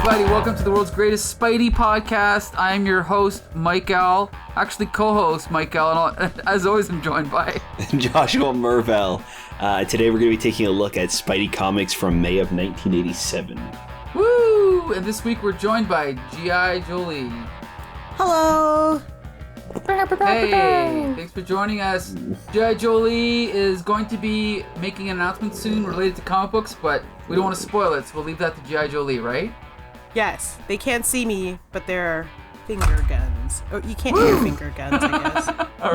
everybody. Welcome to the world's greatest Spidey podcast. I am your host, Mike L. Actually, co-host Mike L. And as always, I'm joined by Joshua Mervell. Today we're going to be taking a look at Spidey comics from May of 1987. Woo! And this week we're joined by G.I. Jolie. Hello. Hey, thanks for joining us. G.I. Jolie is going to be making an announcement soon related to comic books, but we don't want to spoil it, so we'll leave that to G.I. Jolie, right? Yes, they can't see me, but there are finger guns. Oh, you can't hear finger guns, I guess.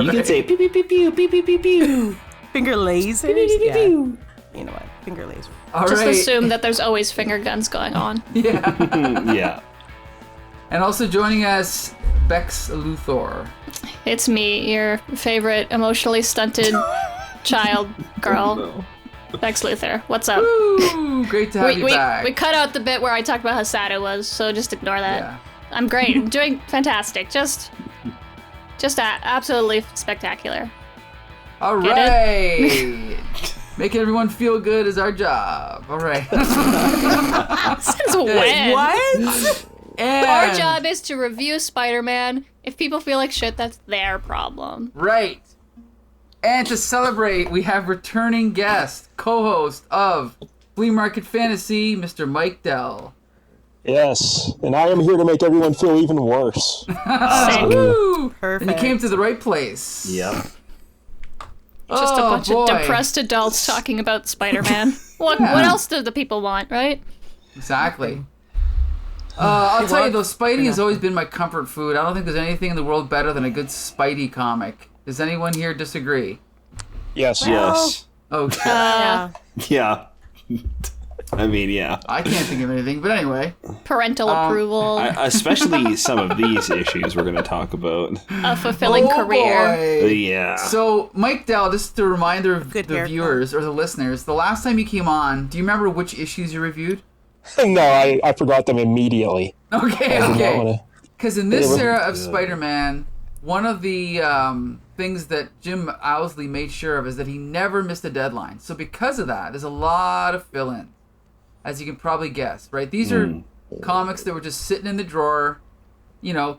You can say pew pew pew pew pew pew pew pew. Finger lasers? Pew, pew, pew, pew. You know what? Finger lasers. Just assume that there's always finger guns going on. Yeah. Yeah. And also joining us, Bex Luthor. It's me, your favorite emotionally stunted child girl, Bex Luthor. What's up? Woo! Great to have you back. We cut out the bit where I talked about how sad it was, so just ignore that. Yeah. I'm great. I'm doing fantastic. Just absolutely spectacular. All right. Making everyone feel good is our job. All right. Since when? What? And Our job is to review Spider-Man. If people feel like shit, that's their problem. Right. And to celebrate, we have returning guest, co-host of Flea Market Fantasy, Mr. Mike Dell. Yes, and I am here to make everyone feel even worse. Woo! Perfect. And you came to the right place. Yep. Just a bunch boy. of depressed adults talking about Spider-Man. What else do the people want, right? Exactly. I'll tell you though, Spidey has always been my comfort food. I don't think there's anything in the world better than a good Spidey comic. Does anyone here disagree? Yes. Yes. Okay. Yeah. Yeah. I mean, yeah. I can't think of anything, but anyway. Parental approval, Especially some of these issues we're going to talk about. a fulfilling career. Boy. Yeah. So, Mike Dell, just a reminder of Good the haircut. viewers or the listeners, the last time you came on, do you remember which issues you reviewed? No, I forgot them immediately. Okay. wanna- Because in this Yeah, era of Spider-Man, one of the things that Jim Owsley made sure of is that he never missed a deadline. So because of that, there's a lot of fill-in, as you can probably guess, right? These are comics that were just sitting in the drawer,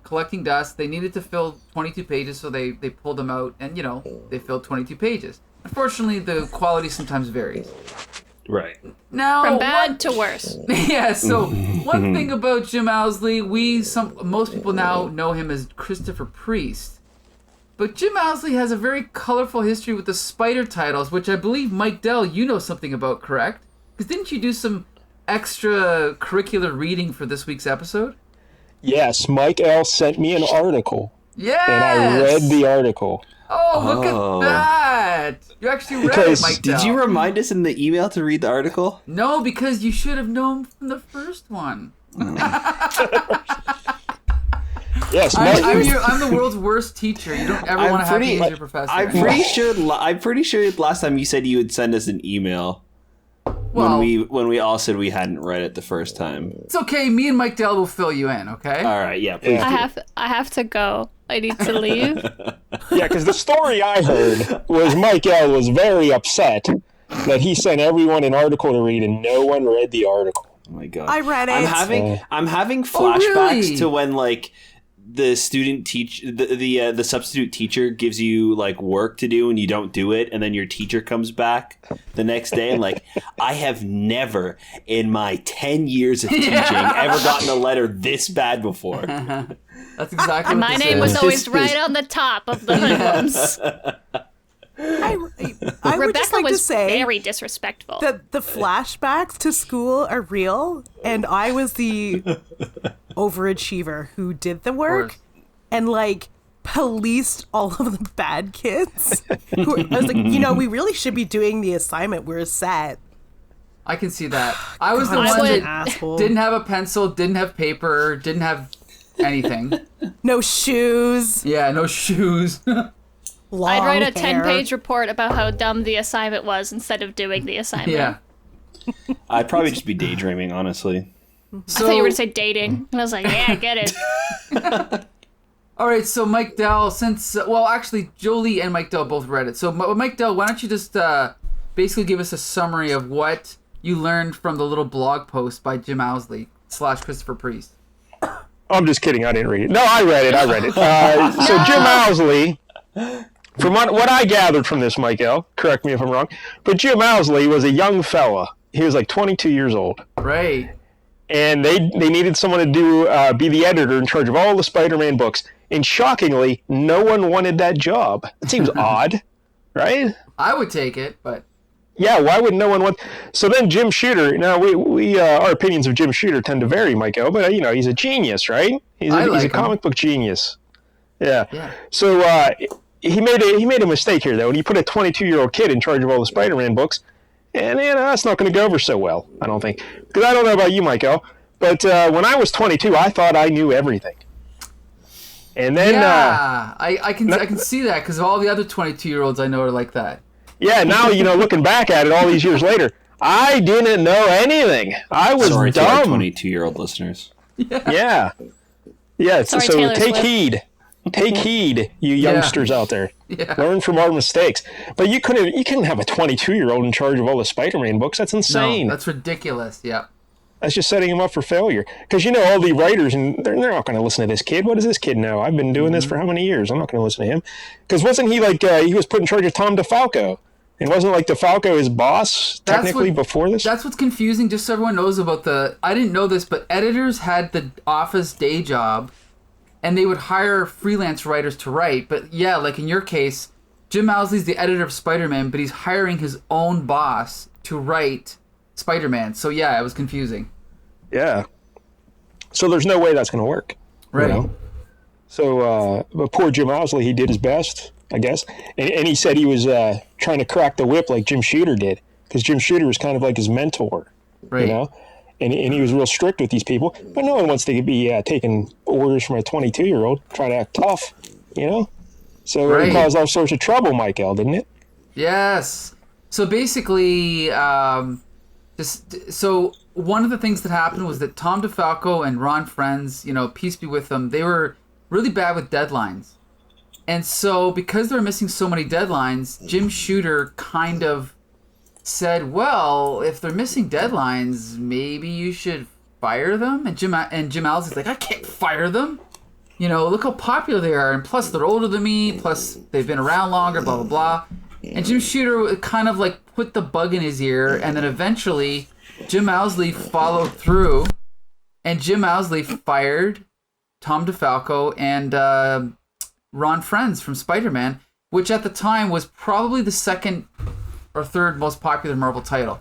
collecting dust. They needed to fill 22 pages, so they pulled them out, and, they filled 22 pages. Unfortunately, the quality sometimes varies. Right. Now, From bad to worse. yeah, so one thing about Jim Owsley, most people now know him as Christopher Priest. But Jim Owsley has a very colorful history with the Spider titles, which I believe, Mike Dell, you know something about, correct? Because didn't you do some extracurricular reading for this week's episode? Yes, Mike L. sent me an article, Yes! and I read the article. Oh, look at that! You actually read it, Because- Mike Dell. Did you remind us in the email to read the article? No, because you should have known from the first one. Yes, Mike. I'm the world's worst teacher. You don't ever want to have me as your professor. I'm pretty sure last time you said you would send us an email Well, when we all said we hadn't read it the first time. it's okay. Me and Mike Dell will fill you in, okay? All right, yeah, please. I have to go. I need to leave. Yeah, because the story I heard was Mike L. was very upset that he sent everyone an article to read and no one read the article. Oh my god. I read it. I'm having flashbacks really? to when the the substitute teacher gives you work to do and you don't do it, and then your teacher comes back the next day and I have never in my 10 years of teaching ever gotten a letter this bad before. That's exactly what My this name is. was always right on the top of the hoodlums. I would Rebecca just like to was say very disrespectful. that the flashbacks to school are real, and I was the overachiever who did the work and policed all of the bad kids. I was like, we really should be doing the assignment. We're set. I can see that. I was the God, one I'm an that asshole. didn't have a pencil, didn't have paper, didn't have anything. No shoes. Yeah, no shoes. Long I'd write a hair. 10-page report about how dumb the assignment was instead of doing the assignment. Yeah. I'd probably just be daydreaming, honestly. I thought you were going to say dating. And I was like, yeah, I get it. All right, so Mike Dell, actually, Jolie and Mike Dell both read it. So, Mike Dell, why don't you just basically give us a summary of what you learned from the little blog post by Jim Owsley / Christopher Priest. I'm just kidding. I didn't read it. No, I read it. So Jim Owsley, from what I gathered from this, Michael, correct me if I'm wrong, but Jim Owsley was a young fella. He was like 22 years old. Right. And they needed someone to be the editor in charge of all the Spider-Man books. And shockingly, no one wanted that job. It seems odd, right? I would take it, but... Yeah, why would no one want... So then Jim Shooter... Now, we our opinions of Jim Shooter tend to vary, Michael, but, he's a genius, right? He's a comic book genius. Yeah. So he made a mistake here, though, and he put a 22-year-old kid in charge of all the Spider-Man books, and that's not going to go over so well, I don't think. Because I don't know about you, Michael, but when I was 22, I thought I knew everything. And then... I can see that, because all the other 22-year-olds I know are like that. Yeah, now, looking back at it all these years later, I didn't know anything. I was Sorry dumb. to our 22-year-old listeners. Yeah. So Taylor take Swift. heed. Take heed, you youngsters out there. Yeah. Learn from our mistakes. But you couldn't have a 22-year-old in charge of all the Spider-Man books. That's insane. No, that's ridiculous. Yeah. That's just setting him up for failure. Because all the writers, and they're not going to listen to this kid. What does this kid know? I've been doing this for how many years? I'm not going to listen to him. Because wasn't he he was put in charge of Tom DeFalco? And wasn't DeFalco his boss technically before this? That's what's confusing, just so everyone knows about I didn't know this, but editors had the office day job, and they would hire freelance writers to write. But yeah, like in your case, Jim Owsley's the editor of Spider-Man, but he's hiring his own boss to write Spider-Man. So yeah, it was confusing. Yeah. So there's no way that's going to work. Right. So, but poor Jim Owsley, he did his best, I guess. And he said he was trying to crack the whip like Jim Shooter did, because Jim Shooter was kind of like his mentor, Right. And he was real strict with these people. But no one wants to be taking orders from a 22-year-old, trying to act tough, So it caused all sorts of trouble, Michael, didn't it? Yes. So basically, so one of the things that happened was that Tom DeFalco and Ron Frenz, peace be with them, they were really bad with deadlines. And so because they're missing so many deadlines, Jim Shooter kind of said, well, if they're missing deadlines, maybe you should fire them. And Jim Owsley's like, I can't fire them. Look how popular they are. And plus, they're older than me. Plus, they've been around longer, blah, blah, blah. And Jim Shooter kind of put the bug in his ear. And then eventually, Jim Owsley followed through. And Jim Owsley fired Tom DeFalco and Ron Frenz from Spider-Man, which at the time was probably the second or third most popular Marvel title.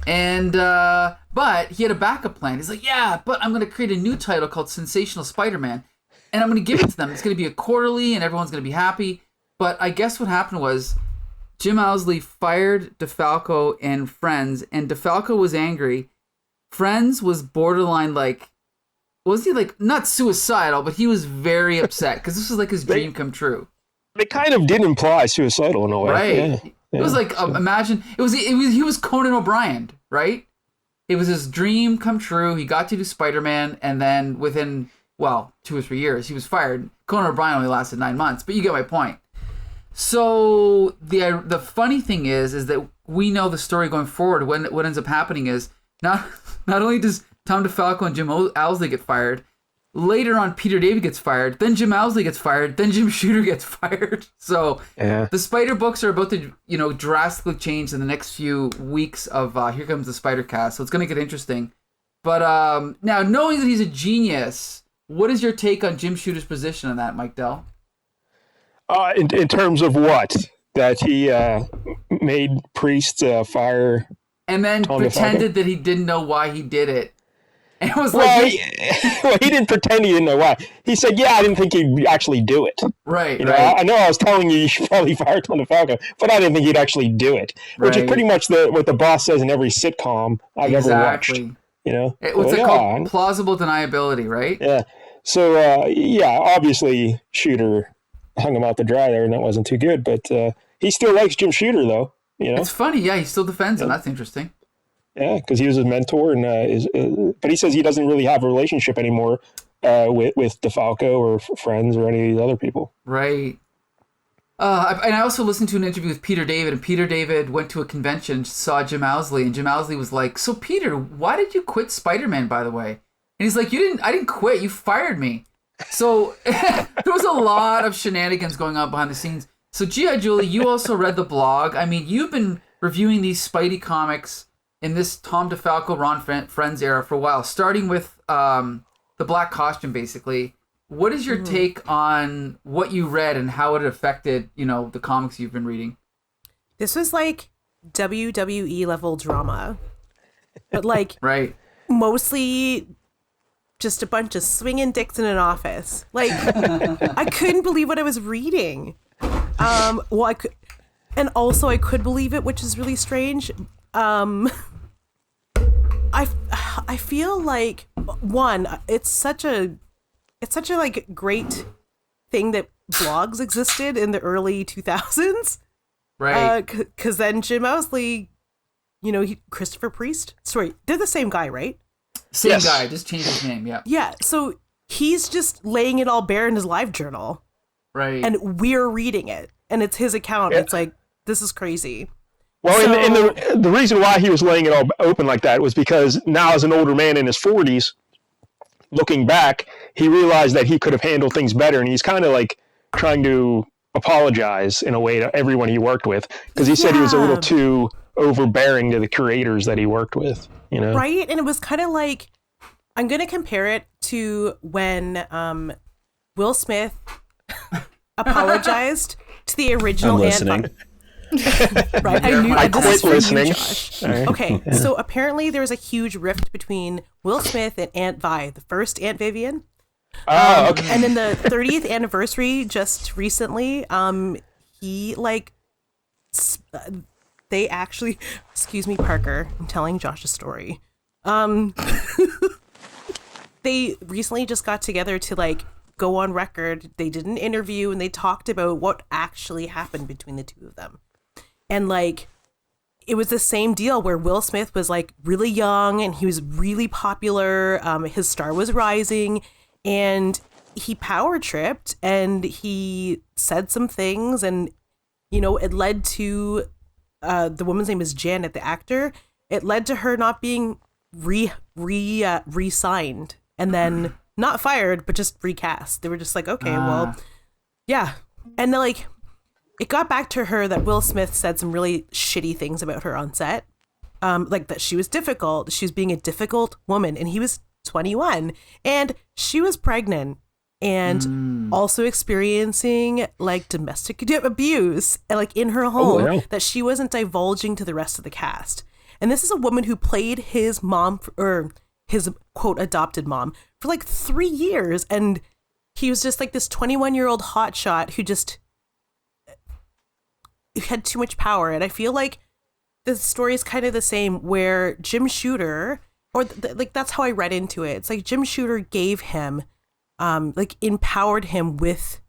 And but he had a backup plan. He's like, yeah, but I'm going to create a new title called Sensational Spider-Man, and I'm going to give it to them. It's going to be a quarterly, and everyone's going to be happy. But I guess what happened was Jim Owsley fired DeFalco and Frenz, and DeFalco was angry. Frenz was borderline was he not suicidal, but he was very upset because this was his dream come true. They kind of did imply suicidal in a way. Right. Yeah. It was imagine he was Conan O'Brien, right? It was his dream come true. He got to do Spider-Man, and then within 2 or 3 years, he was fired. Conan O'Brien only lasted 9 months, but you get my point. So the funny thing is that we know the story going forward. What ends up happening is not only does Tom DeFalco and Jim Owsley get fired, later on Peter David gets fired, then Jim Owsley gets fired, then Jim Shooter gets fired. So the Spider books are about to drastically change in the next few weeks of Here Comes the Spider Cast. So it's going to get interesting. But now, knowing that he's a genius, what is your take on Jim Shooter's position on that, Mike Dell? In terms of what? That he made Priest fire and then Tom pretended DeFalco? that he didn't know why he did it. And it was he didn't pretend he didn't know why. He said, yeah, I didn't think he'd actually do it. Right, I know I was telling you should probably fire Tom DeFalco, but I didn't think he'd actually do it. Which is pretty much what the boss says in every sitcom I've ever watched. What's it called? Plausible deniability, right? Yeah. So, obviously Shooter hung him out to dry there, and that wasn't too good. But he still likes Jim Shooter, though. It's funny. Yeah, he still defends him. That's interesting. Yeah, because he was his mentor, and but he says he doesn't really have a relationship anymore with DeFalco or friends or any of these other people. Right. And I also listened to an interview with Peter David, and Peter David went to a convention, saw Jim Owsley, and Jim Owsley was like, "So Peter, why did you quit Spider-Man, by the way?" And he's like, I didn't quit, you fired me. So there was a lot of shenanigans going on behind the scenes. So G.I. Julie, you also read the blog. I mean, you've been reviewing these Spidey comics in this Tom DeFalco, Ron Frenz era for a while, starting with the black costume, basically. What is your take on what you read and how it affected, the comics you've been reading? This was like WWE level drama, but like right. Mostly just a bunch of swinging dicks in an office. Like I couldn't believe what I was reading. I could believe it, which is really strange. I feel like it's such a like great thing that blogs existed in the early 2000s. Right. Because then Jim Owsley, Christopher Priest. Sorry, they're the same guy, right? Same guy, just changed his name. Yeah. Yeah. So he's just laying it all bare in his live journal. Right. And we're reading it, and it's his account. Yeah. It's like, this is crazy. Well, and the reason why he was laying it all open like that was because now, as an older man in his 40s, looking back, he realized that he could have handled things better, and he's kind of like trying to apologize in a way to everyone he worked with, because he said he was a little too overbearing to the creators that he worked with, Right? And it was kind of like, I'm going to compare it to when Will Smith apologized to the original listening. Right, I quit listening. Right. Okay, so apparently there was a huge rift between Will Smith and Aunt Vi, the first Aunt Vivian. Oh, okay. And in the 30th anniversary, just recently, he they actually, excuse me, Parker, I'm telling Josh a story. They recently just got together to go on record. They did an interview and they talked about what actually happened between the two of them. And it was the same deal where Will Smith was really young and he was really popular. His star was rising, and he power tripped and he said some things, and it led to the woman's name is Janet, the actor. It led to her not being re-signed, and then not fired, but just recast. They were just like, okay, well, yeah. And then it got back to her that Will Smith said some really shitty things about her on set. That she was difficult. She was being a difficult woman, and he was 21, and she was pregnant and also experiencing domestic abuse in her home that she wasn't divulging to the rest of the cast. And this is a woman who played his mom, or his quote adopted mom, for 3 years, and he was just this 21-year-old hotshot who just had too much power. And I feel like the story is kind of the same, where Jim Shooter, or that's how I read into it. It's Jim Shooter gave him, empowered him with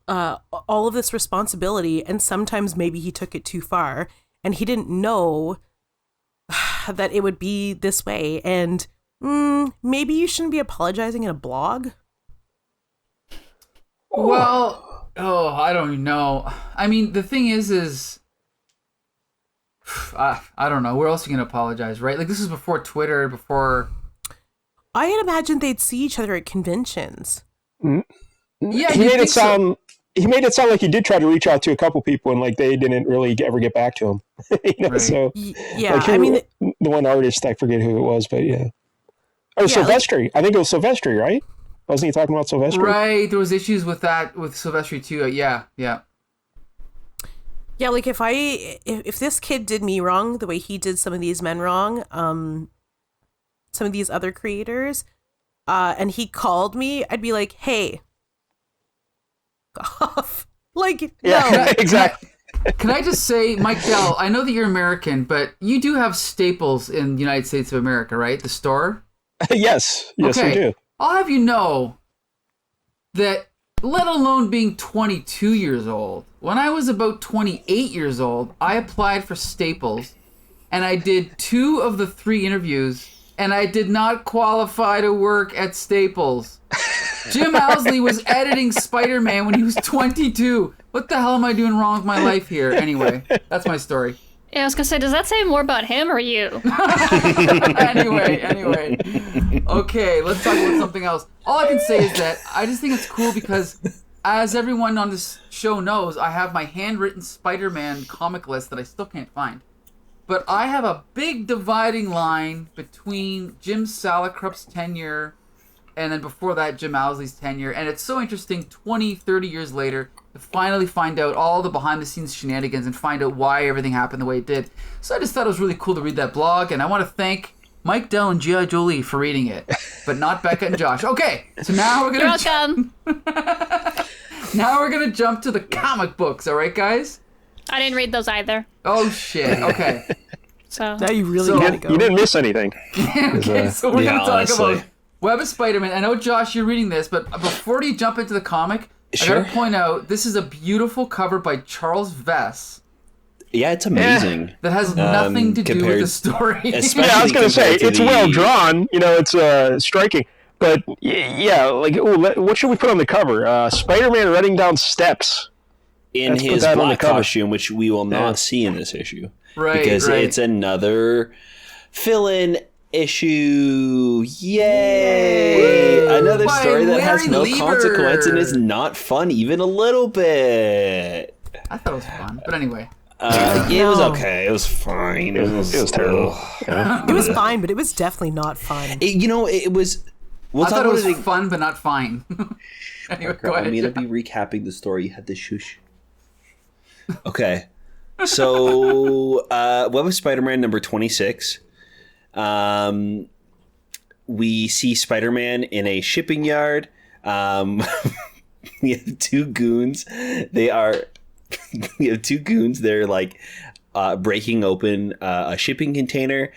all of this responsibility, and sometimes maybe he took it too far, and he didn't know that it would be this way. And maybe you shouldn't be apologizing in a blog. Well, I don't know. I mean, the thing is I don't know. Where else are you going to apologize, right? This is before Twitter, before... I had imagined they'd see each other at conventions. Yeah, he made it sound like he did try to reach out to a couple people, and they didn't really ever get back to him. Right. So yeah, the one artist, I forget who it was, but yeah. Oh, yeah, Silvestri. I think it was Silvestri, right? Wasn't he talking about Silvestri? Right. There was issues with that with Silvestri too. Yeah. Yeah, if this kid did me wrong the way he did some of these men wrong, some of these other creators, and he called me, I'd be like, hey, off. Yeah, no. exactly. Can I just say, Mike Dell, I know that you're American, but you do have Staples in the United States of America, right? The store? Yes, we do. I'll have you know that, let alone being 22 years old, when I was about 28 years old, I applied for Staples, and I did 2 of the 3 interviews, and I did not qualify to work at Staples. Jim Owsley was editing Spider-Man when he was 22. What the hell am I doing wrong with my life here? Anyway, that's my story. Yeah, I was gonna say, does that say more about him or you? Anyway. Okay, let's talk about something else. All I can say is that I just think it's cool because, as everyone on this show knows, I have my handwritten Spider-Man comic list that I still can't find. But I have a big dividing line between Jim Salicrup's tenure and then before that, Jim Owsley's tenure. And it's so interesting 20, 30 years later to finally find out all the behind-the-scenes shenanigans and find out why everything happened the way it did. So I just thought it was really cool to read that blog, and I want to thank Mike Dell and G.I. Jolie for reading it, but not Becca and Josh. Okay, so now we're going to... You're welcome. Now we're going to jump to the comic books, all right, guys? I didn't read those either. Oh, shit. Okay. So now you really gotta go. You didn't miss anything. Okay, so we're going to talk honestly. about Web of Spider-Man. I know, Josh, you're reading this, but before you jump into the comic, Sure. I got to point out, this is a beautiful cover by Charles Vess Yeah, it's amazing. that has nothing to do with the story. especially Yeah, I was going to say, compared to it's well drawn. You know, it's striking. But, yeah, like, what should we put on the cover? Spider-Man running down steps. in Let's put his that on the black cover. costume, which we will not see in this issue. Right, Because right. it's another fill-in issue. Yay! Another By story that has Larry no Lieber. consequence and is not fun even a little bit. I thought it was fun, but anyway. It was No. okay. It was fine. It was terrible. It was fine, but it was definitely not fun. It was... We'll I talk thought it about was it. fun, but not fine. Anyway, go I'm ahead. going to be recapping the story. You had to shush. Okay. So, Web of Spider-Man number 26. We see Spider-Man in a shipping yard. We have two goons. We have two goons. They're like breaking open a shipping container.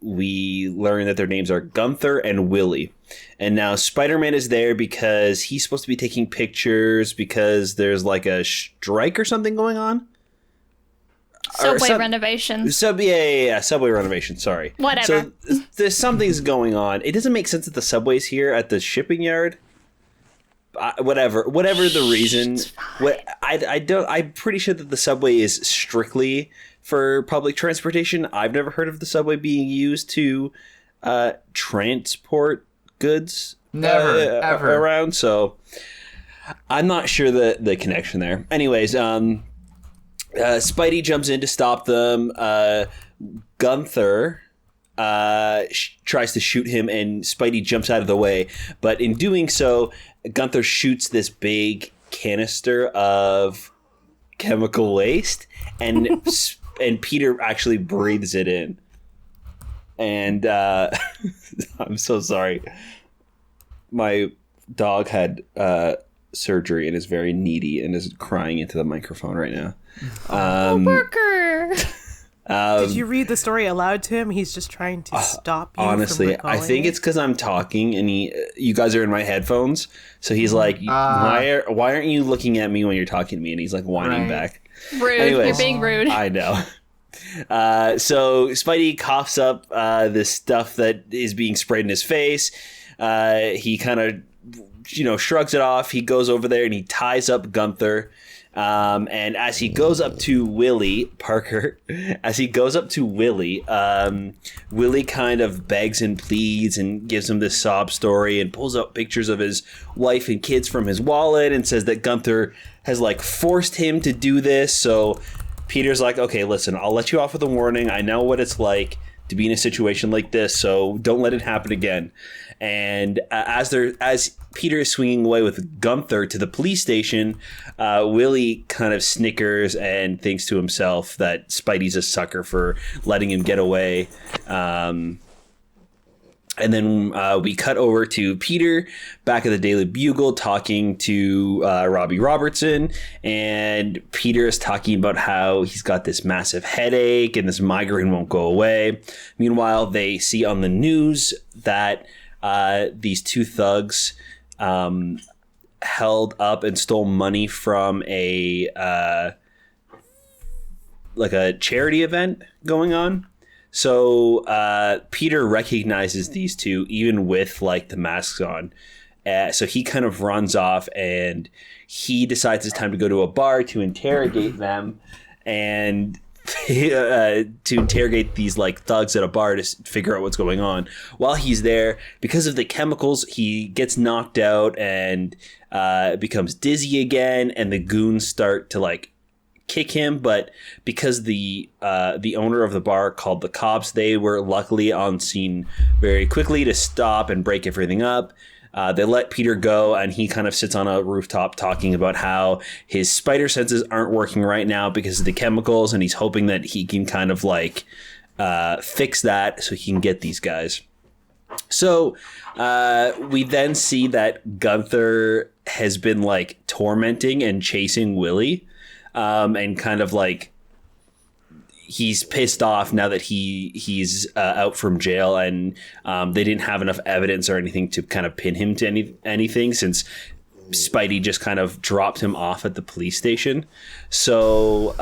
We learn that their names are Gunther and Willie. And now Spider-Man is there because he's supposed to be taking pictures because there's like a strike or something going on. Subway renovations. Subway renovation. Sorry. Whatever. So there's something's going on. It doesn't make sense that the subway's here at the shipping yard. Whatever the reason. I'm pretty sure that the subway is strictly for public transportation. I've never heard of the subway being used to transport goods. Never, ever. Around. So I'm not sure the connection there. Anyways, Spidey jumps in to stop them. Gunther tries to shoot him, and Spidey jumps out of the way. But in doing so, Gunther shoots this big canister of chemical waste, and Peter actually breathes it in. And I'm so sorry. My dog had surgery and is very needy and is crying into the microphone right now. Worker. Did you read the story aloud to him? He's just trying to stop you. Honestly, from I think it's because I'm talking and you guys are in my headphones. So he's like, why aren't you looking at me when you're talking to me? And he's like whining back. Rude. Anyways, You're being rude. I know. So Spidey coughs up this stuff that is being sprayed in his face. He kind of, shrugs it off. He goes over there and he ties up Gunther. And as he goes up to Willie Parker, Willie kind of begs and pleads and gives him this sob story and pulls out pictures of his wife and kids from his wallet and says that Gunther has like forced him to do this. So Peter's like, okay, listen, I'll let you off with a warning. I know what it's like to be in a situation like this, so don't let it happen again. And as Peter is swinging away with Gunther to the police station, Willie kind of snickers and thinks to himself that Spidey's a sucker for letting him get away. And then we cut over to Peter back at the Daily Bugle talking to Robbie Robertson. And Peter is talking about how he's got this massive headache and this migraine won't go away. Meanwhile, they see on the news that these two thugs held up and stole money from a charity event going on. So Peter recognizes these two even with like the masks on, So he kind of runs off, and he decides it's time to go to a bar to interrogate them, and to interrogate these like thugs at a bar to figure out what's going on. While he's there, because of the chemicals, he gets knocked out and becomes dizzy again, and the goons start to like kick him. But because the owner of the bar called the cops, they were luckily on scene very quickly to stop and break everything up. They let Peter go, and he kind of sits on a rooftop talking about how his spider senses aren't working right now because of the chemicals, and he's hoping that he can kind of like fix that so he can get these guys. So we then see that Gunther has been like tormenting and chasing Willie, and kind of like he's pissed off now that he's out from jail, and they didn't have enough evidence or anything to kind of pin him to anything, since Spidey just kind of dropped him off at the police station. So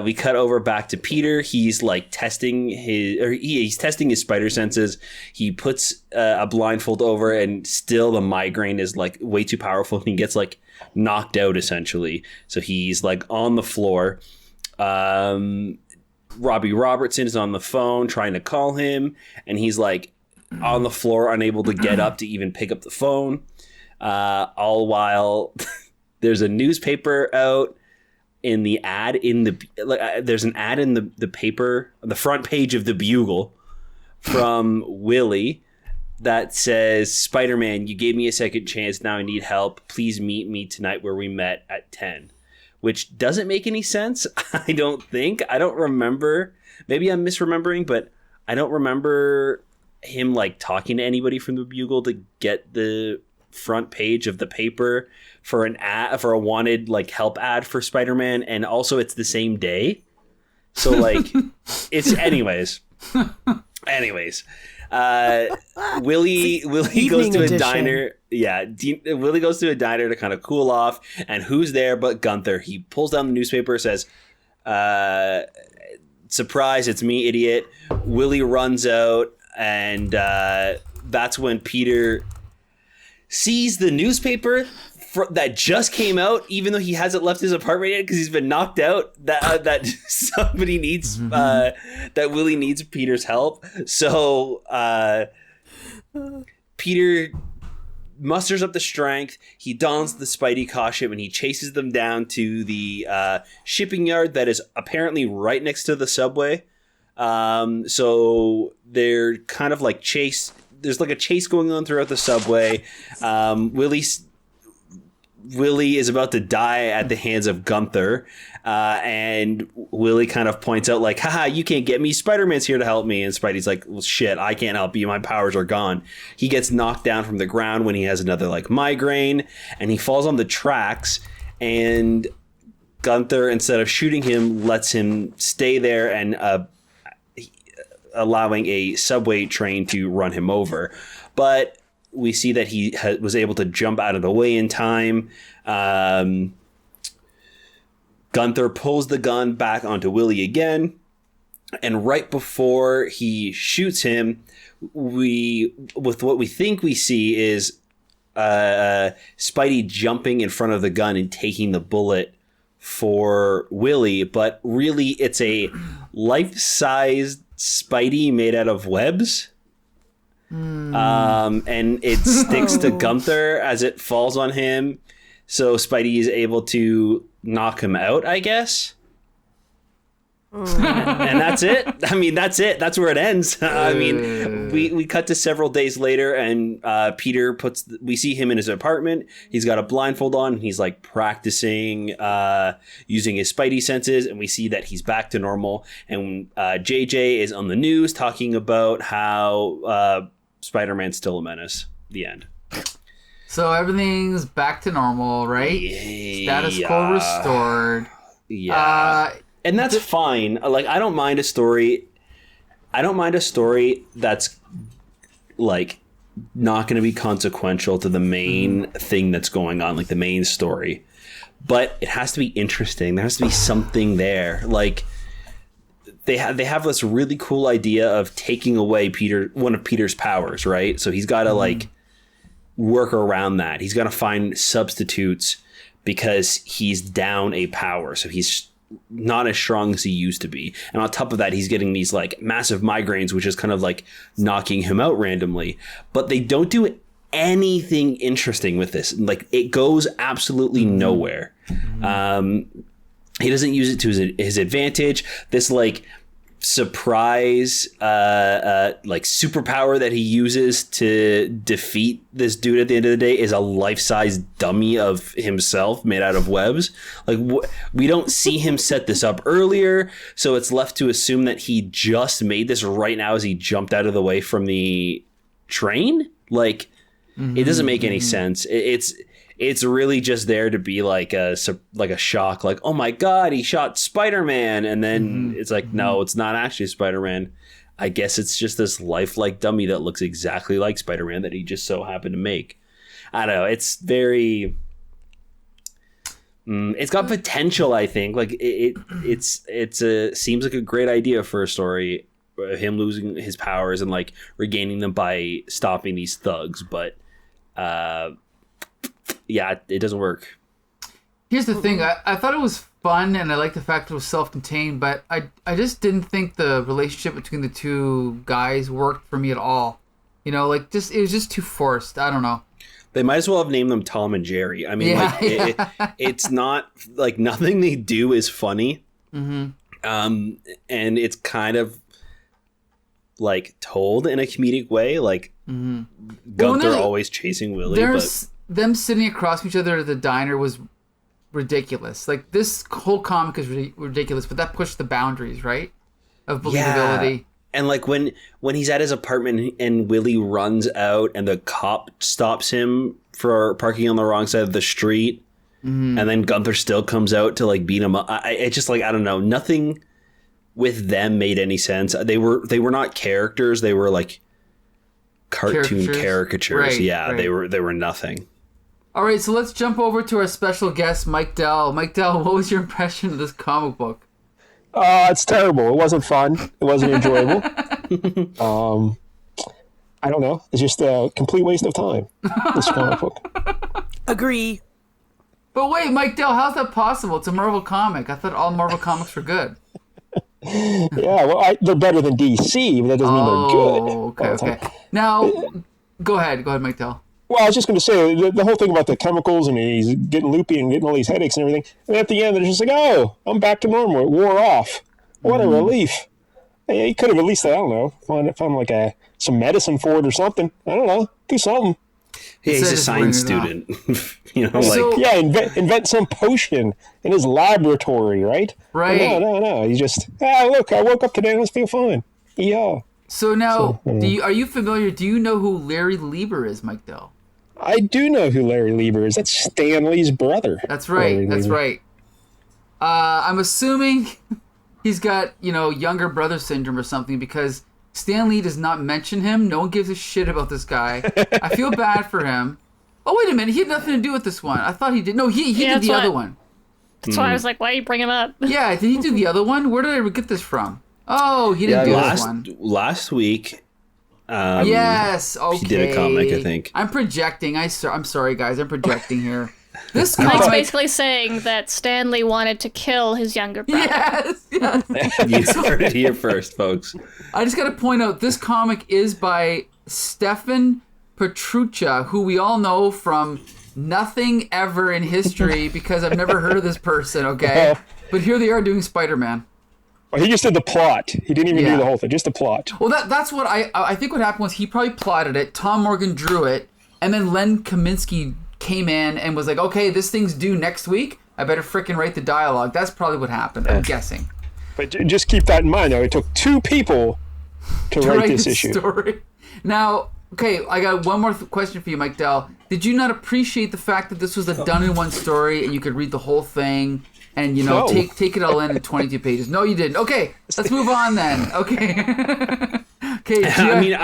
we cut over back to Peter. He's like testing he's testing his spider senses. He puts a blindfold over, and still the migraine is like way too powerful, and he gets like knocked out essentially. So he's like on the floor. Robbie Robertson is on the phone trying to call him, and he's like on the floor, unable to get up to even pick up the phone. All while there's a newspaper out. In the ad there's an ad in the paper, the front page of the Bugle, from Willie that says, "Spider-Man, you gave me a second chance. Now I need help. Please meet me tonight where we met at 10." Which doesn't make any sense. I don't think. I don't remember. Maybe I'm misremembering, but I don't remember him like talking to anybody from the Bugle to get the front page of the paper for an ad, for a wanted like help ad for Spider-Man. And also it's the same day. So like it's anyways. Willie goes to a diner. Yeah. Willie goes to a diner to kind of cool off. And who's there but Gunther? He pulls down the newspaper, says, "Surprise, it's me, idiot." Willie runs out, and that's when Peter sees the newspaper that just came out, even though he hasn't left his apartment yet because he's been knocked out, that somebody needs, that Willie needs Peter's help. So Peter musters up the strength. He dons the Spidey costume, and he chases them down to the shipping yard that is apparently right next to the subway. So they're kind of like there's like a chase going on throughout the subway. Willie is about to die at the hands of Gunther, and Willie kind of points out like, "Haha, you can't get me. Spider-Man's here to help me." And Spidey's like, "Well, shit, I can't help you. My powers are gone." He gets knocked down from the ground when he has another like migraine, and he falls on the tracks, and Gunther, instead of shooting him, lets him stay there, and allowing a subway train to run him over. But we see that he was able to jump out of the way in time. Gunther pulls the gun back onto Willie again. And right before he shoots him, with what we think we see is Spidey jumping in front of the gun and taking the bullet for Willie. But really, it's a life-sized Spidey made out of webs. And it sticks to Gunther as it falls on him. So Spidey is able to knock him out, I guess. And that's it. I mean, that's it. That's where it ends. I mean, we cut to several days later, and Peter we see him in his apartment. He's got a blindfold on, and he's like practicing using his Spidey senses, and we see that he's back to normal. And JJ is on the news talking about how Spider-Man's still a menace. The end. So everything's back to normal, right? Status quo restored. Yeah. And that's fine. Like, I don't mind a story that's like not going to be consequential to the main thing that's going on, like the main story. But it has to be interesting. There has to be something there. Like, they have this really cool idea of taking away one of Peter's powers, right? So he's got to like work around that. He's got to find substitutes because he's down a power. So he's not as strong as he used to be. And on top of that, he's getting these like massive migraines, which is kind of like knocking him out randomly. But they don't do anything interesting with this. Like, it goes absolutely nowhere. He doesn't use it to his advantage. This like surprise like superpower that he uses to defeat this dude at the end of the day is a life-size dummy of himself made out of webs. Like, we don't see him set this up earlier, so it's left to assume that he just made this right now as he jumped out of the way from the train. Like, it doesn't make any sense. It's really just there to be like a shock, like, oh my God, he shot Spider-Man. And then it's like, no, it's not actually Spider-Man. I guess it's just this lifelike dummy that looks exactly like Spider-Man that he just so happened to make. I don't know. It's very, it's got potential, I think. Like seems like a great idea for a story, him losing his powers and like regaining them by stopping these thugs. But, yeah, it doesn't work. Here's the thing. I thought it was fun, and I like the fact it was self-contained, but I just didn't think the relationship between the two guys worked for me at all. You know, like, it was just too forced. I don't know. They might as well have named them Tom and Jerry. I mean, it's not, like, nothing they do is funny. And it's kind of, like, told in a comedic way. Like, Gunther always chasing Willie. Them sitting across from each other at the diner was ridiculous. Like, this whole comic is ridiculous, but that pushed the boundaries, right? Of believability. Yeah. And like when he's at his apartment and Willie runs out and the cop stops him for parking on the wrong side of the street, and then Gunther still comes out to like beat him up. I just, like, I don't know. Nothing with them made any sense. They were not characters. They were like cartoon caricatures. Right, yeah, right. They were nothing. All right, so let's jump over to our special guest, Mike Dell. Mike Dell, what was your impression of this comic book? It's terrible. It wasn't fun. It wasn't enjoyable. I don't know. It's just a complete waste of time, this comic book. Agree. But wait, Mike Dell, how's that possible? It's a Marvel comic. I thought all Marvel comics were good. Yeah, well, they're better than DC, but that doesn't mean they're good. Okay. Now, go ahead, Mike Dell. Well, I was just going to say, the whole thing about the chemicals and he's getting loopy and getting all these headaches and everything, and at the end, they're just like, oh, I'm back to normal. It wore off. What a relief. Yeah, you could have at least, I don't know, found like some medicine for it or something. I don't know. Do something. Yeah, he's a science student. You know, So- like, Yeah, invent some potion in his laboratory, right? Right. No. He's just, look, I woke up today and I feel fine. Yeah. So now, are you familiar? Do you know who Larry Lieber is, Mike Dell? I do know who Larry Lieber is. That's Stan Lee's brother. That's right. Larry Lieber. I'm assuming he's got, younger brother syndrome or something, because Stan Lee does not mention him. No one gives a shit about this guy. I feel bad for him. Oh, wait a minute. He had nothing to do with this one. I thought he did. No, he did the other one. That's why I was like, why you bring him up? Yeah, did he do the other one? Where did I get this from? Oh, he didn't do this one. last week. Yes, okay. He did a comic, I think. I'm projecting. I'm sorry, guys. I'm projecting here. This Mike's comic... basically saying that Stanley wanted to kill his younger brother. Yes. You heard it here first, folks. I just got to point out, this comic is by Stefan Petruccia, who we all know from nothing ever in history because I've never heard of this person, okay? But here they are doing Spider-Man. Well, he just did the plot. He didn't even do the whole thing, just the plot. Well, that's what I think what happened was he probably plotted it, Tom Morgan drew it, and then Len Kaminski came in and was like, okay, this thing's due next week. I better frickin' write the dialogue. That's probably what happened, I'm guessing. But just keep that in mind, though. It took two people to write this issue. Story. Now, okay, I got one more question for you, Mike Dell. Did you not appreciate the fact that this was a done-in-one story and you could read the whole thing and, No. take it all in 22 pages? No, you didn't. Okay, let's move on then. Okay. Okay. I mean,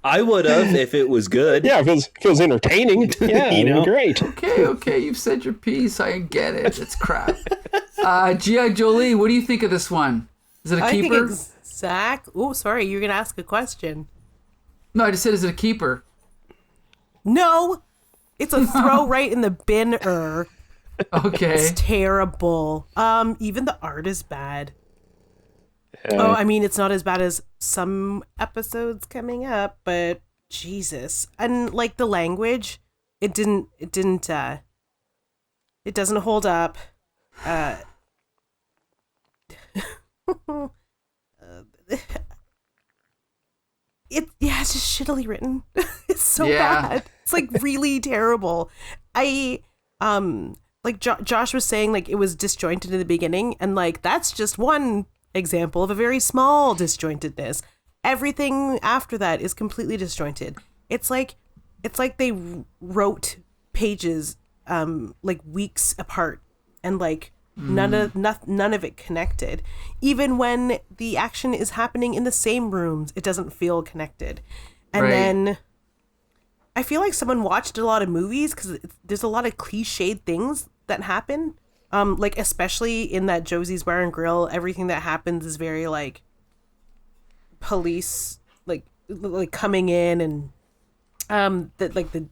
I would have if it was good. Yeah, it feels entertaining. Yeah, great. Okay, you've said your piece. I get it. It's crap. G.I. Jolie, what do you think of this one? Is it a I keeper? think it's Zach. Oh, sorry, you're gonna ask a question. No, I just said, is it a keeper? No, it's a throw right in the bin-er. Okay. It's terrible. Even the art is bad. Oh, I mean, it's not as bad as some episodes coming up, but Jesus. And like the language, it doesn't hold up. It's just shittily written. It's so bad. It's like really terrible. Like Josh was saying, like it was disjointed in the beginning, and like that's just one example of a very small disjointedness. Everything after that is completely disjointed. It's like they wrote pages like weeks apart, and like none of it connected. Even when the action is happening in the same rooms, it doesn't feel connected. And then I feel like someone watched a lot of movies because there's a lot of cliched things that happen. Like especially in that Josie's Bar and Grill, everything that happens is very like police, like coming in, and the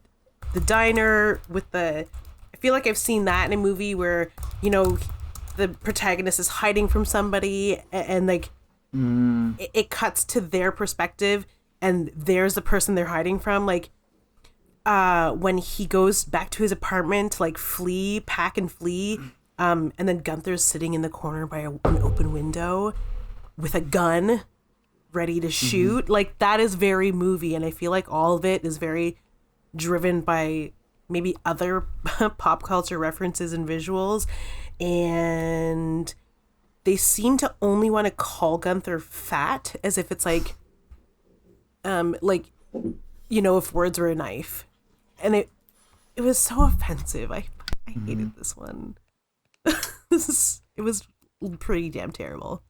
diner with the. I feel like I've seen that in a movie where, you know, the protagonist is hiding from somebody, and like it cuts to their perspective, and there's the person they're hiding from. Like when he goes back to his apartment to like pack and flee, and then Gunther's sitting in the corner by an open window with a gun ready to shoot. Like that is very movie, and I feel like all of it is very driven by maybe other pop culture references and visuals, and they seem to only want to call Gunther fat as if it's like you know, if words were a knife, and it was so offensive. I hated this one. It was pretty damn terrible.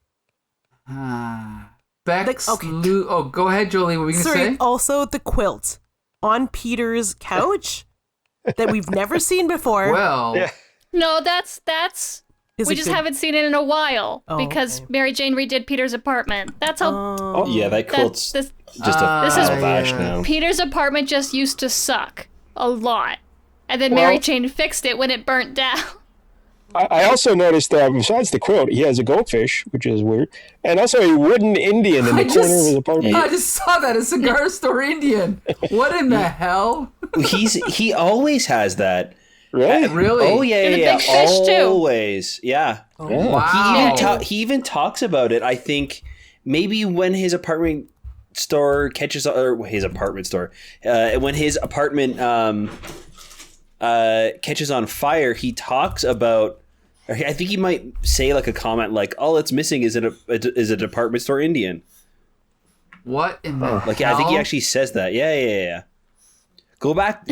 Bex, okay. oh, go ahead, Jolie. What were you gonna say? Also the quilt on Peter's couch that we've never seen before. Well, No, that's we just haven't seen it in a while because Mary Jane redid Peter's apartment. That's how. Oh yeah, that quilt's just a this is bash now. Peter's apartment just used to suck a lot, and then Mary Jane fixed it when it burnt down. I also noticed that besides the quilt, he has a goldfish, which is weird, and also a wooden Indian in the corner of his apartment. I just saw that, a cigar store Indian. What in the hell? He always has that. Really? Really? Oh yeah, And a yeah, big fish, too. always, yeah. Wow. He even talks about it. I think maybe when his apartment store catches, or his apartment store, when his apartment catches on fire, he talks about. I think he might say like a comment like, "All it's missing is a department store Indian." What in the hell? Like I think he actually says that. Yeah. Go back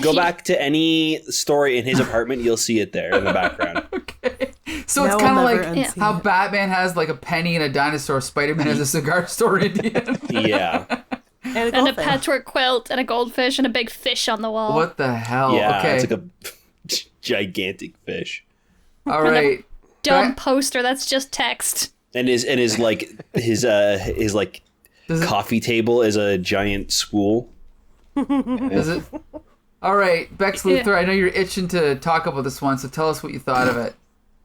to any story in his apartment. You'll see it there in the background. Okay. So it's Now kind of we'll never like unsee how it. Batman has like a penny and a dinosaur. Spider-Man has a cigar store Indian. Yeah. And And a goldfish. patchwork quilt and a goldfish and a big fish on the wall. What the hell? Yeah. Okay. It's like a gigantic fish. All right. Dumb Right. poster that's just text. And his like Does it- coffee table is a giant school. Is it? All right, Bex Luthor, I know you're itching to talk about this one, so tell us what you thought of it.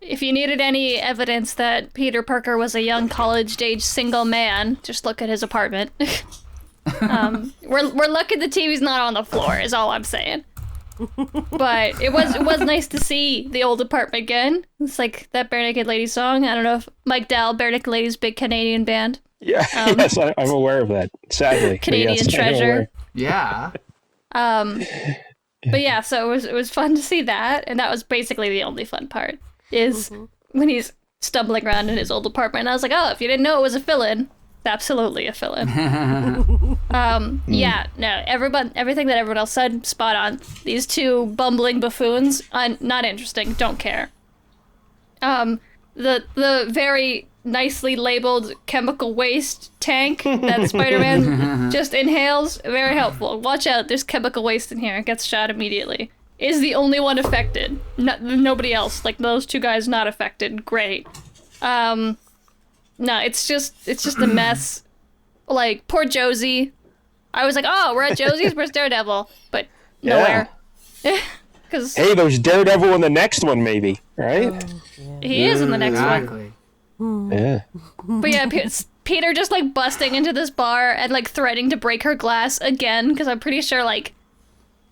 If you needed any evidence that Peter Parker was a young college-age single man, just look at his apartment. We're lucky the TV's not on the floor, is all I'm saying. But it was nice to see the old apartment again. It's like that Bare Naked Ladies song. I don't know if Mike Dell, Bare Naked Ladies, big Canadian band. Yeah, yes, I'm aware of that. Sadly, Canadian But yes, I'm treasure. aware. Yeah. But yeah, so it was fun to see that, and that was basically the only fun part is when he's stumbling around in his old apartment. And I was like, oh, if you didn't know it was a fill-in, it's absolutely a fill-in. Yeah, no, everything that everyone else said, spot on. These two bumbling buffoons, not interesting, don't care. The very nicely labeled chemical waste tank that Spider-Man just inhales, very helpful. Watch out, there's chemical waste in here. It gets shot immediately. Is the only one affected. Nobody else. Like, those two guys not affected. Great. No, it's just a mess. Like, poor Josie. I was like, oh, we're at Josie's, where's Daredevil? But nowhere. Cause hey, there's Daredevil in the next one, maybe, right? he is in the next one. Yeah. But yeah, Peter just like busting into this bar and like threatening to break her glass again, because I'm pretty sure like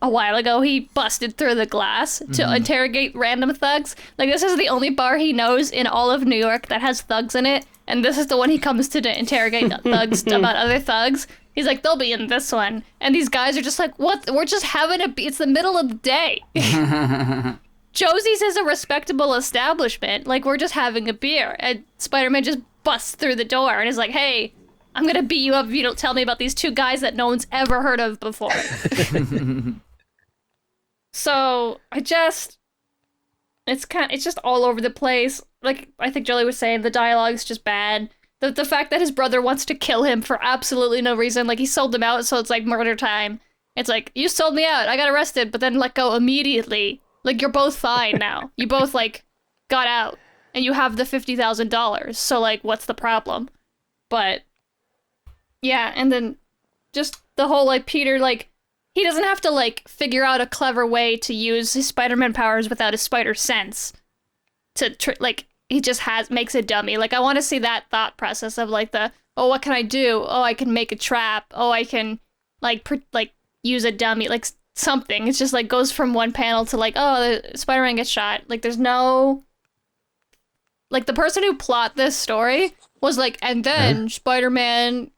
a while ago he busted through the glass to interrogate random thugs. Like, this is the only bar he knows in all of New York that has thugs in it, and this is the one he comes to interrogate thugs about other thugs. He's like, they'll be in this one. And these guys are just like, what? We're just having it's the middle of the day. Josie's is a respectable establishment. Like, we're just having a beer. And Spider-Man just busts through the door and is like, hey, I'm going to beat you up if you don't tell me about these two guys that no one's ever heard of before. So, it's just all over the place. Like, I think Jolie was saying, the dialogue's just bad. The fact that his brother wants to kill him for absolutely no reason, like he sold him out, so it's like murder time. It's like, you sold me out, I got arrested, but then let go immediately. Like, you're both fine now. You both, like, got out, and you have the $50,000, so, like, what's the problem? But, yeah, and then just the whole, like, Peter, like, he doesn't have to, like, figure out a clever way to use his Spider-Man powers without his spider sense to, he just makes a dummy. Like, I want to see that thought process of, like, oh, what can I do? Oh, I can make a trap. Oh, I can, like, use a dummy. Like, something. It's just, like, goes from one panel to, like, oh, Spider-Man gets shot. Like, there's no... Like, the person who plot this story was like, and then Spider-Man,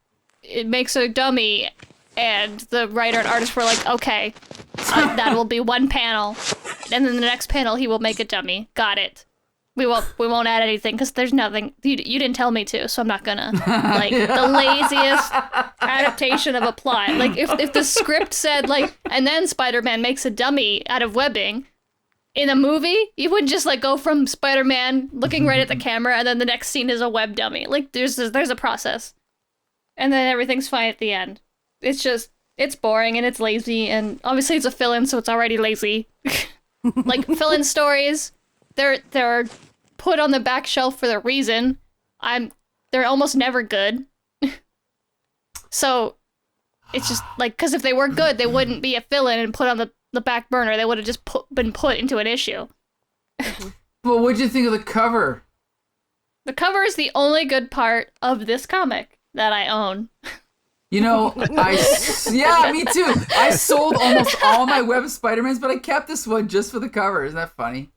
it makes a dummy, and the writer and artist were like, okay, that will be one panel, and then the next panel he will make a dummy. Got it. We won't add anything because there's nothing. You didn't tell me to, so I'm not gonna. Like, the laziest adaptation of a plot. Like, if the script said, like, and then Spider-Man makes a dummy out of webbing, in a movie, you wouldn't just, like, go from Spider-Man looking right at the camera and then the next scene is a web dummy. Like, there's a process. And then everything's fine at the end. It's just, it's boring and it's lazy, and obviously it's a fill-in, so it's already lazy. Like, fill-in stories, they're put on the back shelf for the reason. They're almost never good. So it's just like, because if they were good, they wouldn't be a fill-in and put on the back burner. They would have just been put into an issue. Well, what'd you think of the cover? The cover is the only good part of this comic that I own. You know, yeah, me too. I sold almost all my Web Spider-Mans, but I kept this one just for the cover. Isn't that funny?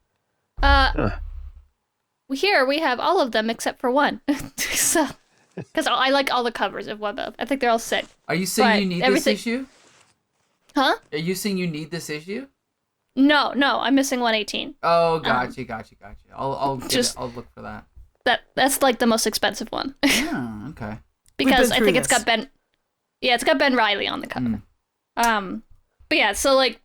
Here we have all of them except for one. So, because I like all the covers of Web Up. I think they're all sick. Are you saying you need this issue? Huh? Are you saying you need this issue? No, I'm missing 118. Oh, gotcha. I'll look for that. That's like the most expensive one. Oh, okay. Because I think it's got Ben. Yeah, it's got Ben Reilly on the cover. But yeah, so like,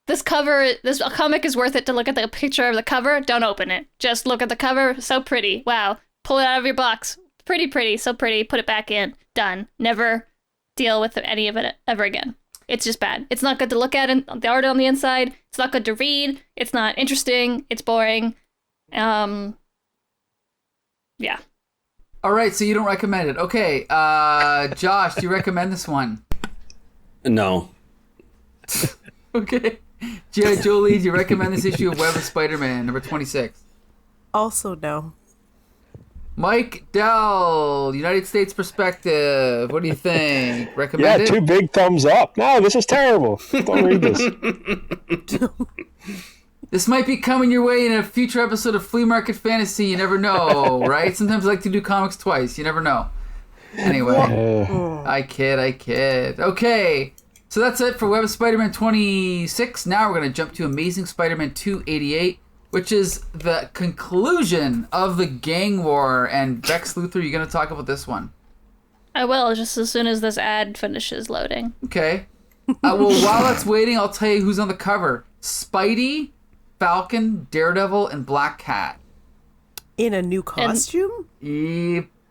this comic is worth it to look at the picture of the cover. Don't open it. Just look at the cover. So pretty. Wow. Pull it out of your box. Pretty. So pretty. Put it back in. Done. Never deal with any of it ever again. It's just bad. It's not good to look at, the art on the inside. It's not good to read. It's not interesting. It's boring. Yeah. All right, so you don't recommend it. Okay, Josh, do you recommend this one? No. Okay. Jolie, do you recommend this issue of Web of Spider-Man, number 26? Also no. Mike Dell, United States Perspective. What do you think? Recommend it? Yeah, 2 big thumbs up. No, this is terrible. Don't read this. This might be coming your way in a future episode of Flea Market Fantasy. You never know, right? Sometimes I like to do comics twice. You never know. Anyway, I kid. Okay, so that's it for Web of Spider-Man 26. Now we're going to jump to Amazing Spider-Man 288, which is the conclusion of the gang war. And Bex Luthor, you're going to talk about this one. I will, just as soon as this ad finishes loading. Okay. Well, while that's waiting, I'll tell you who's on the cover. Spidey, Falcon, Daredevil, and Black Cat. In a new costume?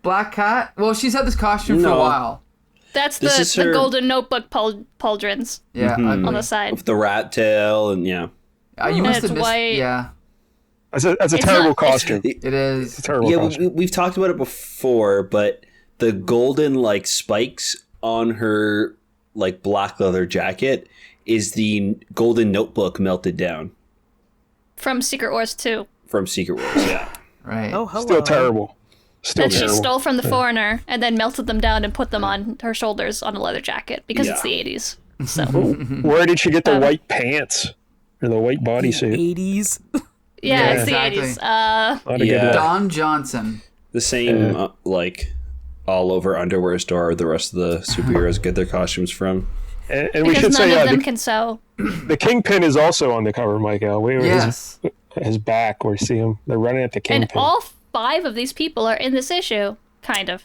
Black Cat? Well, she's had this costume for a while. That's the golden notebook pauldrons. Yeah, on the side. With the rat tail and yeah. You must have missed. White. Yeah. That's a It's terrible not- costume. It is. It's a terrible Yeah, costume. we've talked about it before, but the golden like spikes on her like black leather jacket is the golden notebook melted down From Secret Wars 2 from Secret Wars. Yeah. Right. Oh, hello. Still terrible. Still that she terrible. stole from the Foreigner and then melted them down and put them on her shoulders on a leather jacket because it's the 80s. So Where did she get the white pants or the white bodysuit? 80s. yeah, it's exactly. the 80s. Not a good Yeah. look. Don Johnson. The same like all over underwear store the rest of the superheroes get their costumes from. And we Because should none say of them the, can sew. the Kingpin is also on the cover, Michael. Yes. His back, where you see him. They're running at the Kingpin. And all 5 of these people are in this issue, kind of.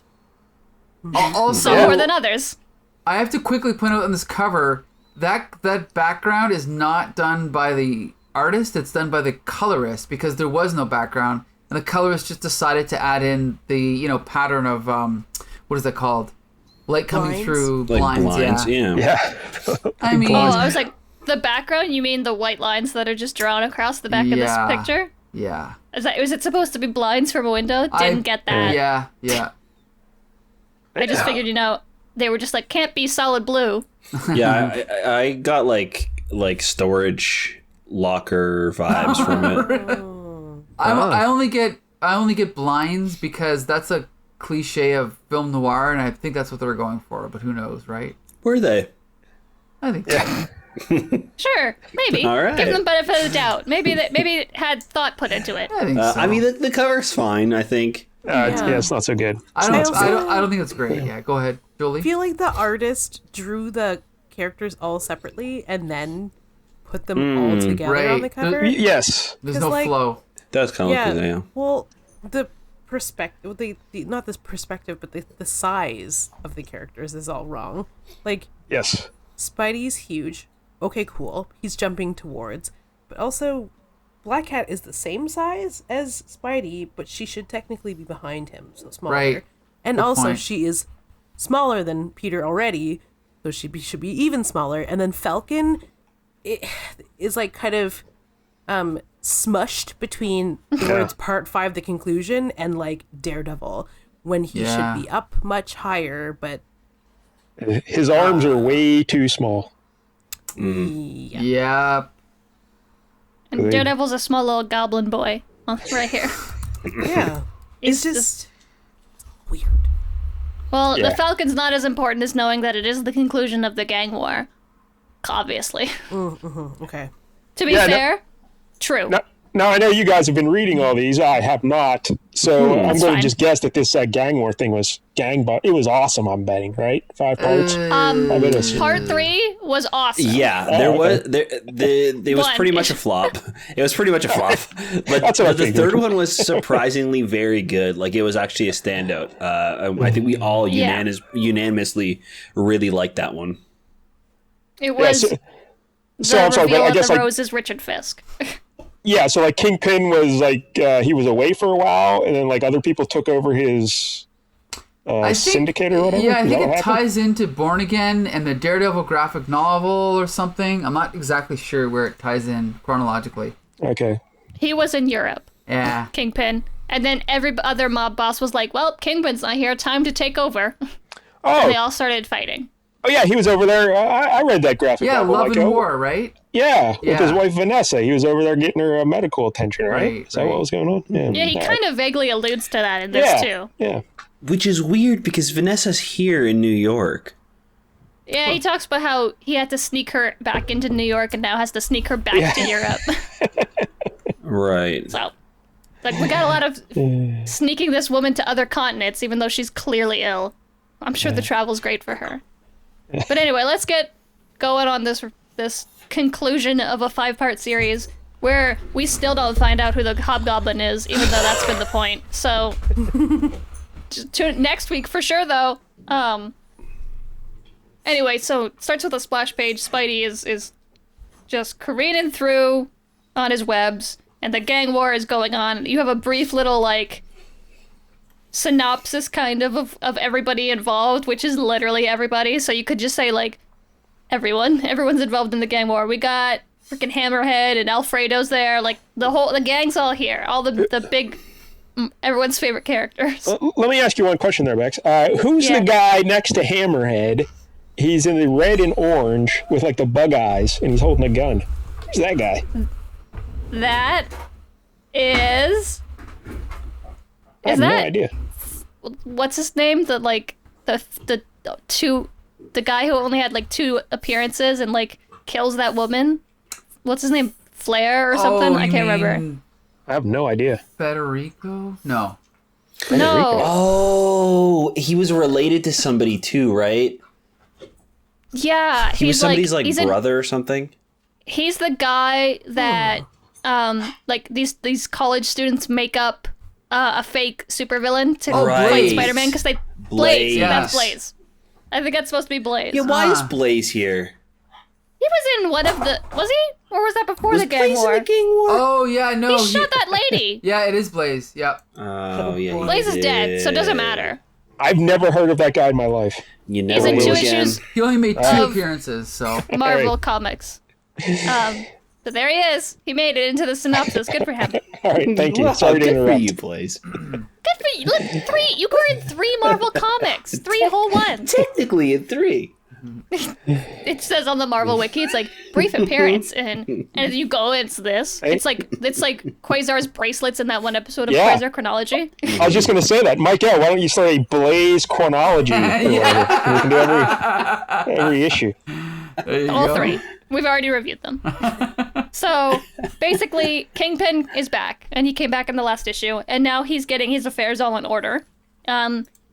Also, Some more than others. I have to quickly point out on this cover that background is not done by the artist; it's done by the colorist because there was no background, and the colorist just decided to add in the pattern of what is that called? Light coming Blinds? through Like blinds. Yeah. Yeah. I mean, Oh, I was like, the background? You mean the white lines that are just drawn across the back of Yeah. this picture? yeah, Was it supposed to be blinds from a window? Didn't get that. Yeah, yeah. I just figured, they were just like, can't be solid blue. Yeah, I got like storage locker vibes from it. I only get blinds because that's a cliche of film noir, and I think that's what they were going for. But who knows, right? Were they? I think. So. Sure, maybe. All right. Give them benefit of the doubt. Maybe it had thought put into it. I think so. I mean, the cover's fine. I think. It's not so good. I don't also- think it's great. Yeah, go ahead, Jolie. I feel like the artist drew the characters all separately and then put them all together on the right. cover. Yes. There's 'Cause, no like- flow. That's kind of Yeah. yeah. Well, the perspective, the not this perspective, but the size of the characters is all wrong. Like, Yes. Spidey's huge. Okay, cool. He's jumping towards. But also, Black Cat is the same size as Spidey, but she should technically be behind him, so smaller. Right. And Good also, point. she is smaller than Peter already, so she should be even smaller. And then Falcon is like kind of smushed between the words Part 5, the conclusion, and like Daredevil, when he Yeah. should be up much higher, but His arms are way too small. Yeah. And Daredevil's a small little goblin boy. Right here. yeah. He's It's just weird. Well, Yeah. the Falcon's not as important as knowing that it is the conclusion of the gang war. Obviously. Okay. To be Yeah, no- fair, true. Now, I know you guys have been reading all these. I have not. So I'm That's going fine. to just guess that this gang war thing was it was awesome, I'm betting, right? 5 parts? I bet it was. Part 3 was awesome. Yeah, there was it was But- pretty much a flop. It was pretty much a flop. But That's what I the figured. third one was surprisingly very good. Like it was actually a standout. I think we all Yeah. unanimously really liked that one. It was so the I'm sorry, reveal but I of guess the like Rose is Richard Fisk. yeah, so like Kingpin was like he was away for a while, and then like other people took over his I think, syndicate or whatever. Yeah, I Is that think what it happened? ties into Born Again and the Daredevil graphic novel or something. I'm not exactly sure where it ties in chronologically. Okay. He was in Europe, Yeah. Kingpin. And then every other mob boss was like, well, Kingpin's not here, time to take over. Oh, They all started fighting. oh yeah, he was over there. I read that graphic Yeah, novel. Love like, and oh, War, right? Yeah, with his Yeah. wife Vanessa. He was over there getting her medical attention, right? Right, Is that what right. was going on? Yeah, he all kind of vaguely alludes to that in this yeah, too. Yeah. Which is weird because Vanessa's here in New York. Yeah, he talks about how he had to sneak her back into New York and now has to sneak her back to Europe. Right. So, like, we got a lot of sneaking this woman to other continents, even though she's clearly ill. I'm sure the travel's great for her. But anyway, let's get going on this conclusion of a 5-part series where we still don't find out who the Hobgoblin is, even though that's been the point. So, just tune next week for sure, though. Anyway, so it starts with a splash page. Spidey is just careening through on his webs, and the gang war is going on. You have a brief little, like, synopsis, kind of everybody involved, which is literally everybody. So you could just say, like, everyone's involved in the gang war. We got freaking Hammerhead and Alfredo's there. Like the gang's all here. All the big, everyone's favorite characters. Let me ask you one question there, Bex. Who's the guy next to Hammerhead? He's in the red and orange with like the bug eyes, and he's holding a gun. Who's that guy? That is. I have no idea. What's his name? The guy who only had like 2 appearances and like kills that woman. What's his name? Flair or something? I can't remember. I have no idea. Federico? No. No. Oh, he was related to somebody too, right? Yeah, He was somebody's brother or something. He's the guy that like these college students make up a fake supervillain to fight Spider-Man because they Blaze. Yes. That's Blaze. I think that's supposed to be Blaze. Yeah, why is Blaze here? He was in one of the... Was he? Or was that before the gang war? In the gang war? Oh, yeah, no. He shot that lady. Yeah, it is Blaze. Yep. Oh, yeah. Blaze is dead, so it doesn't matter. I've never heard of that guy in my life. You never He's in will 2 again. issues He only made 2 appearances, so. Marvel Comics. But there he is. He made it into the synopsis. Good for him. All right, thank you. Well, Sorry to good for interrupt. you, Blaze. Good for you. Look, 3. You were in 3 Marvel Comics. 3 whole ones. Technically in 3. It says on the Marvel wiki, it's like brief appearance, and you go, it's this. It's like Quasar's bracelets in that one episode of Quasar Chronology. I was just going to say that. Michael, why don't you start a Blaze chronology? We can do every issue. All 3. We've already reviewed them. So basically, Kingpin is back, and he came back in the last issue, and now he's getting his affairs all in order.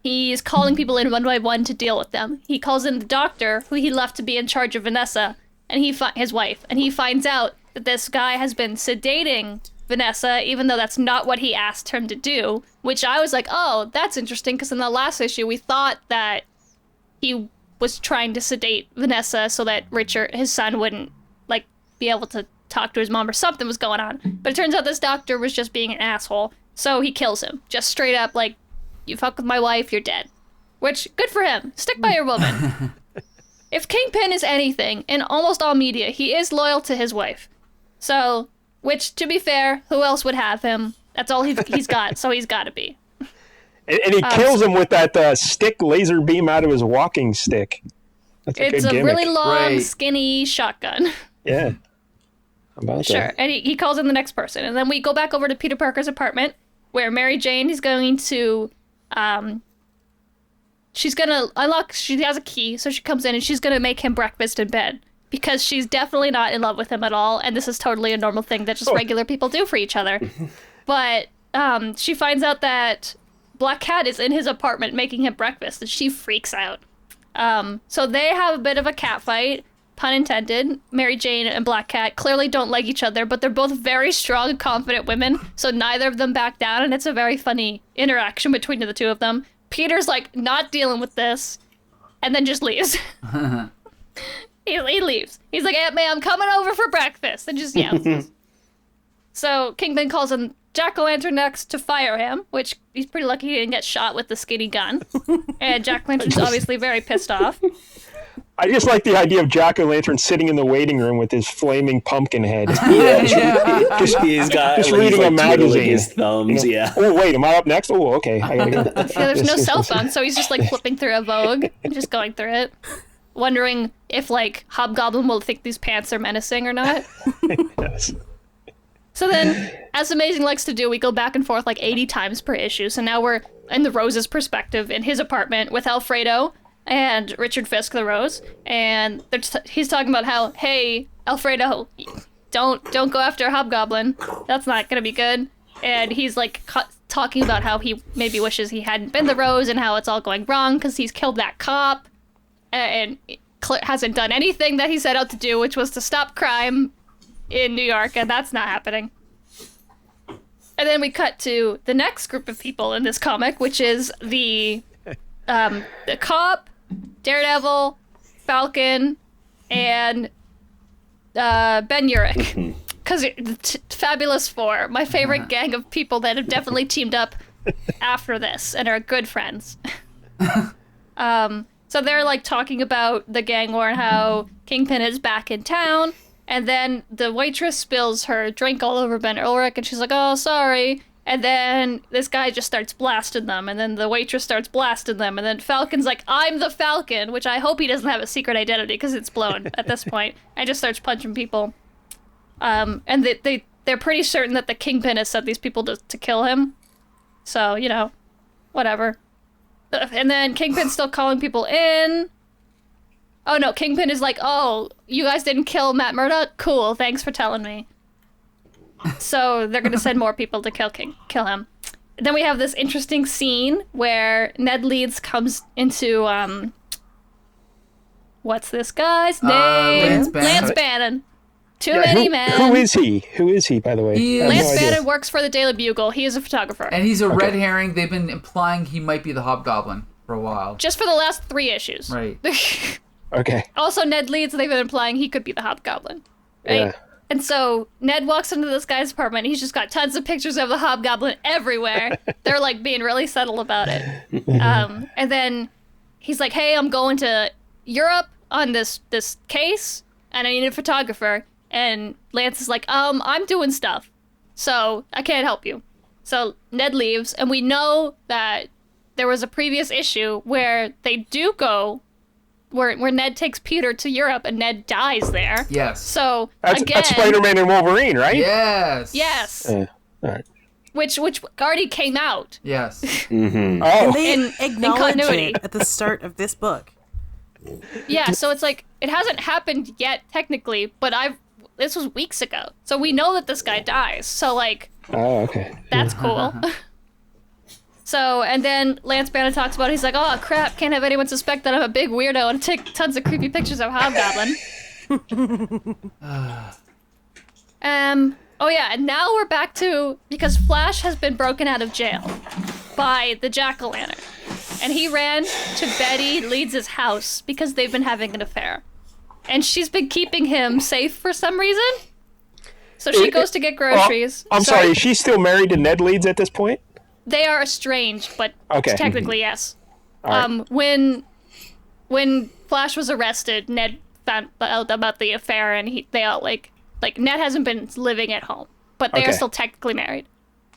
He's calling people in one by one to deal with them. He calls in the doctor, who he left to be in charge of Vanessa, and his wife, and he finds out that this guy has been sedating Vanessa, even though that's not what he asked him to do, which I was like, oh, that's interesting, because in the last issue, we thought that he was trying to sedate Vanessa so that Richard, his son, wouldn't, like, be able to talk to his mom or something was going on. But it turns out this doctor was just being an asshole, so he kills him. Just straight up, like, you fuck with my wife, you're dead. Which, good for him. Stick by your woman. If Kingpin is anything, in almost all media, he is loyal to his wife. So, which, to be fair, who else would have him? That's all he's got, so he's got to be. And he kills him with that stick laser beam out of his walking stick. That's It's a good really gimmick. long, skinny shotgun. Yeah. How about Sure. that? And he calls in the next person. And then we go back over to Peter Parker's apartment, where Mary Jane is going to... she's gonna unlock... She has a key, so she comes in and she's gonna make him breakfast in bed. Because she's definitely not in love with him at all, and this is totally a normal thing that just regular people do for each other. But she finds out that Black Cat is in his apartment making him breakfast, and she freaks out. So they have a bit of a cat fight, pun intended. Mary Jane and Black Cat clearly don't like each other, but they're both very strong and confident women, so neither of them back down, and it's a very funny interaction between the 2 of them. Peter's like, not dealing with this, and then just leaves. He leaves. He's like, Aunt May, I'm coming over for breakfast, and just yells. So Kingpin calls in Jack-o'-lantern next to fire him, which he's pretty lucky he didn't get shot with the skinny gun. And Jack-o'-lantern's obviously very pissed off. I just like the idea of Jack-o'-lantern sitting in the waiting room with his flaming pumpkin head. Just reading a magazine. His thumbs, yeah. Oh, wait, am I up next? Oh, okay. I gotta go. Yeah, there's no cell phone, so he's just like flipping through a Vogue and just going through it, wondering if like Hobgoblin will think these pants are menacing or not. Yes. So then, as Amazing likes to do, we go back and forth like 80 times per issue. So now we're in the Rose's perspective in his apartment with Alfredo and Richard Fisk, the Rose, and he's talking about how, hey, Alfredo, don't go after Hobgoblin. That's not gonna be good. And he's like talking about how he maybe wishes he hadn't been the Rose and how it's all going wrong because he's killed that cop and hasn't done anything that he set out to do, which was to stop crime in New York, and that's not happening. And then we cut to the next group of people in this comic, which is the cop, Daredevil, Falcon, and Ben Urich. Because Fabulous Four, my favorite gang of people that have definitely teamed up after this and are good friends. So they're like talking about the gang war and how Kingpin is back in town, And then the waitress spills her drink all over Ben Ulrich, and she's like, oh, sorry. And then this guy just starts blasting them, and then the waitress starts blasting them, and then Falcon's like, I'm the Falcon, which I hope he doesn't have a secret identity, because it's blown at this point, and just starts punching people. And they're pretty certain that the Kingpin has sent these people to kill him. So, you know, whatever. And then Kingpin's still calling people in. Oh no, Kingpin is like, oh, you guys didn't kill Matt Murdock? Cool, thanks for telling me. So they're gonna send more people to kill him. Then we have this interesting scene where Ned Leeds comes into what's this guy's name? Lance Bannon. Too many men. Who is he? Who is he, by the way? Lance Bannon works for the Daily Bugle. He is a photographer. And he's a red herring. They've been implying he might be the Hobgoblin for a while. Just for the last 3 issues. Right. Okay. Also, Ned Leeds, they've been implying he could be the Hobgoblin. Right? Yeah. And so Ned walks into this guy's apartment. He's just got tons of pictures of the Hobgoblin everywhere. They're like being really subtle about it. And then he's like, hey, I'm going to Europe on this case, and I need a photographer. And Lance is like, I'm doing stuff, so I can't help you. So Ned leaves, and we know that there was a previous issue where they do go, where Ned takes Peter to Europe, and Ned dies there. Yes. So that's again, Spider-Man and Wolverine, right? Yes. Yes. All right. Which already came out. Yes. And Oh, they In acknowledge continuity. it at the start of this book. Yeah, so it's like, it hasn't happened yet, technically, but this was weeks ago. So we know that this guy dies. So, like, okay. that's cool. So, and then Lance Bannon talks about, he's like, oh, crap, can't have anyone suspect that I'm a big weirdo and take tons of creepy pictures of Hobgoblin. Oh yeah, and now we're back to, because Flash has been broken out of jail by the Jack-o'-lantern. And he ran to Betty Leeds' house because they've been having an affair. And she's been keeping him safe for some reason. So she goes to get groceries. I'm sorry, is she still married to Ned Leeds at this point? They are estranged, but Okay. technically, yes. Right. When Flash was arrested, Ned found out about the affair, and they all like Ned hasn't been living at home, but they are Okay. still technically married.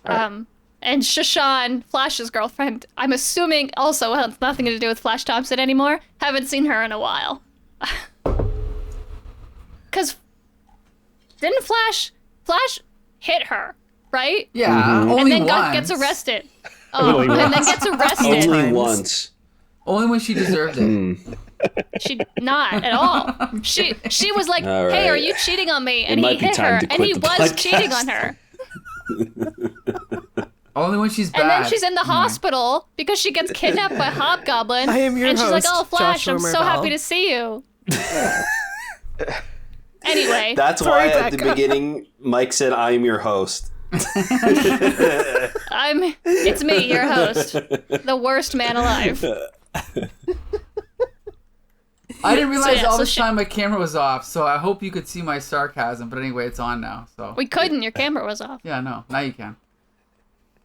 And Shashan, Flash's girlfriend, I'm assuming also has nothing to do with Flash Thompson anymore. Haven't seen her in a while. Cause didn't Flash hit her, right? Yeah. Only And then once. gets arrested. Only And then once. gets arrested. Only times. once. Only when she deserved it. She not at all. She was like, All "Hey, are right. you cheating on me?" And It he might be hit time her, to and quit he the was podcast. cheating on her. Only when she's bad. And then she's in the hospital because she gets kidnapped by Hobgoblin. I am your and she's like, host, "Oh, Flash, Joshua I'm so Mervell." happy to see you." Anyway, That's Sorry, why at the Becca. beginning, Mike said, I am your host. it's me, your host, the worst man alive. I didn't realize yeah, all so this time my camera was off, so I hope you could see my sarcasm. But anyway, it's on now. So We couldn't. Your camera was off. yeah, no, now you can.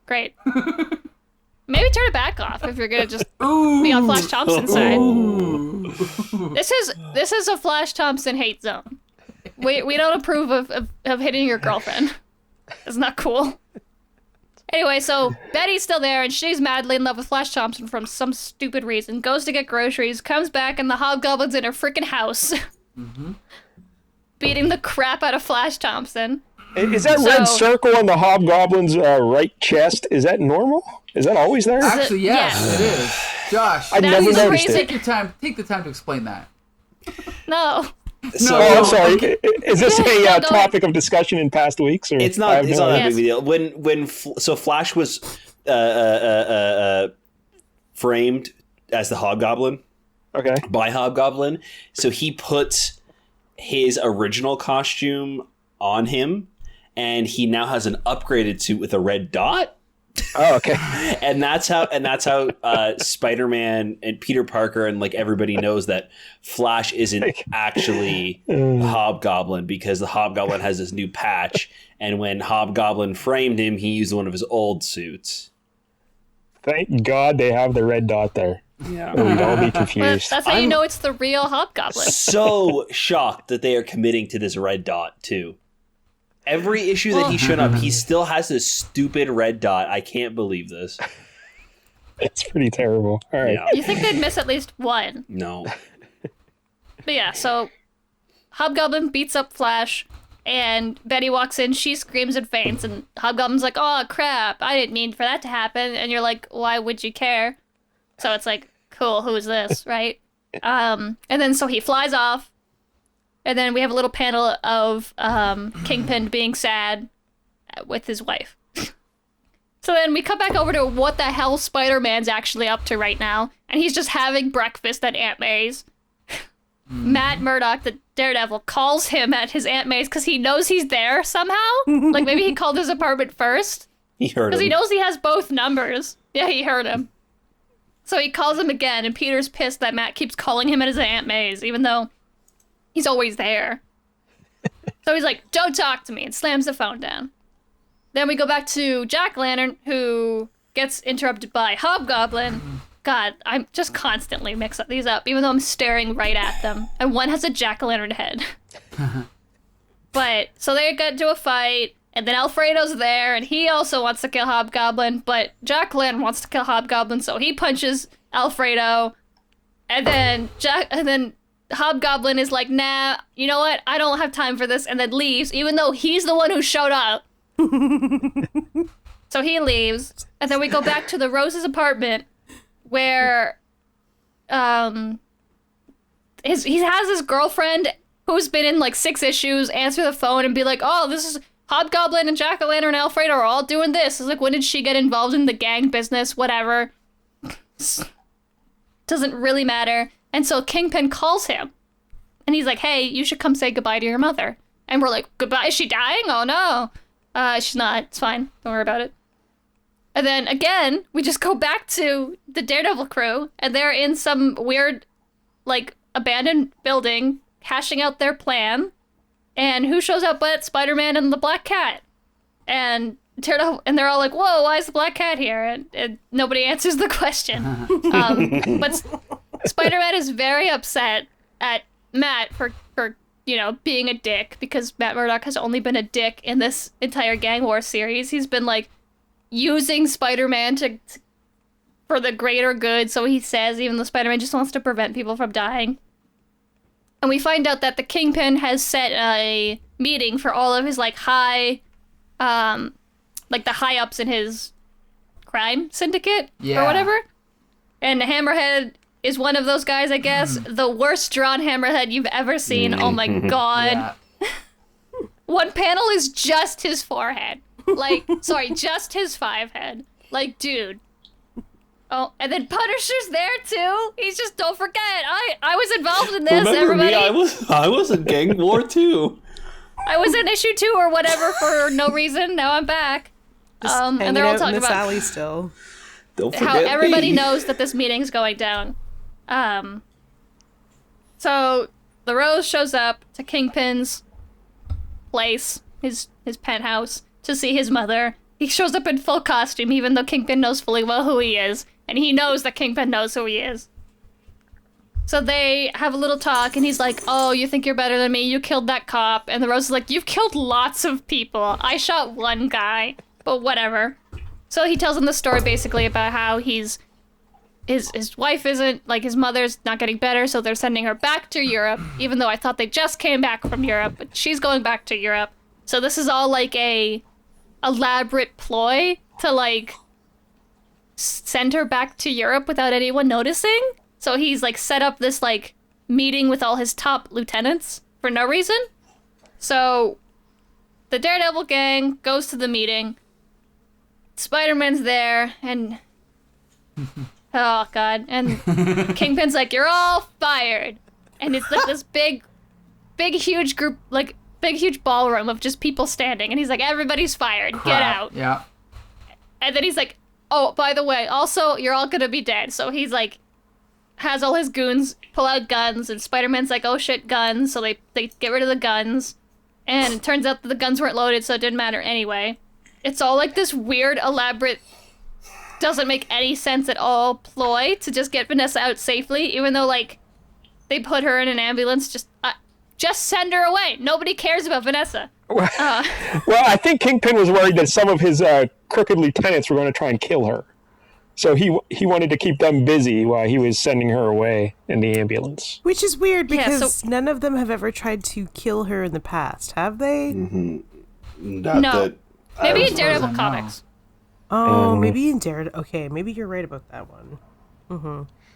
Great. Maybe turn it back off if you're gonna just Ooh. be on Flash Thompson's side. Ooh. This is a Flash Thompson hate zone. We don't approve of hitting your girlfriend. It's not cool. Anyway, so Betty's still there, and she's madly in love with Flash Thompson from some stupid reason. Goes to get groceries, comes back, and the Hobgoblin's in her freaking house. Beating the crap out of Flash Thompson. Is that So- red circle on the Hobgoblin's right chest? Is that normal? Is that always there? Actually, yes, Yes. it is. Josh, I never That's the noticed reason- it. take the time to explain that. No. So Oh, I'm sorry. Is this a No, go topic of discussion in past weeks? Or it's I not. have It's no not that idea. big of a deal. So Flash was framed as the Hobgoblin Okay. by Hobgoblin. So he puts his original costume on him, and he now has an upgraded suit with a red dot. Oh, okay. And that's how Spider-Man and Peter Parker and like everybody knows that Flash isn't actually Hobgoblin, because the Hobgoblin has this new patch, and when Hobgoblin framed him, he used one of his old suits. Thank God they have the red dot there. Yeah. Or we'd all be But confused. that's how you know it's the real Hobgoblin. So shocked that they are committing to this red dot, too. Every issue that he's shown up, he still has this stupid red dot. I can't believe this. It's pretty terrible. All right. Yeah. You think they'd miss at least one. No. But yeah, so Hobgoblin beats up Flash, and Betty walks in, she screams and faints, and Hobgoblin's like, oh, crap, I didn't mean for that to happen. And you're like, why would you care? So it's like, cool, who is this, right? And then so he flies off, and then we have a little panel of Kingpin being sad with his wife. So then we come back over to what the hell Spider-Man's actually up to right now, and he's just having breakfast at Aunt May's. Matt Murdock, the Daredevil, calls him at his Aunt May's because he knows he's there somehow. Like maybe he called his apartment first. He heard him. Because he knows he has both numbers. Yeah, he heard him. So he calls him again, and Peter's pissed that Matt keeps calling him at his Aunt May's, even though he's always there. So he's like, don't talk to me, and slams the phone down. Then we go back to Jack-O-Lantern, who gets interrupted by Hobgoblin. God, I'm just constantly mixing these up, even though I'm staring right at them. And one has a Jack-O-Lantern head. But, so they get into a fight, and then Alfredo's there, and he also wants to kill Hobgoblin, but Jack-O-Lantern wants to kill Hobgoblin, so he punches Alfredo, and then Hobgoblin is like, nah, you know what, I don't have time for this, and then leaves, even though he's the one who showed up. So he leaves, and then we go back to the Rose's apartment, where he has his girlfriend who's been in like 6 issues answer the phone and be like, oh, this is Hobgoblin and Jack-O-Lantern and Alfredo are all doing this. It's like, when did she get involved in the gang business? Whatever. Doesn't really matter. And so Kingpin calls him, and he's like, hey, you should come say goodbye to your mother. And we're like, goodbye? Is she dying? Oh no. She's not. It's fine. Don't worry about it. And then again, we just go back to the Daredevil crew, and they're in some weird, like, abandoned building, hashing out their plan. And who shows up but Spider-Man and the Black Cat? And Daredevil, and they're all like, whoa, why is the Black Cat here? And nobody answers the question. But Spider-Man is very upset at Matt for being a dick, because Matt Murdock has only been a dick in this entire Gang War series. He's been, like, using Spider-Man for the greater good, so he says, even though Spider-Man just wants to prevent people from dying. And we find out that the Kingpin has set a meeting for all of his, like, the high-ups in his crime syndicate, or whatever. And Hammerhead is one of those guys, I guess. The worst drawn Hammerhead you've ever seen. Oh my god. Yeah. One panel is just his forehead. Like, sorry, just his 5 head. Like, dude. Oh, and then Punisher's there too. He's just, don't forget, I was involved in this. Remember everybody. me? I was in Gang War too. I was in issue 2 or whatever for no reason. Now I'm back. And they're all talking about Alley still. Don't how forget everybody me. knows that this meeting's going down. So the Rose shows up to Kingpin's place, his penthouse, to see his mother. He shows up in full costume, even though Kingpin knows fully well who he is, and he knows that Kingpin knows who he is. So they have a little talk, and he's like, oh, you think you're better than me? You killed that cop. And the Rose is like, you've killed lots of people. I shot one guy, but whatever. So he tells him the story basically about how his wife isn't, like, his mother's not getting better, so they're sending her back to Europe, even though I thought they just came back from Europe, but she's going back to Europe. So this is all, like, a elaborate ploy to, like, send her back to Europe without anyone noticing. So he's, like, set up this, like, meeting with all his top lieutenants for no reason. So the Daredevil gang goes to the meeting. Spider-Man's there, and oh god, and Kingpin's like, you're all fired. And it's like this big huge group, like big huge ballroom of just people standing, and he's like, everybody's fired, get out. Yeah. And then he's like, oh, by the way, also, you're all gonna be dead. So he's like, has all his goons pull out guns, and Spider-Man's like, oh shit, guns. So they get rid of the guns, and it turns out that the guns weren't loaded, so it didn't matter anyway. It's all like this weird, elaborate doesn't make any sense at all ploy to just get Vanessa out safely, even though, like, they put her in an ambulance. Just send her away. Nobody cares about Vanessa. Well, I think Kingpin was worried that some of his crooked lieutenants were going to try and kill her. So he wanted to keep them busy while he was sending her away in the ambulance. Which is weird because none of them have ever tried to kill her in the past, have they? Mm-hmm. No. Maybe in Daredevil comics. Oh, maybe in Daredevil. Okay, maybe you're right about that one.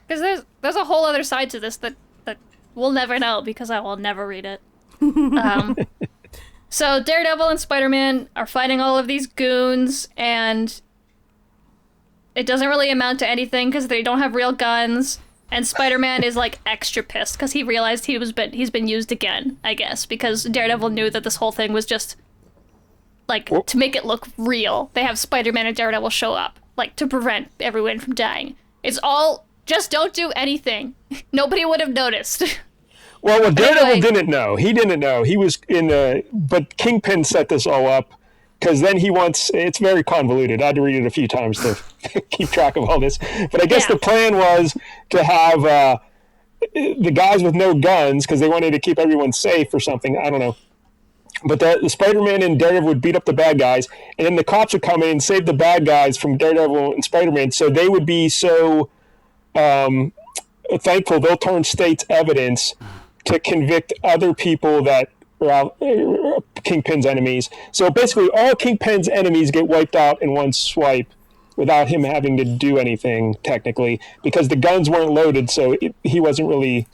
Because there's a whole other side to this that we'll never know because I will never read it. So Daredevil and Spider-Man are fighting all of these goons, and it doesn't really amount to anything because they don't have real guns. And Spider-Man is like extra pissed because he realized he's been used again, I guess, because Daredevil knew that this whole thing was just like to make it look real. They have Spider-Man and Daredevil show up, like, to prevent everyone from dying. It's all just don't do anything. Nobody would have noticed. Well, Daredevil didn't know. He didn't know. He was but Kingpin set this all up because then it's very convoluted. I had to read it a few times to keep track of all this. But I guess the plan was to have the guys with no guns because they wanted to keep everyone safe or something. I don't know. But the Spider-Man and Daredevil would beat up the bad guys, and then the cops would come in and save the bad guys from Daredevil and Spider-Man, so they would be so thankful they'll turn state's evidence to convict other people that are out, Kingpin's enemies. So basically all Kingpin's enemies get wiped out in one swipe without him having to do anything, technically, because the guns weren't loaded, so he wasn't really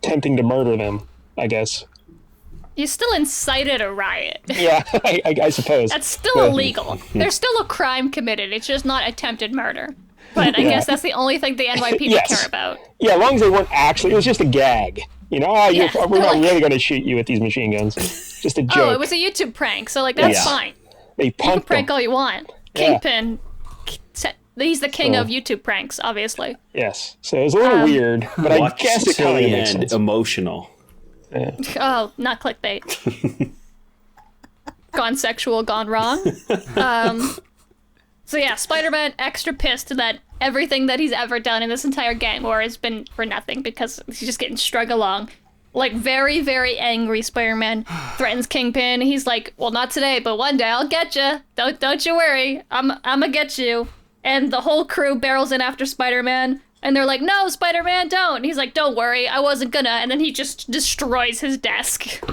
attempting to murder them, I guess. You still incited a riot. Yeah, I suppose. That's still illegal. There's still a crime committed. It's just not attempted murder. But I guess that's the only thing the NYPD care about. Yeah, as long as they weren't actually... It was just a gag. You know, we're not really going to shoot you with these machine guns. Just a joke. Oh, it was a YouTube prank, so, like, that's fine. You can prank all you want. Kingpin, he's the king of YouTube pranks, obviously. Yes. So it was a little weird, but I guess it kind of makes sense. Emotional. Yeah. Oh, not clickbait. Gone sexual, gone wrong. So yeah, Spider-Man extra pissed that everything that he's ever done in this entire gang war has been for nothing because he's just getting strung along. Like, very, very angry Spider-Man threatens Kingpin. He's like, well, not today, but one day I'll get you. Don't you worry. I'ma get you. And the whole crew barrels in after Spider-Man. And they're like, no, Spider-Man, don't. And he's like, don't worry, I wasn't gonna. And then he just destroys his desk.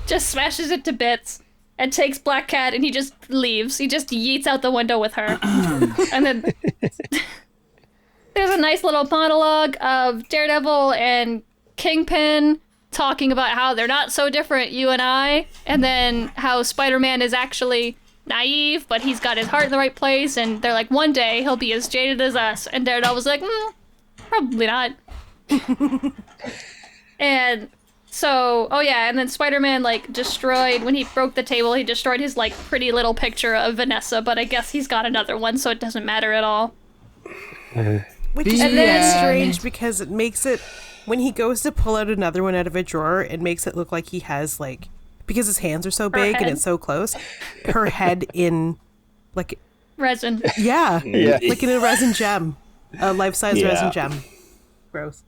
Just smashes it to bits. And takes Black Cat and he just leaves. He just yeets out the window with her. And then there's a nice little monologue of Daredevil and Kingpin talking about how they're not so different, you and I. And then how Spider-Man is actually naive, but he's got his heart in the right place. And they're like, one day he'll be as jaded as us. And Daredevil's like, probably not. And so, and then Spider-Man, like, destroyed, when he broke the table, he destroyed his, like, pretty little picture of Vanessa, but I guess he's got another one, so it doesn't matter at all. Which is really strange because it makes it, when he goes to pull out another one out of a drawer, it makes it look like he has, like, because his hands are so big and it's so close, her head in, like... resin. Yeah. Like in a resin gem. A life-size resin gem. Gross.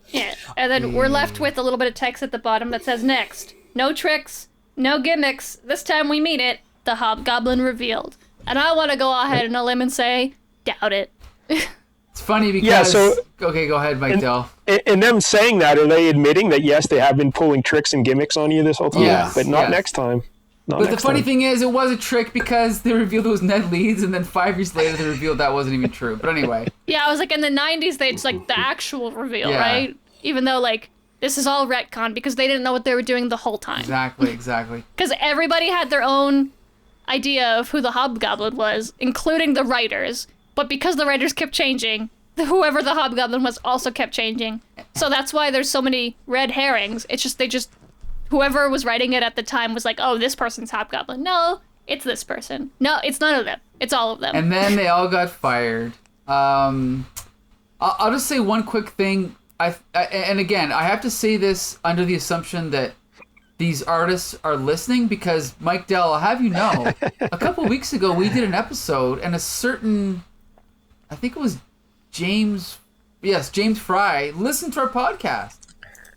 Yeah, and then we're left with a little bit of text at the bottom that says, next, no tricks, no gimmicks, this time we mean it, the Hobgoblin revealed. And I want to go ahead on a limb and say, doubt it. It's funny because... Okay, go ahead, Mike Dell. And them saying that, are they admitting that, yes, they have been pulling tricks and gimmicks on you this whole time? Yes, but not next time. But the funny thing is, it was a trick because they revealed it was Ned Leeds, and then 5 years later they revealed that wasn't even true. But anyway. Yeah, I was like, in the 90s, it's like the actual reveal, right? Even though, like, this is all retcon because they didn't know what they were doing the whole time. Exactly. Because everybody had their own idea of who the Hobgoblin was, including the writers. But because the writers kept changing, whoever the Hobgoblin was also kept changing. So that's why there's so many red herrings. It's just, whoever was writing it at the time was like, oh, this person's Hobgoblin. No, it's this person. No, it's none of them. It's all of them. And then they all got fired. I'll just say one quick thing. And again, I have to say this under the assumption that these artists are listening because, Mike Dell, I'll have you know, a couple weeks ago we did an episode and a certain I think it was James. Yes, James Fry listened to our podcast.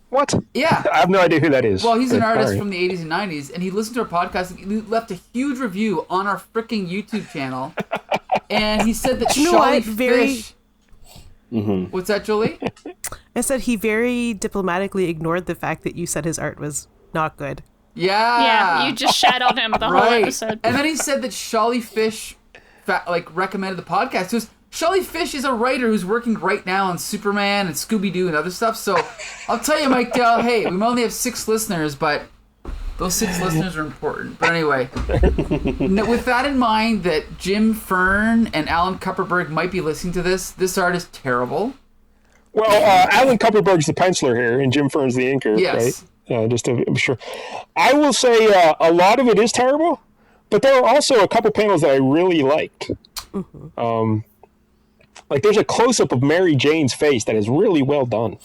What? Yeah. I have no idea who that is. Well, he's an artist from the 80s and 90s, and he listened to our podcast, and he left a huge review on our freaking YouTube channel. And he said that Charlie Fish... What's that, Julie? I said he very diplomatically ignored the fact that you said his art was not good. Yeah. Yeah, you just shadowed him the whole episode. And then he said that Charlie Fish recommended the podcast to us. Charlie Fish is a writer who's working right now on Superman and Scooby-Doo and other stuff. So I'll tell you, Mike Dell, hey, we only have 6 listeners, but those 6 listeners are important. But anyway, with that in mind, that Jim Fern and Alan Kupperberg might be listening to this art is terrible. Well, Alan Kupperberg's the penciler here, and Jim Fern's the inker, yes. Right? Just to be sure. I will say a lot of it is terrible, but there are also a couple panels that I really liked. Like, there's a close-up of Mary Jane's face that is really well done.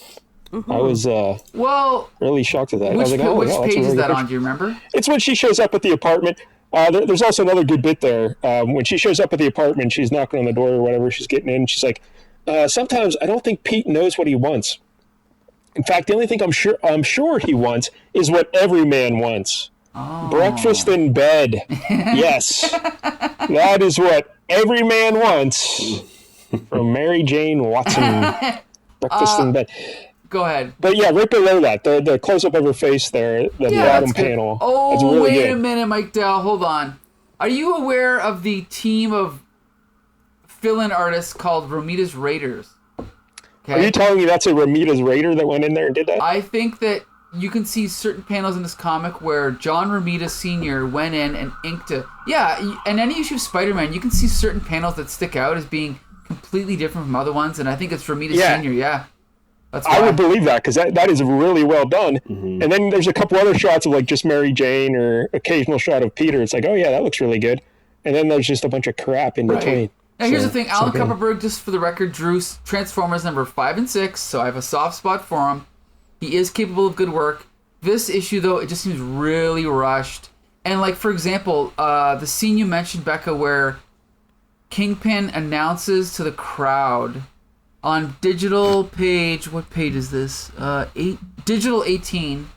I was really shocked at that. Which, I was like, which page is that on? Do you remember? It's when she shows up at the apartment. There's also another good bit there. When she shows up at the apartment, she's knocking on the door or whatever. She's getting in. She's like, sometimes I don't think Pete knows what he wants. In fact, the only thing I'm sure he wants is what every man wants. Oh. Breakfast in bed. Yes. That is what every man wants. From Mary Jane Watson. Breakfast in bed. Go ahead. But yeah, right below that, the close-up of her face there, the bottom panel. Oh, that's really wait good. A minute, Mike Dell. Hold on. Are you aware of the team of fill-in artists called Romita's Raiders? Okay. Are you telling me that's a Romita's Raider that went in there and did that? I think that you can see certain panels in this comic where John Romita Sr. went in and inked a... Yeah, in any issue of Spider-Man, you can see certain panels that stick out as being completely different from other ones, and I think it's Romita Sr., yeah. That's why. I would believe that, because that is really well done. And then there's a couple other shots of, like, just Mary Jane or occasional shot of Peter. It's like, oh, yeah, that looks really good. And then there's just a bunch of crap in between. Now, here's the thing. Alan Kupperberg, just for the record, drew Transformers number 5 and 6, so I have a soft spot for him. He is capable of good work. This issue, though, it just seems really rushed. And, like, for example, the scene you mentioned, Becca, where Kingpin announces to the crowd on digital page... What page is this? Digital 18.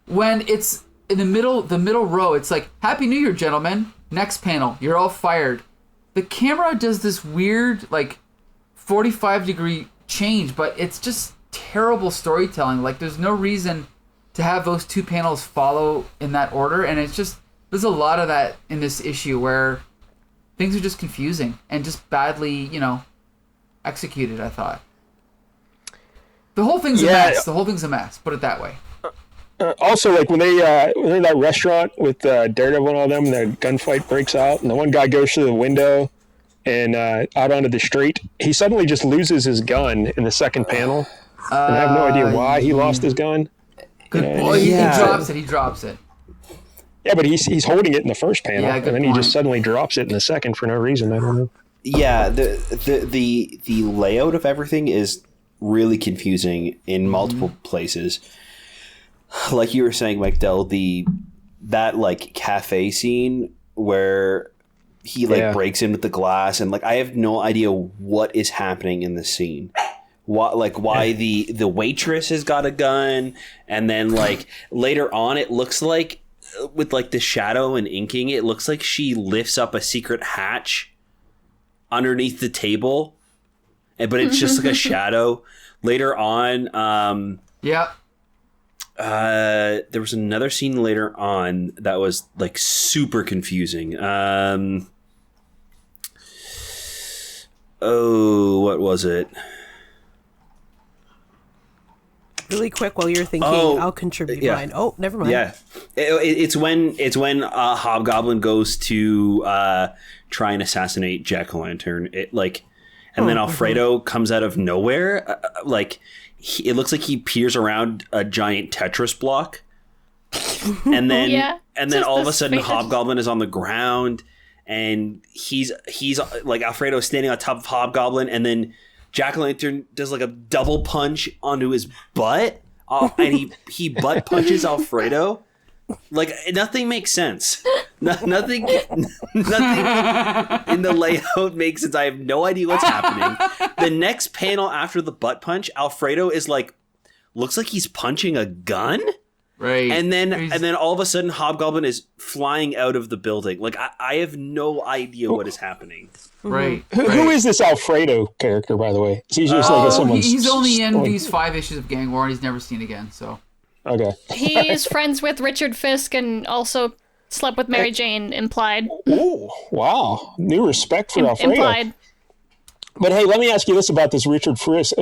When it's in the middle row, it's like, Happy New Year, gentlemen. Next panel, you're all fired. The camera does this weird, like, 45-degree change, but it's just terrible storytelling. Like, there's no reason to have those 2 panels follow in that order, and it's just... There's a lot of that in this issue where things are just confusing and just badly, executed, I thought. The whole thing's a mess. The whole thing's a mess, put it that way. Also, like, when they're in that restaurant with Daredevil and all them, and the gunfight breaks out, and the one guy goes through the window and out onto the street, he suddenly just loses his gun in the second panel. And I have no idea why he lost his gun. Good boy. He drops it. Yeah, but he's holding it in the first panel, and then point. he just suddenly drops it in the second for no reason. I don't know. Yeah, the layout of everything is really confusing in multiple places. Like you were saying, Mike Dell, that like cafe scene where he breaks in with the glass, and like I have no idea what is happening in the scene. Why the waitress has got a gun, and then like later on it looks like with like the shadow and inking, it looks like she lifts up a secret hatch underneath the table, but it's just like a shadow. Later on, there was another scene later on that was like super confusing. What was it? Really quick, while you're thinking, I'll contribute mine. Oh, never mind. Yeah, it's when Hobgoblin goes to try and assassinate Jack-o'-lantern. And then Alfredo comes out of nowhere. It looks like he peers around a giant Tetris block, and then all of a sudden Hobgoblin is on the ground, and he's like Alfredo's standing on top of Hobgoblin, and then Jack-o'-lantern does like a double punch onto his butt, and he butt punches Alfredo. Like, nothing makes sense. Nothing in the layout makes sense. I have no idea what's happening. The next panel after the butt punch, Alfredo is like, looks like he's punching a gun. Right. And then all of a sudden Hobgoblin is flying out of the building. Like, I have no idea what is happening. Right. Who is this Alfredo character, by the way? Is he just like someone's... He's only in these 5 issues of Gang War and he's never seen again, so... Okay. He's friends with Richard Fisk and also slept with Mary Jane, implied. Oh, wow. New respect for Alfredo. Implied. But hey, let me ask you this about this Richard Fisk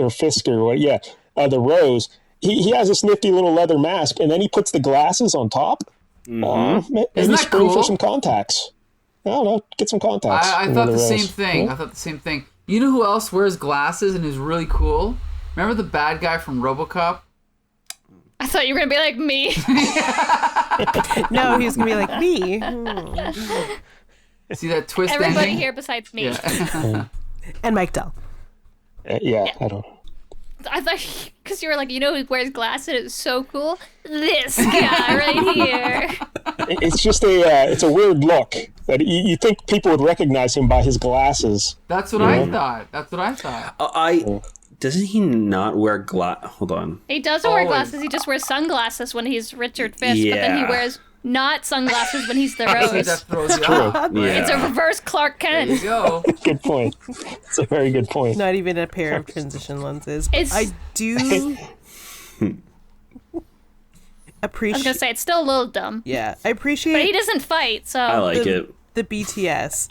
or what? Yeah, the Rose. He has this nifty little leather mask, and then he puts the glasses on top. Isn't Maybe that spring cool? for some contacts. I don't know. Get some contacts. I thought the same thing. I thought the same thing. You know who else wears glasses and is really cool? Remember the bad guy from RoboCop? I thought you were going to be like me. No, he's gonna be like me. See that twist Everybody ending? here besides me. Yeah. And Mike Dell. Yeah, I don't know. I thought, because you were like, you know who wears glasses? It's so cool. This guy right here. It's just it's a weird look that you think people would recognize him by his glasses. That's what I thought. That's what I thought. Doesn't he not wear Hold on. He doesn't wear glasses. He just wears sunglasses when he's Richard Fisk, but then he Yeah. wears not sunglasses when he's the See, Rose. that throws you off. Yeah. It's a reverse Clark There you Kent. go. Good point. It's a very good point. Not even a pair of transition lenses. It's- I do I was appreciate. going to say, it's still a little dumb. Yeah, I But he appreciate doesn't fight, so... I like it. the BTS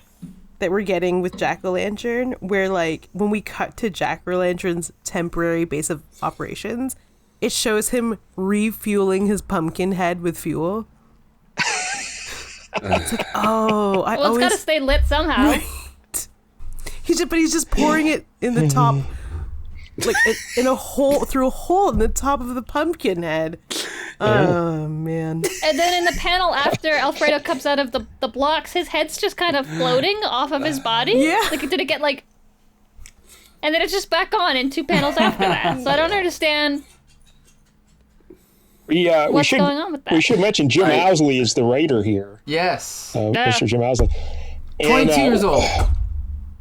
that we're getting with Jack-o'-lantern, where like when we cut to Jack-o'-lantern's temporary base of operations, it shows him refueling his pumpkin head with fuel. It's like, oh, I Well, it's always got to stay lit somehow. he's just pouring it in the top, like in a hole through a hole in the top of the pumpkin head. Oh man. And then in the panel after Alfredo comes out of the blocks, his head's just kind of floating off of his body. Yeah. Like, did it get like... And then it's just back on in 2 panels after that. So I don't understand what's going on with that. We should mention Jim Owsley is the writer here. Yes. Mr. Jim Owsley. 22 years old.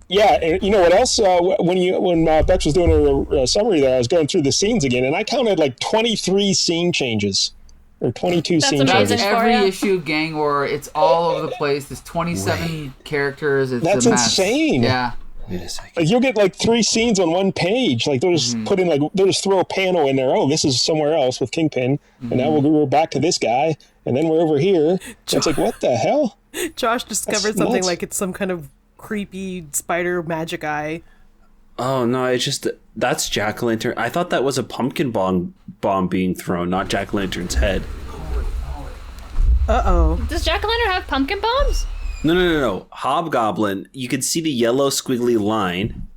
Yeah, and you know what else? When Bex was doing her summary there, I was going through the scenes again, and I counted like 23 scene changes, or 22 scene amazing. changes. That's for every ya. issue of Gang War. It's all over the place. There's 27 characters. It's That's a mess. insane. Yeah. Wait a second. Like you'll get like 3 scenes on one page. Like they'll just put in they'll just throw a panel in there. Oh, this is somewhere else with Kingpin, and now we're back to this guy, and then we're over here. It's like what the hell? Josh discovered That's something nuts. like it's some kind of creepy spider magic eye. Oh no! It's just that's Jack-o'-lantern. I thought that was a pumpkin bomb being thrown, not Jack-o'-lantern's head. Uh-oh. Does Jack-o'-lantern have pumpkin bombs? No. Hobgoblin. You can see the yellow squiggly line.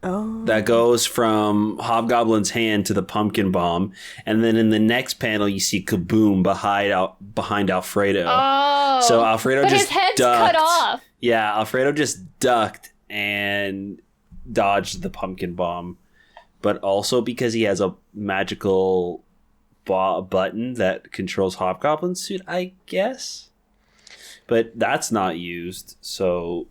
Oh. That goes from Hobgoblin's hand to the pumpkin bomb, and then in the next panel you see Kaboom behind Alfredo. Oh. So Alfredo but just his head's ducked. cut off. Yeah, Alfredo just ducked and dodged the pumpkin bomb, but also because he has a magical button that controls Hobgoblin's suit, I guess. But that's not used, so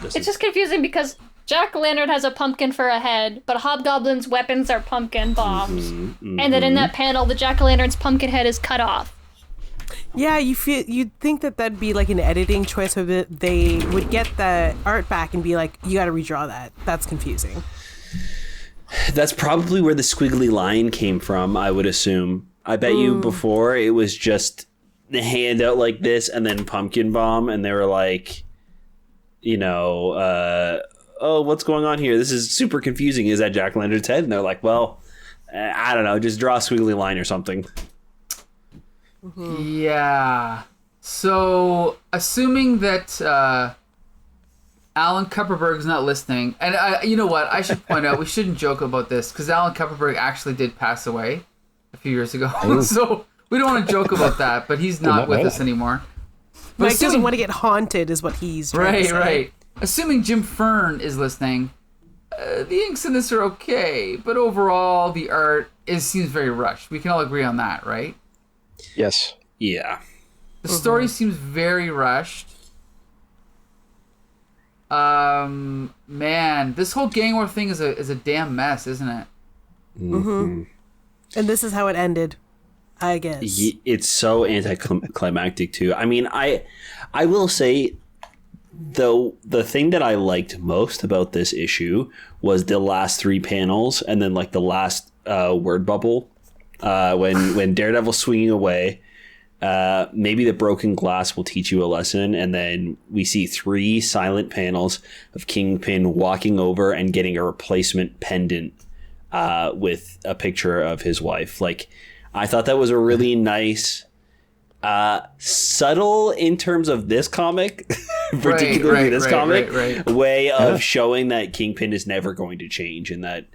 It's just confusing because Jack-o'-lantern has a pumpkin for a head, but Hobgoblin's weapons are pumpkin bombs. And then in that panel, the Jack-o'-lantern's pumpkin head is cut off. Yeah, you'd think that'd be like an editing choice, so that they would get the art back and be like, you got to redraw that. That's confusing. That's probably where the squiggly line came from, I would assume. I bet you before it was just the hand out like this and then pumpkin bomb, and they were like, oh, what's going on here? This is super confusing. Is that Jack-o'-lantern's head? And they're like, well, I don't know, just draw a squiggly line or something. Yeah. So, assuming that Alan Kupperberg's not listening, and you know what? I should point out, we shouldn't joke about this, because Alan Kupperberg actually did pass away a few years ago. So, we don't want to joke about that, but he's not with us anymore. But Mike doesn't want to get haunted, is what he's trying to say. Right. Assuming Jim Fern is listening, the inks in this are okay, but overall, the art seems very rushed. We can all agree on that, right? Yes. Yeah. The story seems very rushed. Man, this whole gang war thing is a damn mess, isn't it? And this is how it ended, I guess. It's so anticlimactic too. I mean, I will say, though, the thing that I liked most about this issue was the last 3 panels, and then like the last word bubble when Daredevil's swinging away. Maybe the broken glass will teach you a lesson, and then we see 3 silent panels of Kingpin walking over and getting a replacement pendant with a picture of his wife. Like, I thought that was a really nice, subtle in terms of this comic, particularly this comic, way of showing that Kingpin is never going to change, and that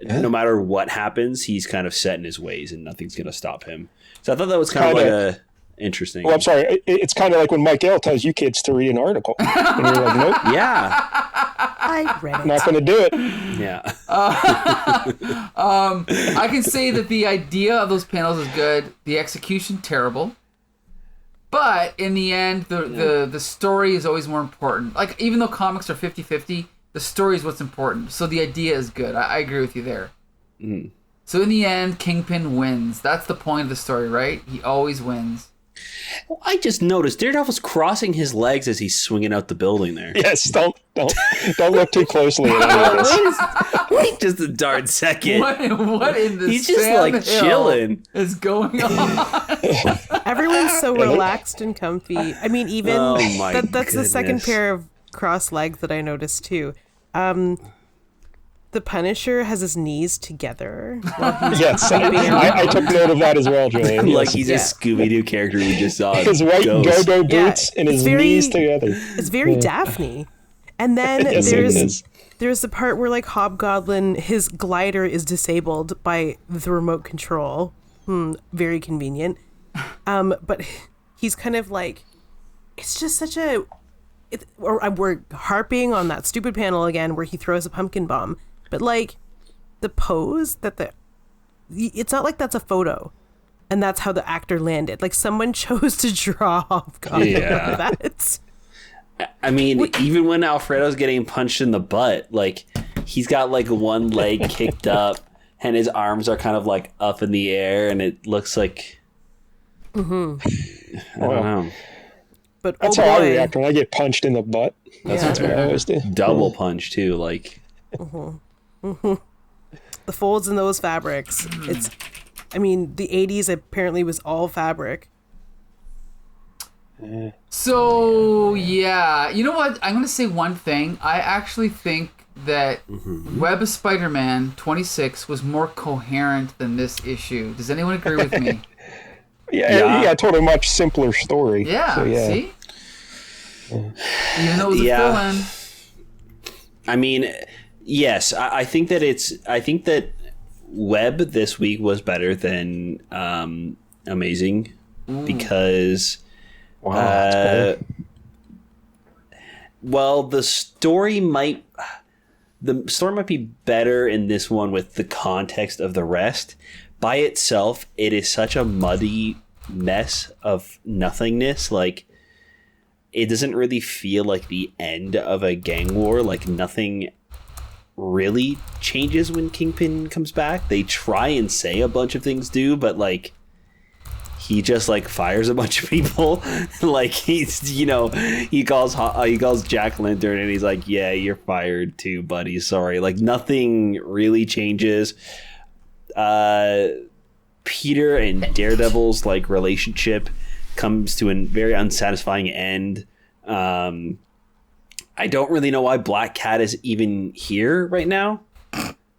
no matter what happens, he's kind of set in his ways and nothing's going to stop him. So I thought that was kind of like a interesting. Well, I'm sorry. It's kind of like when Mike Dell tells you kids to read an article. And you're like, nope. Yeah. I read it. Not going to do it. Yeah. I can say that the idea of those panels is good. The execution, terrible. But in the end, the story is always more important. Like, even though comics are 50-50, the story is what's important. So the idea is good. I agree with you there. Mm. So in the end, Kingpin wins. That's the point of the story, right? He always wins. Well, I just noticed Daredevil's crossing his legs as he's swinging out the building there. Yes, don't look too closely at any of this. Wait just a darn second. What in the He's just like chilling. Is going on? Everyone's so relaxed and comfy. I mean, even that's the second goodness. pair of crossed legs that I noticed too. The Punisher has his knees together while he's Yes, I took note of that as well, Julian. Like Yes. he's a Scooby-Doo character we just saw. His white Ghost. go-go boots and his knees together. It's very Daphne. And then Yes, it is. there's the part where like Hobgoblin, his glider is disabled by the remote control. Very convenient. But he's kind of like, it's just such a. We're harping on that stupid panel again where he throws a pumpkin bomb. But like the pose it's not like that's a photo and that's how the actor landed. Like someone chose to draw Hobgoblin like that. I mean, even when Alfredo's getting punched in the butt, like he's got like one leg kicked up and his arms are kind of like up in the air and it looks like I don't know. But That's how I react when I get punched in the butt. That's what I always do. Double punch too, like the folds in those fabrics. I mean, the 80s apparently was all fabric. So, yeah. You know what? I'm going to say one thing. I actually think that Web of Spider-Man 26 was more coherent than this issue. Does anyone agree with me? Yeah, I told a much simpler story. Yeah, so, yeah. see? Even though it was a fill-in. I mean, yes, I think that Web this week was better than Amazing because well, the story might be better in this one with the context of the rest. By itself, it is such a muddy mess of nothingness. Like, it doesn't really feel like the end of a gang war. Like, nothing really changes when Kingpin comes back. They try and say a bunch of things do, but like he just like fires a bunch of people. Like he's, he calls Jack Lantern and he's like, yeah, you're fired too, buddy. Sorry. Like nothing really changes. Peter and Daredevil's like relationship comes to a very unsatisfying end. I don't really know why Black Cat is even here right now.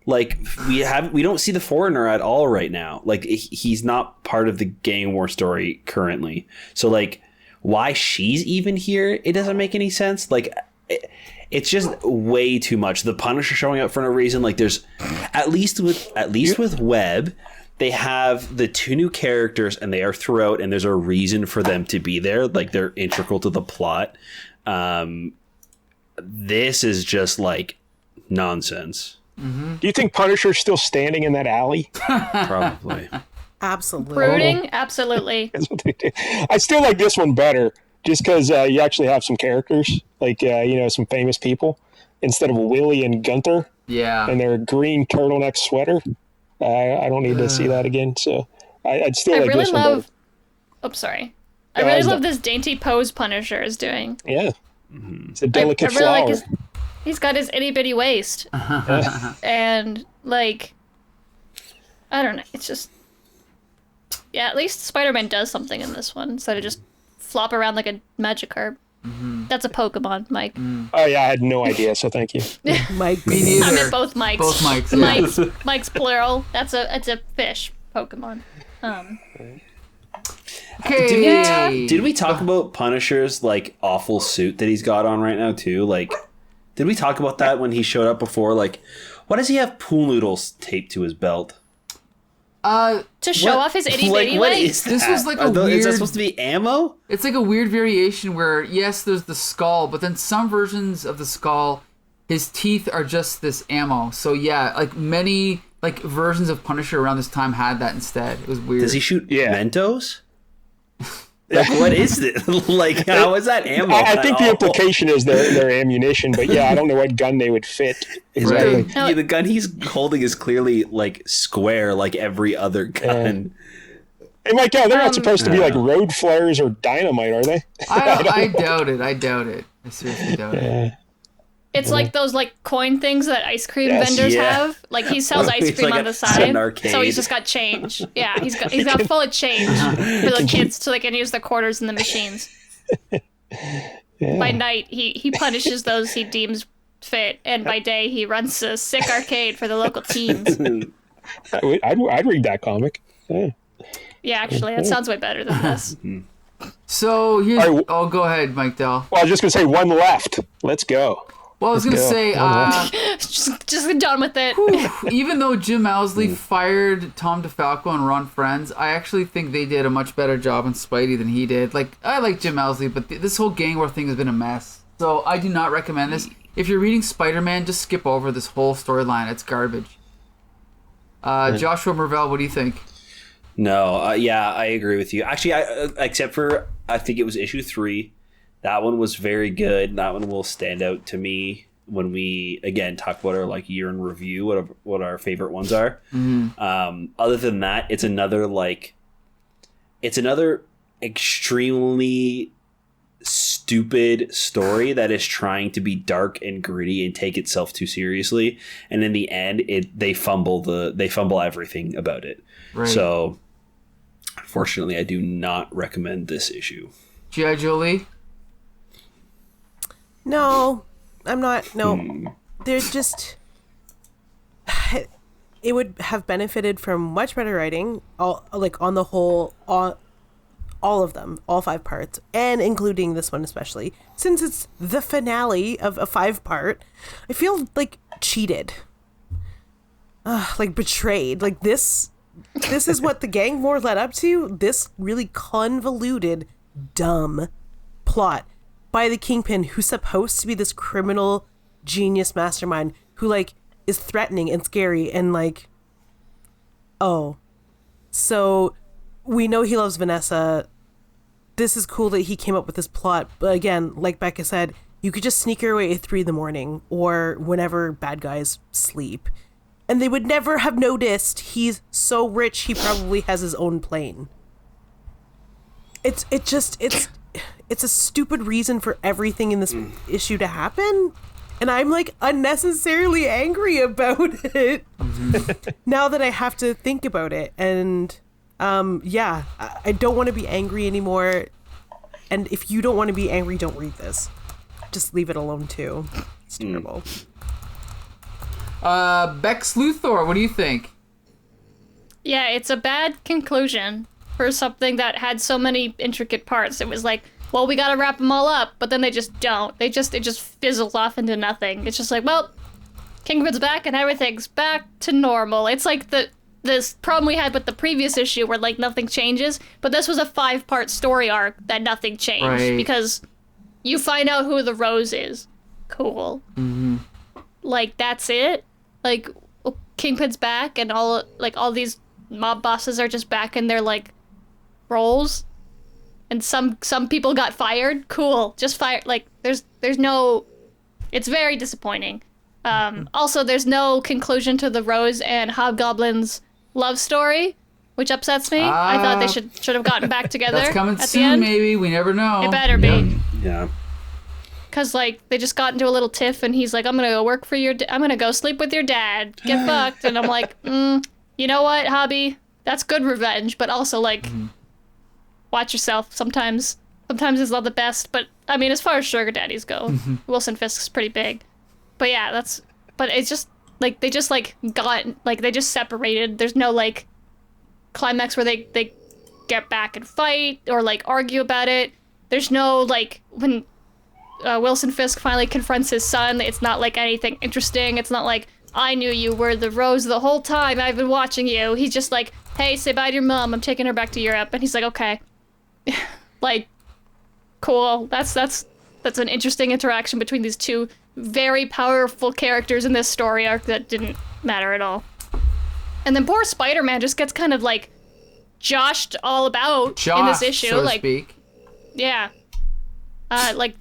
Like we don't see the Foreigner at all right now. Like he's not part of the gang war story currently. So like why she's even here, it doesn't make any sense. Like it's just way too much. The Punisher showing up for no reason. Like there's at least with Webb, they have the 2 new characters and they are throughout and there's a reason for them to be there. Like they're integral to the plot. This is just like nonsense. Do you think Punisher's still standing in that alley? Probably. Absolutely. Brooding? Absolutely. That's what they do. I still like this one better, just because you actually have some characters, like some famous people, instead of Willie and Gunther. Yeah. And their green turtleneck sweater. I don't need to see that again. So I'd still like really this one better. Oh, sorry. I really love this dainty pose Punisher is doing. Yeah. It's a delicate I really flower. he's got his itty bitty waist. And, like, I don't know. It's just... Yeah, at least Spider-Man does something in this one instead of just flop around like a Magikarp. That's a Pokemon, Mike. Oh, yeah, I had no idea, so thank you. Mike. Me neither. I meant both Mikes. Both Mikes, yeah. Mike's plural. It's a fish Pokemon. Okay. Did we talk about Punisher's like awful suit that he's got on right now too? Like, did we talk about that when he showed up before? Like, why does he have pool noodles taped to his belt? To show off his itty bitty what legs. is that? This was like a Is that weird- supposed to be ammo? It's like a weird variation where, yes, there's the skull, but then some versions of the skull, his teeth are just this ammo. So yeah, like many like versions of Punisher around this time had that instead. It was weird. Does he shoot Yeah. Mentos? Like, what is this? Like, how is that ammo? I think the at all? implication is their ammunition, but yeah, I don't know what gun they would fit. Exactly. Right. Yeah, the gun he's holding is clearly like square, like every other gun. Hey, Mike, they're not supposed to be like road flares or dynamite, are they? I doubt it. I seriously doubt it. It's like those like coin things that ice cream Yes. vendors Yeah. have. Like he sells ice It's cream like on the an side, arcade. so he's just got change. Yeah, he's got full of change for the kids so they can use the quarters in the machines. By night, he punishes those he deems fit, and by day he runs a sick arcade for the local teens. I'd read that comic. Yeah. Yeah, actually, that sounds way better than this. So here's. All right, Oh, go ahead, Mike Dell. Well, I was just gonna say one left. Let's go. Well, I was gonna go. say, just done with it. even though Jim Owsley fired Tom DeFalco and Ron Friends, I actually think they did a much better job on Spidey than he did. Like, I like Jim Owsley, but this whole gang war thing has been a mess. So I do not recommend this. If you're reading Spider-Man, just skip over this whole storyline. It's garbage. Joshua Mervell, what do you think? No, yeah, I agree with you. Actually, except for I think it was issue 3. That one was very good. That one will stand out to me when we again talk about our like year in review, what our favorite ones are. Other than that, it's another extremely stupid story that is trying to be dark and gritty and take itself too seriously, and in the end, they fumble everything about it. Right. So, unfortunately, I do not recommend this issue. G.I. Jolie? No, I'm not. No, there's just. It would have benefited from much better writing, on the whole, all of them, all 5 parts, and including this one especially, since it's the finale of a 5-part. I feel like cheated, like betrayed. Like this is what the gang war led up to. This really convoluted, dumb plot by the Kingpin, who's supposed to be this criminal genius mastermind who like is threatening and scary and like, oh, so we know he loves Vanessa. This is cool that he came up with this plot, but again, like Becca said, you could just sneak your way at 3 a.m. or whenever bad guys sleep, and they would never have noticed. He's so rich, he probably has his own plane. It's a stupid reason for everything in this issue to happen, and I'm like unnecessarily angry about it now that I have to think about it. And I don't want to be angry anymore. And if you don't want to be angry, don't read this. Just leave it alone too. It's terrible. Bex Luthor, what do you think? Yeah, it's a bad conclusion for something that had so many intricate parts. It was like, well, we gotta wrap them all up, but then they just don't. It just fizzles off into nothing. It's just like, well, Kingpin's back and everything's back to normal. It's like this problem we had with the previous issue where like nothing changes, but this was a 5-part story arc that nothing changed, Right. because you find out who the Rose is. Cool. Like, that's it? Like, Kingpin's back and all these mob bosses are just back in their like roles, and some people got fired. Cool, just fire. Like there's no. It's very disappointing. Also, there's no conclusion to the Rose and Hobgoblin's love story, which upsets me. I thought they should have gotten back together. That's coming at soon, the end. maybe. We never know. It better be. Yeah. Cause like they just got into a little tiff, and he's like, "I'm gonna go work for I'm gonna go sleep with your dad, get fucked," and I'm like, you know what, Hobby? That's good revenge, but also like, watch yourself. Sometimes it's not the best, but I mean, as far as sugar daddies go, Wilson Fisk's pretty big. But yeah, but it's just like they just like they just separated. There's no like climax where they get back and fight or like argue about it. There's no like when Wilson Fisk finally confronts his son, it's not like anything interesting. It's not like, I knew you were the Rose the whole time, I've been watching you. He's just like, hey, say bye to your mom, I'm taking her back to Europe. And he's like, okay. Like, cool. That's an interesting interaction between these two very powerful characters in this story arc that didn't matter at all. And then poor Spider-Man just gets kind of like joshed all about in this issue. So to like, speak. Yeah. Like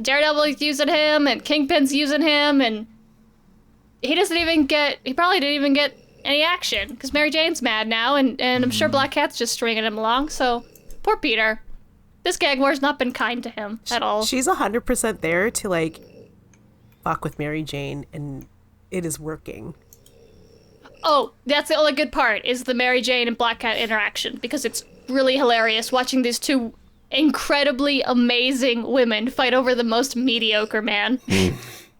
Daredevil's using him and Kingpin's using him, and he probably didn't even get any action because Mary Jane's mad now, and I'm sure Black Cat's just stringing him along. So poor Peter. This gag war's not been kind to him at all. She's 100% there to like fuck with Mary Jane, and it is working. Oh, that's the only good part is the Mary Jane and Black Cat interaction, because it's really hilarious watching these two incredibly amazing women fight over the most mediocre man.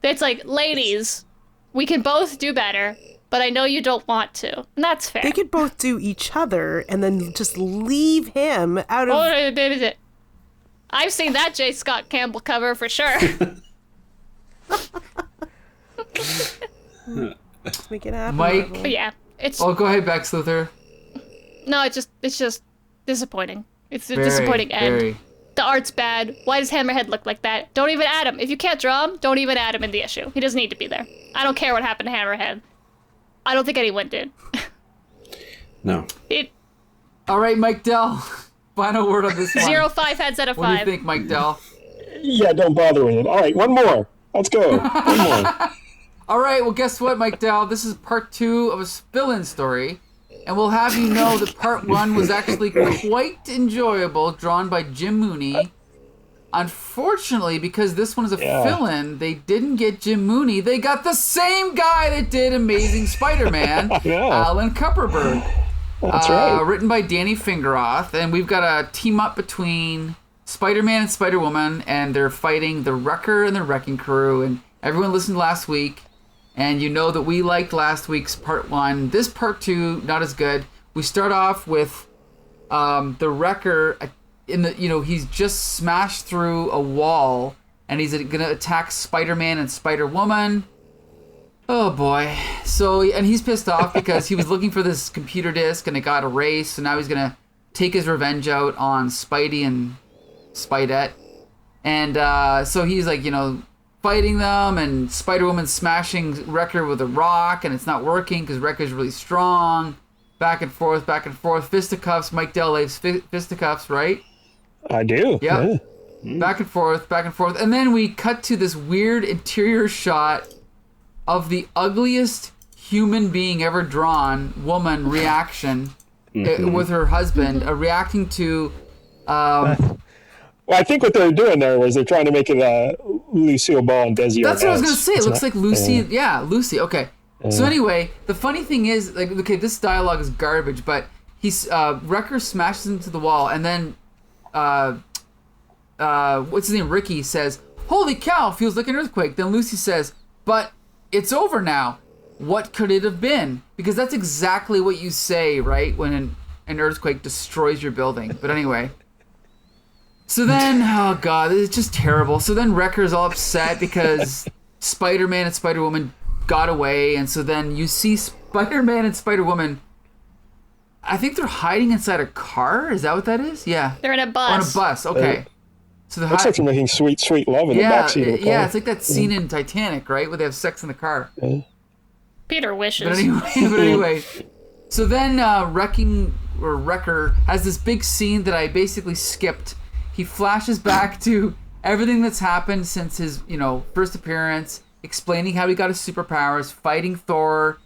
It's like, ladies, we can both do better, but I know you don't want to. And that's fair. They could both do each other and then just leave him out of... I've seen that J. Scott Campbell cover for sure. Make it happen. Mike? But yeah, it's... Oh, go ahead, Bex Luther. No, it's just disappointing. It's a disappointing end. The art's bad. Why does Hammerhead look like that? Don't even add him. If you can't draw him, don't even add him in the issue. He doesn't need to be there. I don't care what happened to Hammerhead. I don't think anyone did. No. All right, Mike Dell. Final word on this one. 0-5 heads out of 5. What do you think, Mike Dell? Yeah, don't bother with it. All right, one more. Let's go. One more. All right, well, guess what, Mike Dell? This is part 2 of a fill-in story. And we'll have you know that part 1 was actually quite enjoyable, drawn by Jim Mooney. Unfortunately, because this one is a fill-in, they didn't get Jim Mooney. They got the same guy that did Amazing Spider-Man, Alan Kupperberg. That's right. Written by Danny Fingeroth. And we've got a team-up between Spider-Man and Spider-Woman, and they're fighting the Wrecker and the Wrecking Crew. And everyone listened last week. And you know that we liked last week's part 1. This part 2, not as good. We start off with the Wrecker he's just smashed through a wall, and he's gonna attack Spider-Man and Spider-Woman. Oh boy! And he's pissed off because he was looking for this computer disk and it got erased. So now he's gonna take his revenge out on Spidey and Spidette. And so he's like, fighting them, and Spider-Woman smashing Wrecker with a rock, and it's not working because Wrecker's really strong. Back and forth. Fisticuffs. Mike Dell likes fisticuffs, right? I do. Yep. Yeah. Back and forth. And then we cut to this weird interior shot of the ugliest human being ever drawn woman reaction with her husband, reacting to... Well, I think what they're doing there was they're trying to make it Lucille Ball and Desi. That's what I was going to say. It looks like Lucy. Yeah, Lucy. Okay. So anyway, the funny thing is, this dialogue is garbage, but Wrecker smashes into the wall, and then, what's his name? Ricky says, "Holy cow, feels like an earthquake." Then Lucy says, "But it's over now. What could it have been?" Because that's exactly what you say, right? When an earthquake destroys your building. But anyway. So then, oh god, it's just terrible. So then Wrecker's all upset because Spider-Man and Spider-Woman got away, and so then you see Spider-Man and Spider-Woman, I think they're hiding inside a car? Is that what that is? Yeah. They're in a bus. On a bus, okay. So looks like they're making sweet, sweet love in the backseat of the car. Yeah, it's like that scene in Titanic, right? Where they have sex in the car. Peter wishes. But anyway, So then Wrecker has this big scene that I basically skipped. He flashes back to everything that's happened since his, first appearance, explaining how he got his superpowers, fighting Thor,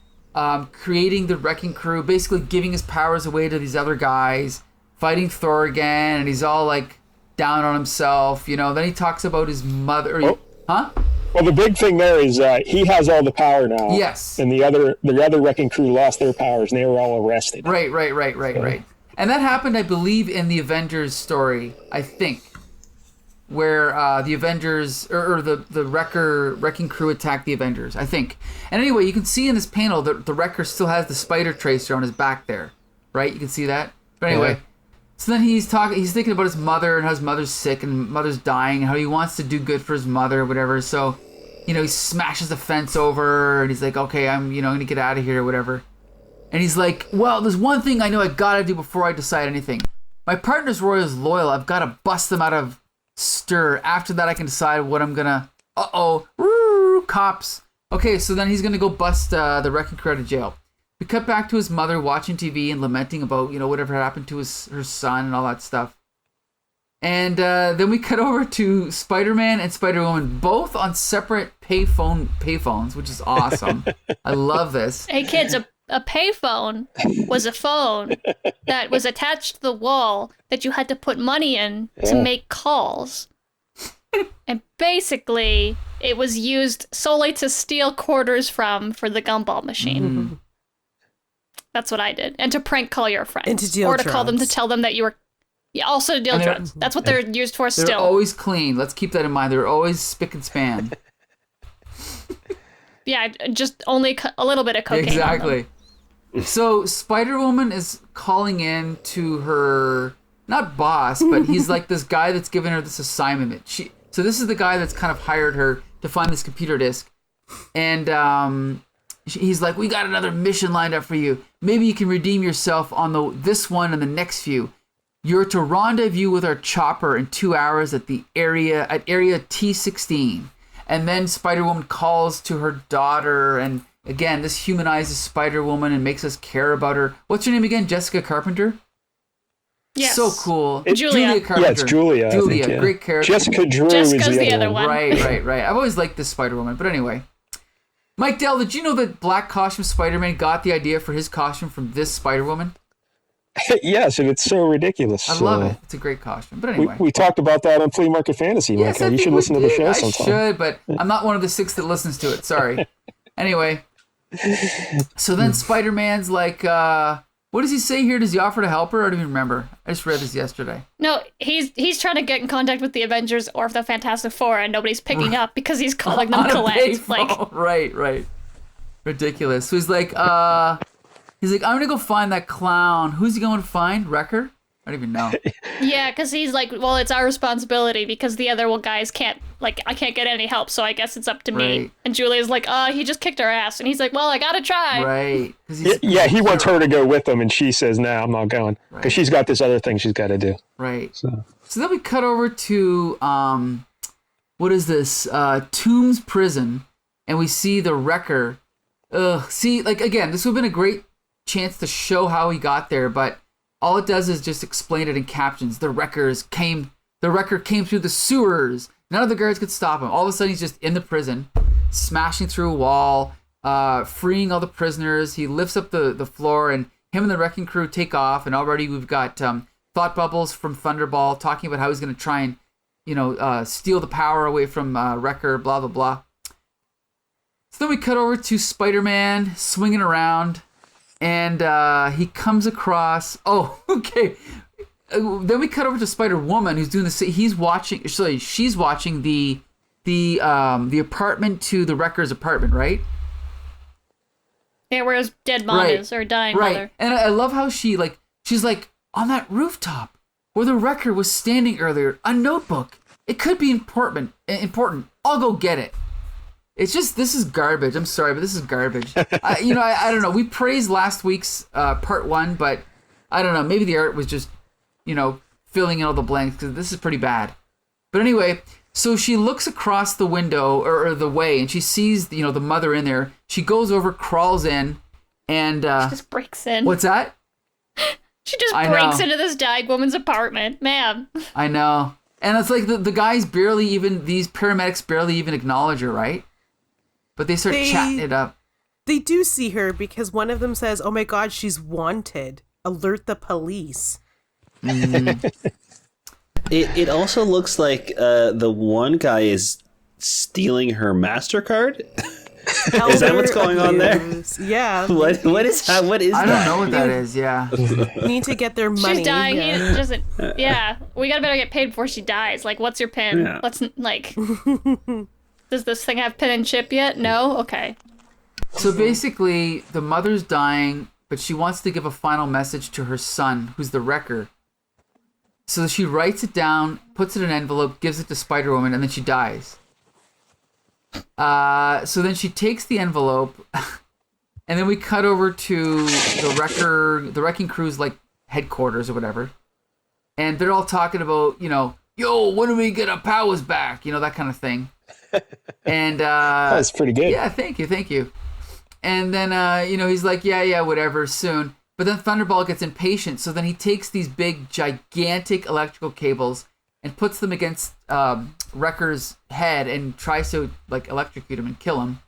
creating the Wrecking Crew, basically giving his powers away to these other guys, fighting Thor again, and he's all like down on himself, Then he talks about his mother. Huh? Well, the big thing there is he has all the power now. Yes. And the other Wrecking Crew lost their powers, and they were all arrested. Right. And that happened, I believe, in the Avengers story, I think, where the Avengers or the Wrecking Crew attacked the Avengers, I think. And anyway, you can see in this panel that the Wrecker still has the spider tracer on his back there, right? You can see that. But anyway. Yeah. So then he's thinking about his mother and how his mother's sick and mother's dying and how he wants to do good for his mother or whatever. So, he smashes the fence over and he's like, okay, I'm, going to get out of here or whatever. And he's like, well, there's one thing I know I gotta do before I decide anything. My partner's Royal's loyal. I've got to bust them out of stir. After that, I can decide what I'm gonna... Cops. Okay, so then he's gonna go bust the Wrecking Crew out of jail. We cut back to his mother watching TV and lamenting about, whatever happened to her son and all that stuff. And then we cut over to Spider-Man and Spider-Woman, both on separate payphones, which is awesome. I love this. Hey, kids, a payphone was a phone that was attached to the wall that you had to put money in to make calls. And basically, it was used solely to steal quarters for the gumball machine. Mm-hmm. That's what I did. And to prank call your friends. And to deal or to drugs. call them to tell them that you were... Yeah, also to deal drugs. That's what they're used for still. They're always clean. Let's keep that in mind. They're always spick and span. Yeah, just only a little bit of cocaine. Exactly. So Spider-Woman is calling in to her, not boss, but he's like this guy that's given her this assignment. So this is the guy that's kind of hired her to find this computer disk. And he's like, we got another mission lined up for you. Maybe you can redeem yourself on this one and the next few. You're to rendezvous with our chopper in 2 hours at area T16. And then Spider-Woman calls to her daughter, and again, this humanizes Spider-Woman and makes us care about her. What's her name again? Jessica Carpenter? Yes. So cool. Julia Carpenter. Yeah, it's Julia. Julia, I think, yeah. Great character. Jessica Drew Jessica's is the other one. Right. I've always liked this Spider-Woman, but anyway. Mike Dell, did you know that Black Costume Spider-Man got the idea for his costume from this Spider-Woman? Yes, and it's so ridiculous. I love it. It's a great costume. But anyway. We talked about that on Flea Market Fantasy, yes, Mike. You should listen to the show sometime. I should, but I'm not one of the 6 that listens to it. Sorry. Anyway. So then Spider-Man's like, what does he say here? Does he offer to help her? I don't even remember. I just read this yesterday. No, he's trying to get in contact with the Avengers or the Fantastic Four, and nobody's picking up because he's calling them collect. Right. Ridiculous. So he's like, I'm gonna go find that clown. Who's he going to find? Wrecker? I don't even know. Yeah, because he's like, well, it's our responsibility because the other guys can't, I can't get any help, so I guess it's up to me. And Julia's like, he just kicked our ass. And he's like, well, I gotta try. Right. Yeah, he wants her to go with him, and she says, nah, I'm not going. Because she's got this other thing she's got to do. Right. So then we cut over to, what is this? Tombs Prison. And we see the Wrecker. Again, this would have been a great chance to show how he got there, but all it does is just explain it in captions. The Wrecker came through the sewers. None of the guards could stop him. All of a sudden, he's just in the prison, smashing through a wall, freeing all the prisoners. He lifts up the floor, and him and the Wrecking Crew take off. And already we've got Thought Bubbles from Thunderball talking about how he's going to try and, steal the power away from Wrecker, blah, blah, blah. So then we cut over to Spider-Man swinging around. And he comes across. Oh, okay. Then we cut over to Spider-Woman, who's doing the same. She's watching the apartment to the Wrecker's apartment, right? Yeah, where his dead mom is, or dying mother. And I love how she's like on that rooftop where the Wrecker was standing earlier. A notebook. It could be important. I'll go get it. It's just, this is garbage. I'm sorry, but this is garbage. I don't know. We praised last week's part 1, but I don't know. Maybe the art was just, filling in all the blanks, because this is pretty bad. But anyway, so she looks across the window or the way, and she sees, the mother in there. She goes over, crawls in, And She just breaks in. what's that? She just I breaks know. into this dying woman's apartment. Ma'am. I know. And it's like the guys barely even, these paramedics barely even acknowledge her, right? But they start chatting it up. They do see her because one of them says, "Oh my God, she's wanted. Alert the police." It also looks like the one guy is stealing her MasterCard. Is that what's going on there? Yeah. What is that? What is I that? don't know what that is, yeah. Need to get their money. She's dying. Yeah. He doesn't. Yeah, we gotta better get paid before she dies. Like, what's your pin? Yeah. Let's like. Does this thing have pin and chip yet? No. Okay. So basically, the mother's dying, but she wants to give a final message to her son, who's the wrecker. So she writes it down, puts it in an envelope, gives it to Spider-Woman, and then she dies. So then she takes the envelope, and then we cut over to the wrecking crew's like headquarters or whatever, and they're all talking about, yo, when do we get our powers back? That kind of thing. And That's pretty good. yeah, thank you. And then he's like, yeah, whatever, soon. But then Thunderball gets impatient, so then he takes these big, gigantic electrical cables and puts them against Wrecker's head and tries to like electrocute him and kill him.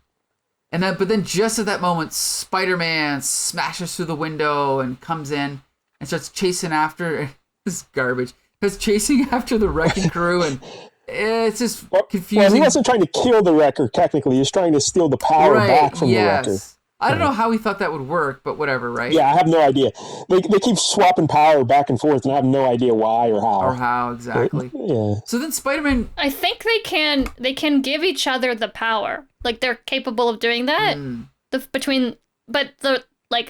But then just at that moment, Spider-Man smashes through the window and comes in and starts chasing after this garbage. Starts chasing after the wrecking crew, and it's just confusing. Well, he wasn't trying to kill the wrecker, technically. He was trying to steal the power back from the wrecker. I don't know how he thought that would work, but whatever, right? Yeah, I have no idea. They keep swapping power back and forth, and I have no idea why or how. Or how, exactly. Yeah. So then Spider-Man... I think they can give each other the power. Like, they're capable of doing that. But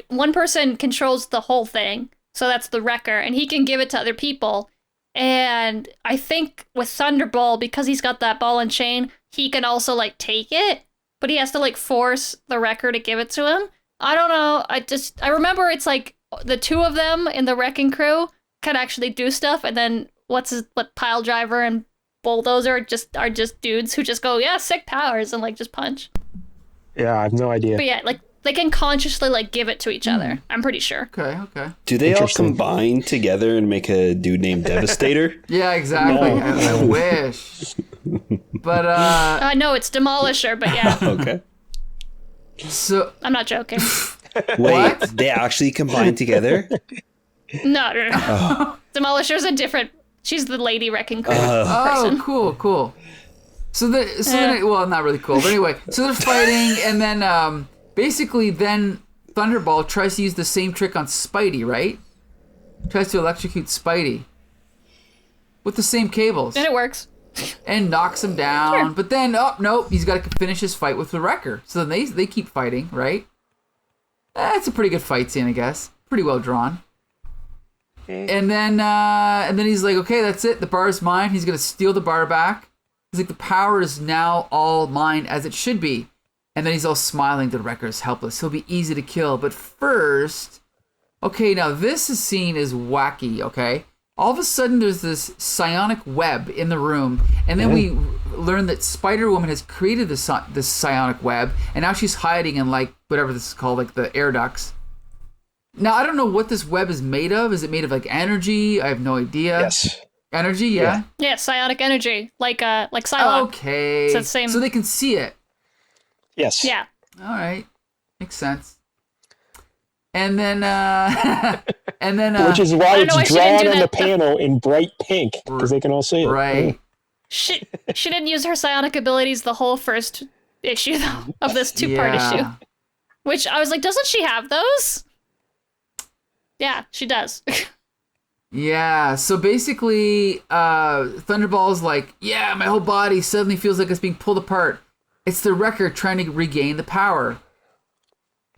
one person controls the whole thing, so that's the wrecker, and he can give it to other people. And I think with Thunderball, because he's got that ball and chain, he can also like take it, but he has to like force the wrecker to give it to him. I don't know. I remember it's like the two of them in the wrecking crew can actually do stuff, and then what Pile Driver and Bulldozer are just dudes who just go, yeah, sick powers, and like just punch. Yeah, I have no idea. But yeah, like they can consciously like give it to each other. I'm pretty sure. Okay. Do they all combine together and make a dude named Devastator? Yeah, exactly. No. I wish. But no, it's Demolisher, but yeah. Okay. So I'm not joking. Wait, they actually combine together? No. Demolisher's a different. She's the lady wrecking crew person. oh, cool. So well, not really cool, but anyway. So they're fighting, and then basically then Thunderball tries to use the same trick on Spidey, right? Tries to electrocute Spidey with the same cables. And it works. And knocks him down. Sure. But then, nope, he's got to finish his fight with the Wrecker. So then they keep fighting, right? It's a pretty good fight scene, I guess. Pretty well drawn. And then he's like, okay, that's it. The bar is mine. He's gonna steal the bar back. He's like, the power is now all mine, as it should be. And then he's all smiling. The Wrecker is helpless. He'll be easy to kill. But first, okay, now this scene is wacky. Okay. All of a sudden, there's this psionic web in the room, and then we learn that Spider-Woman has created this psionic web, and now she's hiding in, like, whatever this is called, like, the air ducts. Now, I don't know what this web is made of. Is it made of, like, energy? I have no idea. Yes. Energy, yeah? Yeah, psionic energy, like Psylocke. Okay. It's the same. So they can see it. Yes. Yeah. All right. Makes sense. And then, which is why know why it's she didn't drawn do on the that. panel in bright pink, because they can all see it. right. She didn't use her psionic abilities the whole first issue though, of this two-part issue. Which I was like, doesn't she have those? Yeah, she does. Yeah, so basically, Thunderball's like, yeah, my whole body suddenly feels like it's being pulled apart. It's the Wrecker trying to regain the power.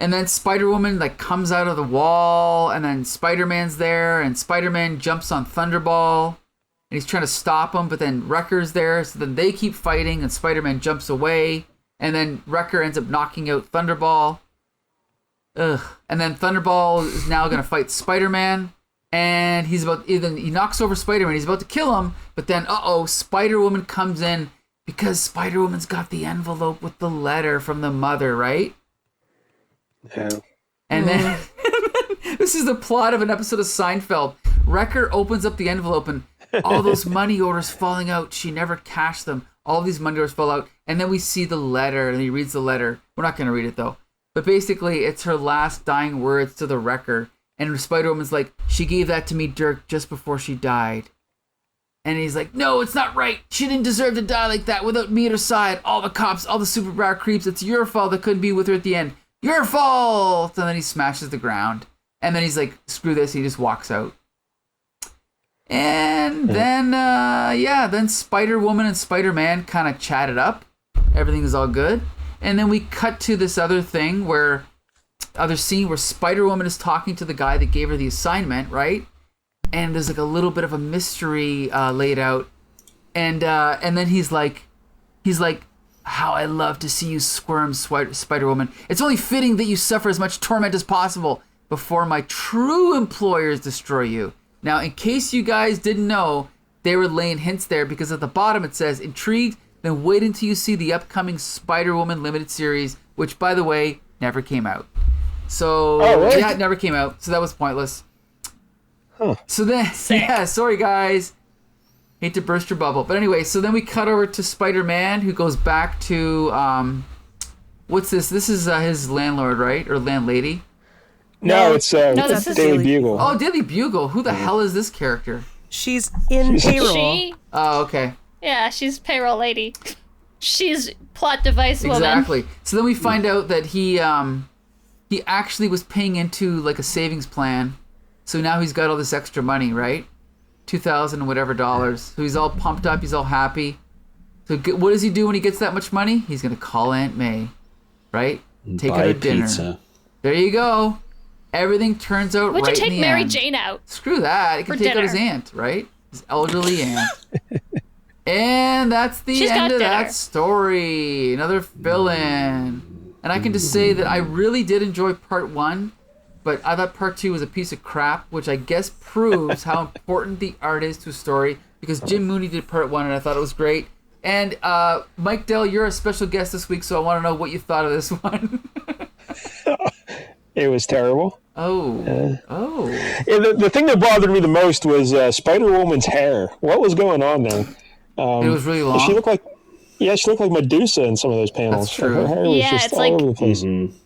And then Spider-Woman, like, comes out of the wall, and then Spider-Man's there, and Spider-Man jumps on Thunderball, and he's trying to stop him, but then Wrecker's there, so then they keep fighting, and Spider-Man jumps away, and then Wrecker ends up knocking out Thunderball. Ugh. And then Thunderball is now going to fight Spider-Man, and he knocks over Spider-Man, he's about to kill him, but then, Spider-Woman comes in, because Spider-Woman's got the envelope with the letter from the mother, right? Yeah. And then this is the plot of an episode of Seinfeld. Wrecker opens up the envelope and all those money orders falling out. She never cashed them. All these money orders fall out. And then we see the letter, and he reads the letter. We're not going to read it, though. But basically, it's her last dying words to the Wrecker. And Spider-Woman's like, she gave that to me, Dirk, just before she died. And he's like, no, it's not right. She didn't deserve to die like that without me at her side. All the cops, all the superpower creeps. It's your fault I couldn't be with her at the end. Your fault! And then he smashes the ground. And then he's like, screw this. He just walks out. And then, then Spider-Woman and Spider-Man kind of chatted up. Everything is all good. And then we cut to this other scene where Spider-Woman is talking to the guy that gave her the assignment, right? And there's like a little bit of a mystery laid out. And then he's like, how I love to see you squirm, Spider-Woman. It's only fitting that you suffer as much torment as possible before my true employers destroy you. Now, in case you guys didn't know, they were laying hints there because at the bottom it says, intrigued, then wait until you see the upcoming Spider-Woman limited series, which, by the way, never came out. So, really? Yeah, it never came out. So that was pointless. Huh. So then, sorry guys. Hate to burst your bubble. But anyway, so then we cut over to Spider-Man, who goes back to, what's this? This is his landlord, right? Or landlady? No, it's this is Daily Bugle. Oh, Daily Bugle. Who the hell is this character? She's in payroll. Oh, okay. Yeah, she's payroll lady. She's plot device woman. Exactly. So then we find out that he actually was paying into like a savings plan. So now he's got all this extra money, right? $2,000 and whatever dollars. So he's all pumped up. He's all happy. So what does he do when he gets that much money? He's going to call Aunt May, right? Take her to dinner. Pizza. There you go. Everything turns out Would right you in take the Mary end. Jane out? Screw that. He can take out his aunt, right? His elderly aunt. And that's the end of that story. Another fill-in. And I can just say that I really did enjoy part 1, but I thought part 2 was a piece of crap, which I guess proves how important the art is to a story, because Jim Mooney did part 1 and I thought it was great. And Mike Dell, you're a special guest this week, so I want to know what you thought of this one. It was terrible. Oh. Yeah, the thing that bothered me the most was Spider-Woman's hair. What was going on there? It was really long. She looked like Medusa in some of those panels. That's true. Her hair was just it's all like, over the place. Mm-hmm.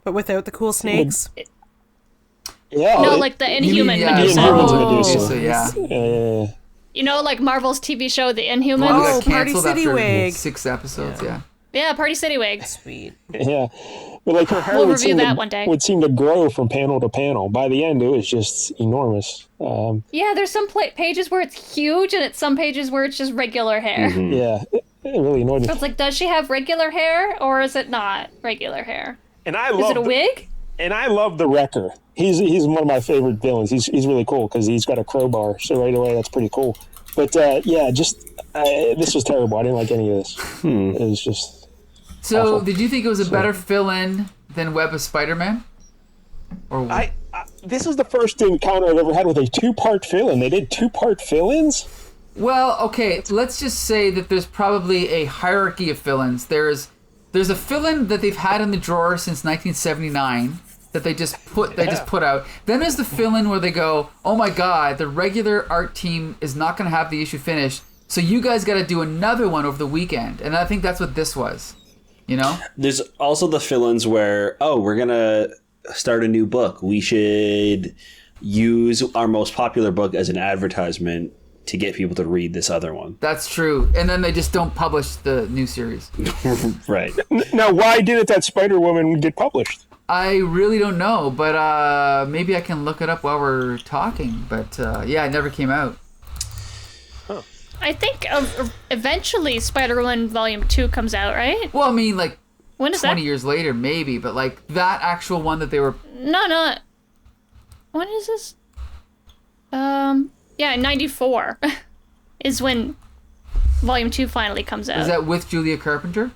But without the cool snakes? Yeah. no, like the Inhuman Medusa. Marvel's Medusa, yeah. You know, like Marvel's TV show, The Inhumans? One that Oh, got Party canceled City after Wig. 6 episodes, yeah. Yeah, Party City Wig. Sweet. Yeah. But like her hair We'll would review seem, that to, one day. would seem to grow from panel to panel. By the end, it was just enormous. Yeah, there's some pages where it's huge, and it's some pages where it's just regular hair. Mm-hmm. Yeah. It really annoyed me. So it's like, does she have regular hair, or is it not regular hair? And I Is love it a wig? And I love the Wrecker. He's one of my favorite villains. He's really cool because he's got a crowbar. So right away, that's pretty cool. But this was terrible. I didn't like any of this. It was just. So, awful. did you think it was a better fill-in than Web of Spider-Man? Or This is the first encounter I've ever had with a 2-part fill-in. They did 2-part fill-ins? Well, okay, let's just say that there's probably a hierarchy of fill-ins. There's a fill-in that they've had in the drawer since 1979 that they just put out. Then there's the fill-in where they go, "Oh my god, the regular art team is not going to have the issue finished. So you guys got to do another one over the weekend." And I think that's what this was. You know? There's also the fill-ins where, we're going to start a new book. We should use our most popular book as an advertisement to get people to read this other one. That's true. And then they just don't publish the new series. Right. Now, why didn't that Spider-Woman get published? I really don't know, but maybe I can look it up while we're talking. But it never came out. I think eventually Spider-Man Volume 2 comes out, right? Well, I mean, like, When is 20 that? years later, maybe, but like that actual one that they were. No. When is this? 94 is when Volume 2 finally comes out. Is that with Julia Carpenter?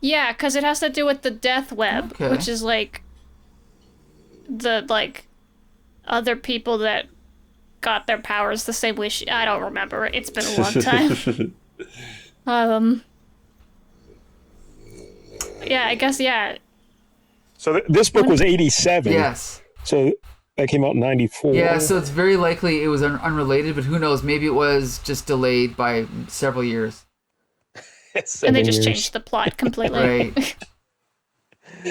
Yeah, because it has to do with the Death Web, Okay. which is like the other people that got their powers the same way. I don't remember. It's been a long time. Yeah, I guess So this book was 87. Yes. So that came out in 94. Yeah, so it's very likely it was unrelated, but who knows? Maybe it was just delayed by several years. And they just changed the plot completely. Right.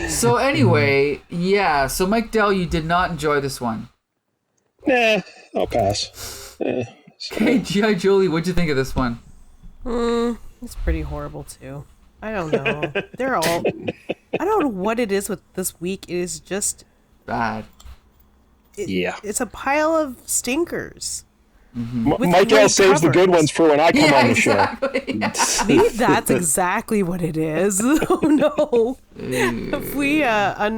So anyway, yeah. So Mike Dell, you did not enjoy this one. Nah, I'll pass. Okay, G.I. Jolie, what'd you think of this one? It's pretty horrible too. I don't know. They're all. I don't know what it is with this week. It is just Bad. It's a pile of stinkers. Michael saves the good ones for when I come on the show. Maybe that's exactly what it is. Oh no! If we at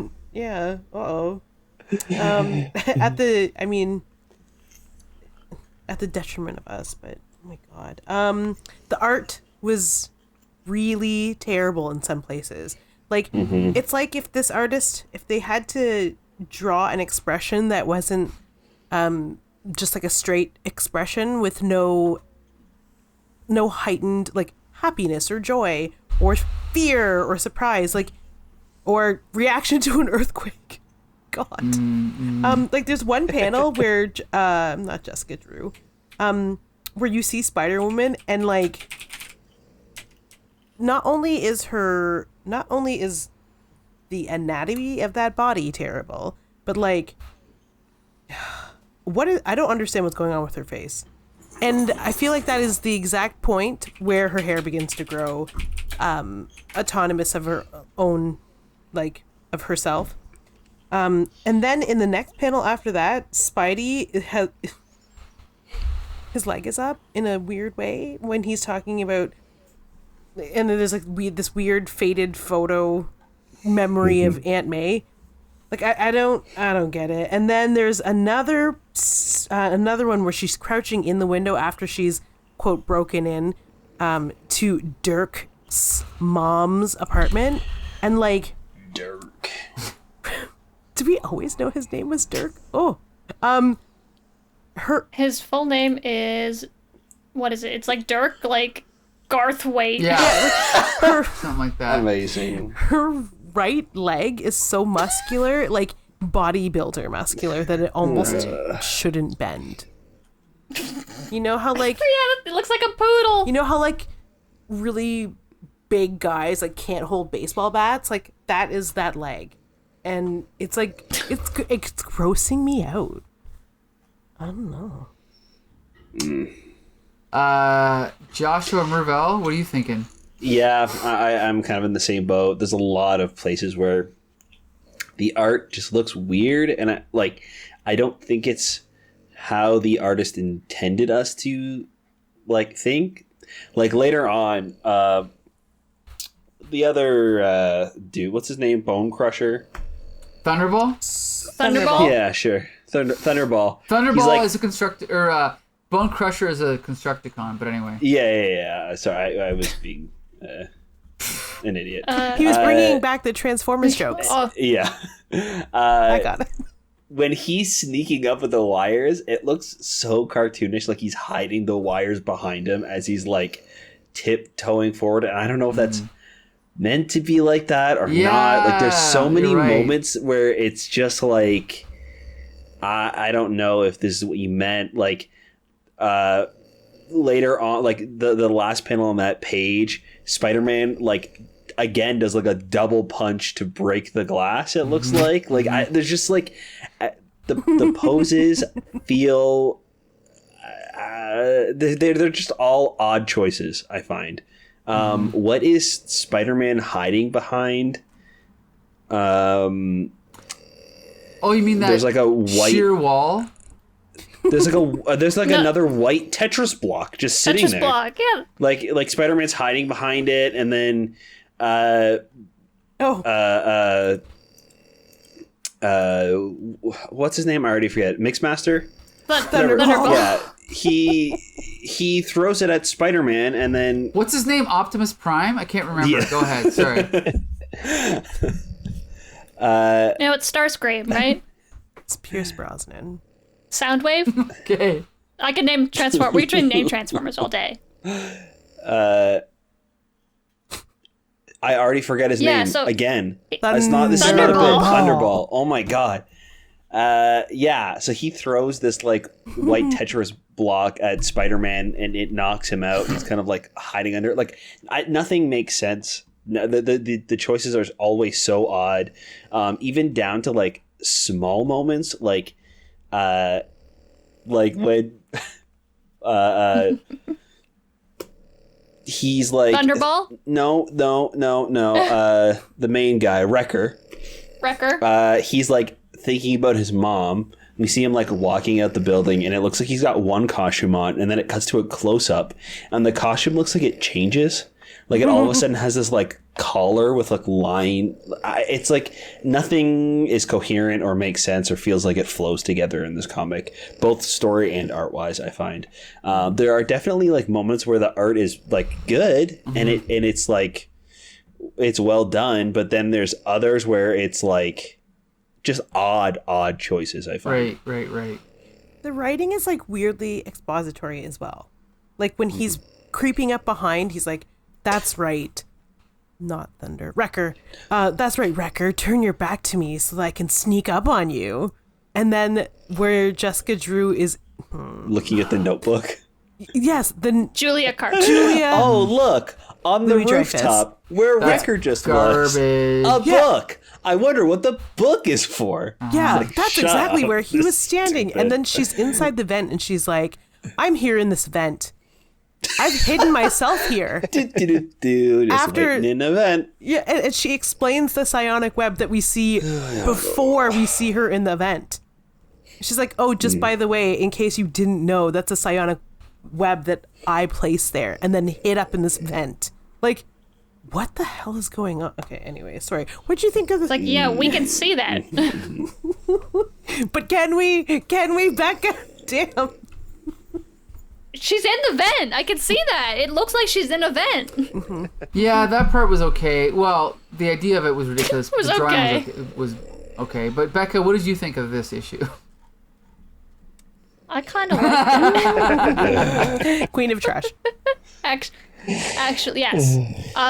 the detriment of us, but oh my god, the art was really terrible in some places. Like it's like if this artist, if they had to draw an expression that wasn't just like a straight expression with no heightened like happiness or joy or fear or surprise, like, or reaction to an earthquake. God. Like there's one panel where not Jessica Drew, where you see Spider-Woman and like not only is the anatomy of that body terrible, but like I don't understand what's going on with her face. And I feel like that is the exact point where her hair begins to grow autonomous of her own, like, of herself. And then in the next panel after that, Spidey has his leg is up in a weird way when he's talking about, and then there's like this weird faded photo memory of Aunt May. Like I don't get it. And then there's another one where she's crouching in the window after she's quote broken in to Dirk's mom's apartment, and like Dirk. Do we always know his name was Dirk? Oh, his full name is, what is it? It's like Dirk, like Garth Waite. Yeah, something like that. Amazing. Her right leg is so muscular, like bodybuilder muscular, that it almost shouldn't bend. You know how like Yeah, it looks like a poodle. you know how like really big guys like can't hold baseball bats? Like that is that leg. And it's like it's grossing me out. I don't know. Joshua Mervell, what are you thinking? Yeah, I'm kind of in the same boat. There's a lot of places where the art just looks weird, and I don't think it's how the artist intended us to like think. Like later on, the other dude, what's his name? Bone Crusher. Thunderball? Thunderball? Yeah, sure. Thunderball. Thunderball He's is a construct, or Bone Crusher is a Constructicon, but anyway. Yeah. Sorry, I was being an idiot. He was bringing back the Transformers jokes. Yeah. I got it. When he's sneaking up with the wires, it looks so cartoonish, like he's hiding the wires behind him as he's like tiptoeing forward. And I don't know if that's meant to be like that or not. Like there's so many moments where it's just like, I don't know if this is what you meant. Like later on, like the last panel on that page, Spider-Man like again does like a double punch to break the glass. It looks like there's just like the poses feel they're just all odd choices, I find. What is Spider-Man hiding behind? Oh, you mean that there's like a white sheer wall? There's like another white Tetris block just sitting Tetris there. block, yeah. Like Spider-Man's hiding behind it, and then what's his name? I already forget. Mixmaster? Thunderball. Yeah. He throws it at Spider-Man, and then What's his name? Optimus Prime? I can't remember. Yeah. Go ahead. Sorry. No, it's Starscream, right? It's Pierce Brosnan. Soundwave? Okay. I could name Transformers. We can name Transformers all day. I already forget his name again. It's not a bit. Thunderball. Oh my god. So he throws this like white Tetris block at Spider-Man and it knocks him out. He's kind of like hiding under it. Like nothing makes sense. No, the choices are always so odd. Even down to like small moments, like when he's like Thunderball? No. The main guy, Wrecker. He's like thinking about his mom. We see him like walking out the building and it looks like he's got one costume on and then it cuts to a close up and the costume looks like it changes. Like it all of a sudden has this like collar with like line. It's like nothing is coherent or makes sense or feels like it flows together in this comic, both story and art wise. I find there are definitely like moments where the art is like good and it's like it's well done, but then there's others where it's like just odd choices. I find right. The writing is like weirdly expository as well. Like when he's creeping up behind, he's like, "That's right, not Thunder. Wrecker. That's right, Wrecker. Turn your back to me so that I can sneak up on you." And then Jessica Drew is looking at the notebook. Yes, the Julia Carter. Oh, look on the Louis rooftop where Wrecker just was. A book. I wonder what the book is for. Yeah, like, that's shut exactly up. where he was standing. And then she's inside the vent and she's like, "I'm here in this vent. I've hidden myself here." Just After- waiting in an event. Yeah, and she explains the psionic web that we see before we see her in the vent. She's like, "Oh, just by the way, in case you didn't know, that's a psionic web that I placed there and then hid up in this vent." Like, what the hell is going on? Okay, anyway, sorry. What'd you think of this? Like, yeah, we can see that. But can we, Becca? Damn. She's in the vent. I can see that. It looks like she's in a vent. Yeah, that part was okay. Well, the idea of it was ridiculous. It was the drawing okay. was okay. But Becca, what did you think of this issue? I kind of like it. Queen of trash. Actually, yes.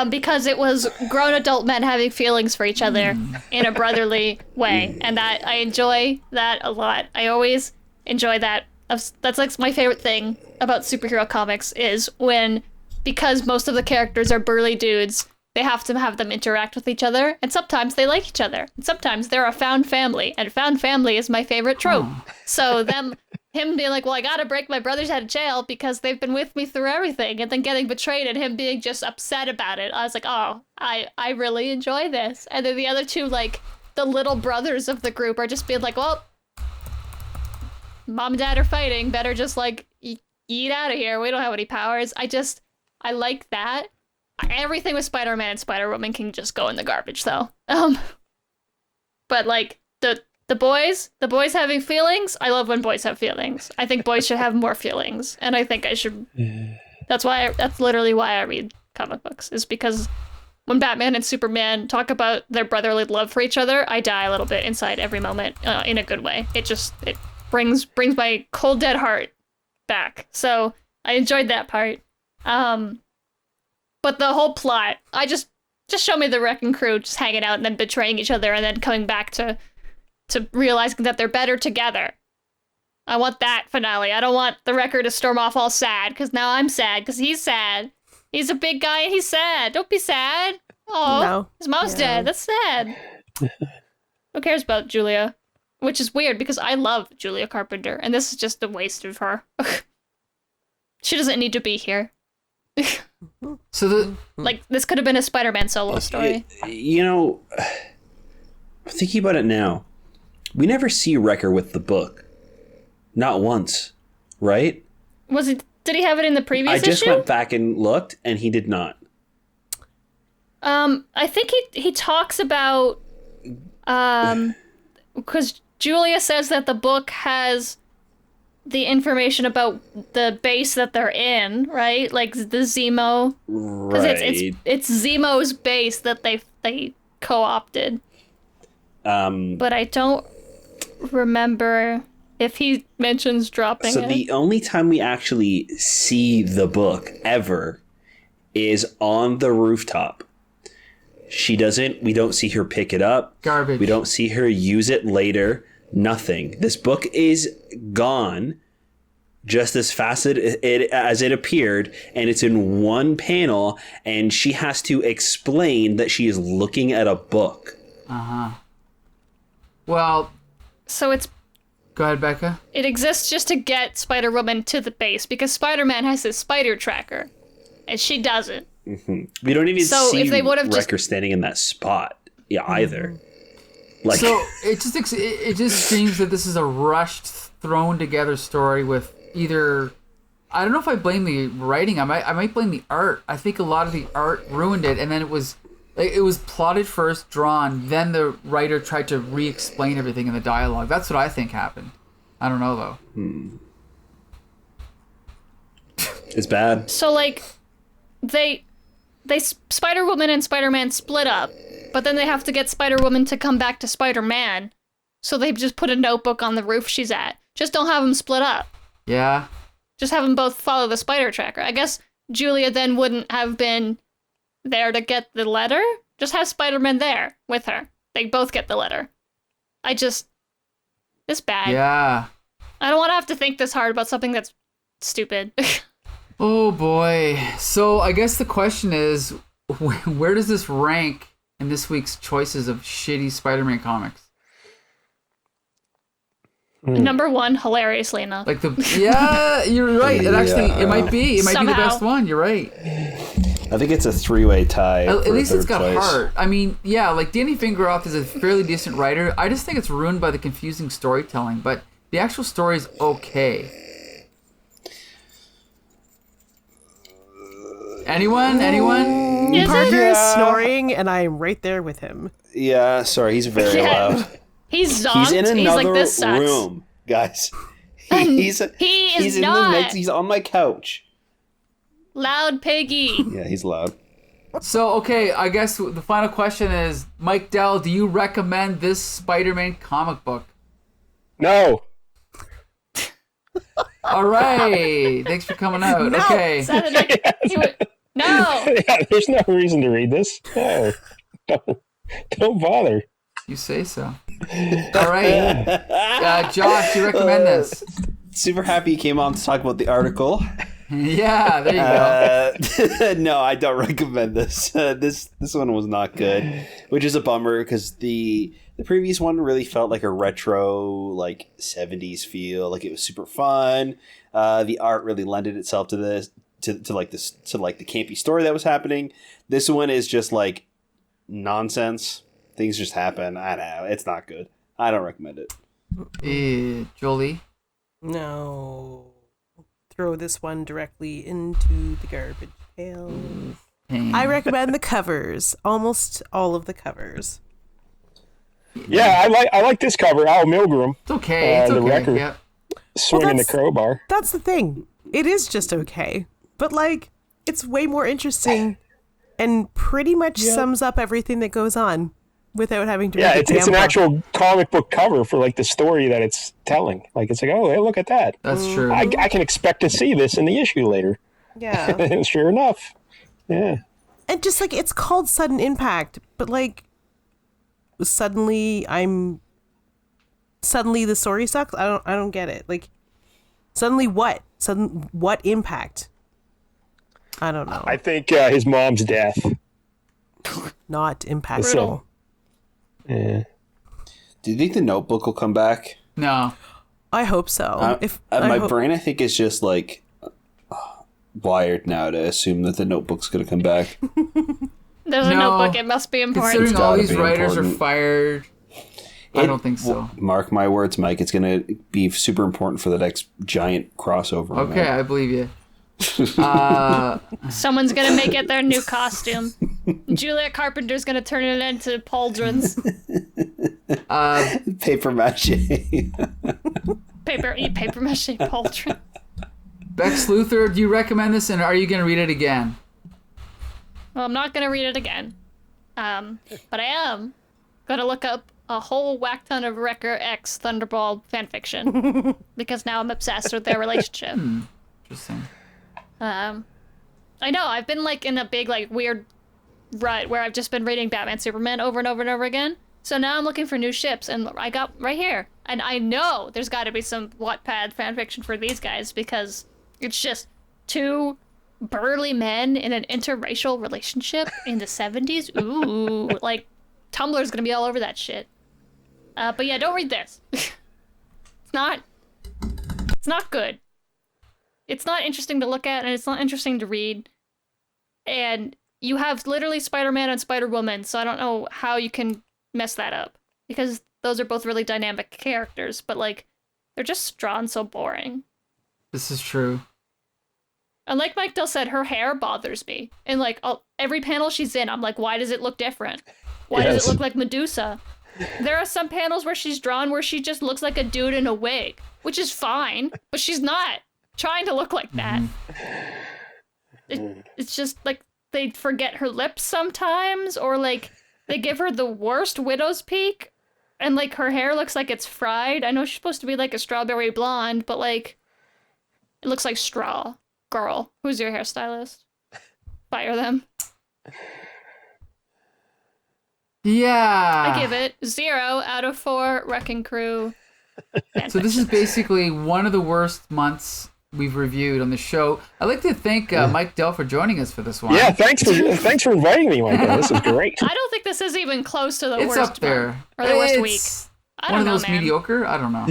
Because it was grown adult men having feelings for each other in a brotherly way. And that I enjoy that a lot. I always enjoy that. That's like my favorite thing about superhero comics is when, because most of the characters are burly dudes, they have to have them interact with each other. And sometimes they like each other. And sometimes they're a found family. And found family is my favorite trope. So him being like, "Well, I gotta break my brothers out of jail because they've been with me through everything," and then getting betrayed and him being just upset about it. I was like, oh, I really enjoy this. And then the other two, like, the little brothers of the group are just being like, "Well, mom and dad are fighting. Better just, like, eat out of here. We don't have any powers." I like that. Everything with Spider-Man and Spider-Woman can just go in the garbage, though. But, like, the boys having feelings, I love when boys have feelings. I think boys should have more feelings, and I think I should. That's literally why I read comic books, is because when Batman and Superman talk about their brotherly love for each other, I die a little bit inside every moment, in a good way. It brings my cold dead heart back. So I enjoyed that part. But the whole plot, I just show me the wrecking crew just hanging out and then betraying each other and then coming back to realizing that they're better together. I want that finale. I don't want the Wrecker to storm off all sad, because now I'm sad, because he's sad. He's a big guy and he's sad. Don't be sad. Oh, No. his mom's dead. That's sad. Who cares about Julia? Which is weird, because I love Julia Carpenter, and this is just a waste of her. She doesn't need to be here. So Like, this could have been a Spider-Man solo story. You know, I'm thinking about it now. We never see Wrecker with the book. Not once, right? Did he have it in the previous issue? I just went back and looked, and he did not. I think he talks about, because Julia says that the book has the information about the base that they're in, right? Like the Zemo. Right. It's Zemo's base that they co-opted. But I don't remember if he mentions dropping it. So the only time we actually see the book ever is on the rooftop We don't see her pick it up. Garbage. We don't see her use it later. Nothing. This book is gone just as fast as it appeared, and it's in one panel, and she has to explain that she is looking at a book. Well, So it's go ahead, Becca. it exists just to get Spider-Woman to the base because Spider-Man has his spider tracker, and she doesn't. We don't even So see if they would've Wrecker standing in that spot. Yeah, either. Like, So it just seems that this is a rushed, thrown together story with either. I don't know if I blame the writing. I might blame the art. I think a lot of the art ruined it, and then it was plotted first, drawn, then the writer tried to re-explain everything in the dialogue. That's what I think happened. I don't know though. it's bad. So like, they Spider-Woman and Spider-Man split up, but then they have to get Spider-Woman to come back to Spider-Man. So they just put a notebook on the roof she's at. Just don't have them split up. Yeah. Just have them both follow the spider tracker. I guess Julia then wouldn't have been there to get the letter. Just have Spider-Man there with her. They both get the letter. This bad. Yeah. I don't want to have to think this hard about something that's stupid. Oh boy. So I guess the question is, where does this rank in this week's choices of shitty Spider-Man comics? Number one, hilariously enough. Like yeah, you're right. It actually, it might be the best one. You're right. I think it's a three-way tie. At least it's got place. heart. I mean, yeah, like Danny Fingeroth is a fairly decent writer. I just think it's ruined by the confusing storytelling, but the actual story is okay. Anyone? Is Parker it? is snoring, and I'm right there with him. Yeah, sorry, he's very loud. He's zonked. He's in another like, this sucks. room, guys. He He's is in not. the next. He's on my couch. Loud piggy. Yeah, he's loud. So, okay, I guess the final question is, Mike Dell, do you recommend this Spider-Man comic book? No. All right. Thanks for coming out. No. Okay. No. Yeah, there's no reason to read this. No. Don't bother. You say so. All right. Josh, you recommend this? Super happy you came on to talk about the article. Yeah, there you go. No, I don't recommend this. This one was not good, which is a bummer because the previous one really felt like a retro, like 70s feel. Like it was super fun. The art really lended itself to this, to the campy story that was happening. This one is just like nonsense. Things just happen. I don't know. It's not good. I don't recommend it. Jolie? No. Throw this one directly into the garbage pail. I recommend the covers. Almost all of the covers. Yeah, I like this cover. Al Milgram. It's okay. It's the okay. record. Yeah. Swinging the crowbar. That's the thing. It is just okay. But, like, it's way more interesting and pretty much sums up everything that goes on without having to read the it's an damn book. actual comic book cover for, like, the story that it's telling. Like, it's like, oh, hey, look at that. That's true. I can expect to see this in the issue later. Yeah. And sure enough. Yeah. And just, like, it's called Sudden Impact, but, like, suddenly the story sucks? I don't get it. Like, suddenly what? What impact? I don't know. I think his mom's death. Not impactful. Yeah. Do you think the Notebook will come back? No. I hope so. My brain, I think, is just like wired now to assume that the Notebook's going to come back. There's a No. notebook. It must be important. Considering all gotta these be writers important. are fired, I don't think so. Mark my words, Mike. It's going to be super important for the next giant crossover. Okay, man. I believe you. Someone's gonna make it their new costume. Juliet Carpenter's gonna turn it into pauldrons. Paper mache. Paper mache pauldron. Bex Luthor, do you recommend this, and are you going to read it again? Well, I'm not gonna read it again. But I am gonna look up a whole whack ton of Wrecker X Thunderball fanfiction because now I'm obsessed with their relationship. Interesting. I know I've been like in a big like weird rut where I've just been reading Batman Superman over and over and over again. So now I'm looking for new ships, and I got right here. And I know there's got to be some Wattpad fanfiction for these guys, because it's just two burly men in an interracial relationship in the 70s. Ooh, like, Tumblr's gonna be all over that shit. But yeah, don't read this. It's not good. It's not interesting to look at, and it's not interesting to read. And you have literally Spider-Man and Spider-Woman, so I don't know how you can mess that up, because those are both really dynamic characters, but like, they're just drawn so boring. This is true. And like Mike Dell said, her hair bothers me. And like, every panel she's in, I'm like, why does it look different? Why does it look like Medusa? There are some panels where she's drawn where she just looks like a dude in a wig, which is fine, but she's not trying to look like that. It's just like they forget her lips sometimes, or like they give her the worst widow's peak, and like her hair looks like it's fried. I know she's supposed to be like a strawberry blonde, but like it looks like straw. Girl, who's your hairstylist? Fire them. Yeah. I give it 0 out of 4 Wrecking Crew. So this is basically one of the worst months we've reviewed on the show. I'd like to thank Mike Dell for joining us for this one. Yeah, thanks for inviting me, Michael. This is great. I don't think this is even close to the It's worst up there. month, or the worst week. I don't one of know, those man. mediocre? I don't know.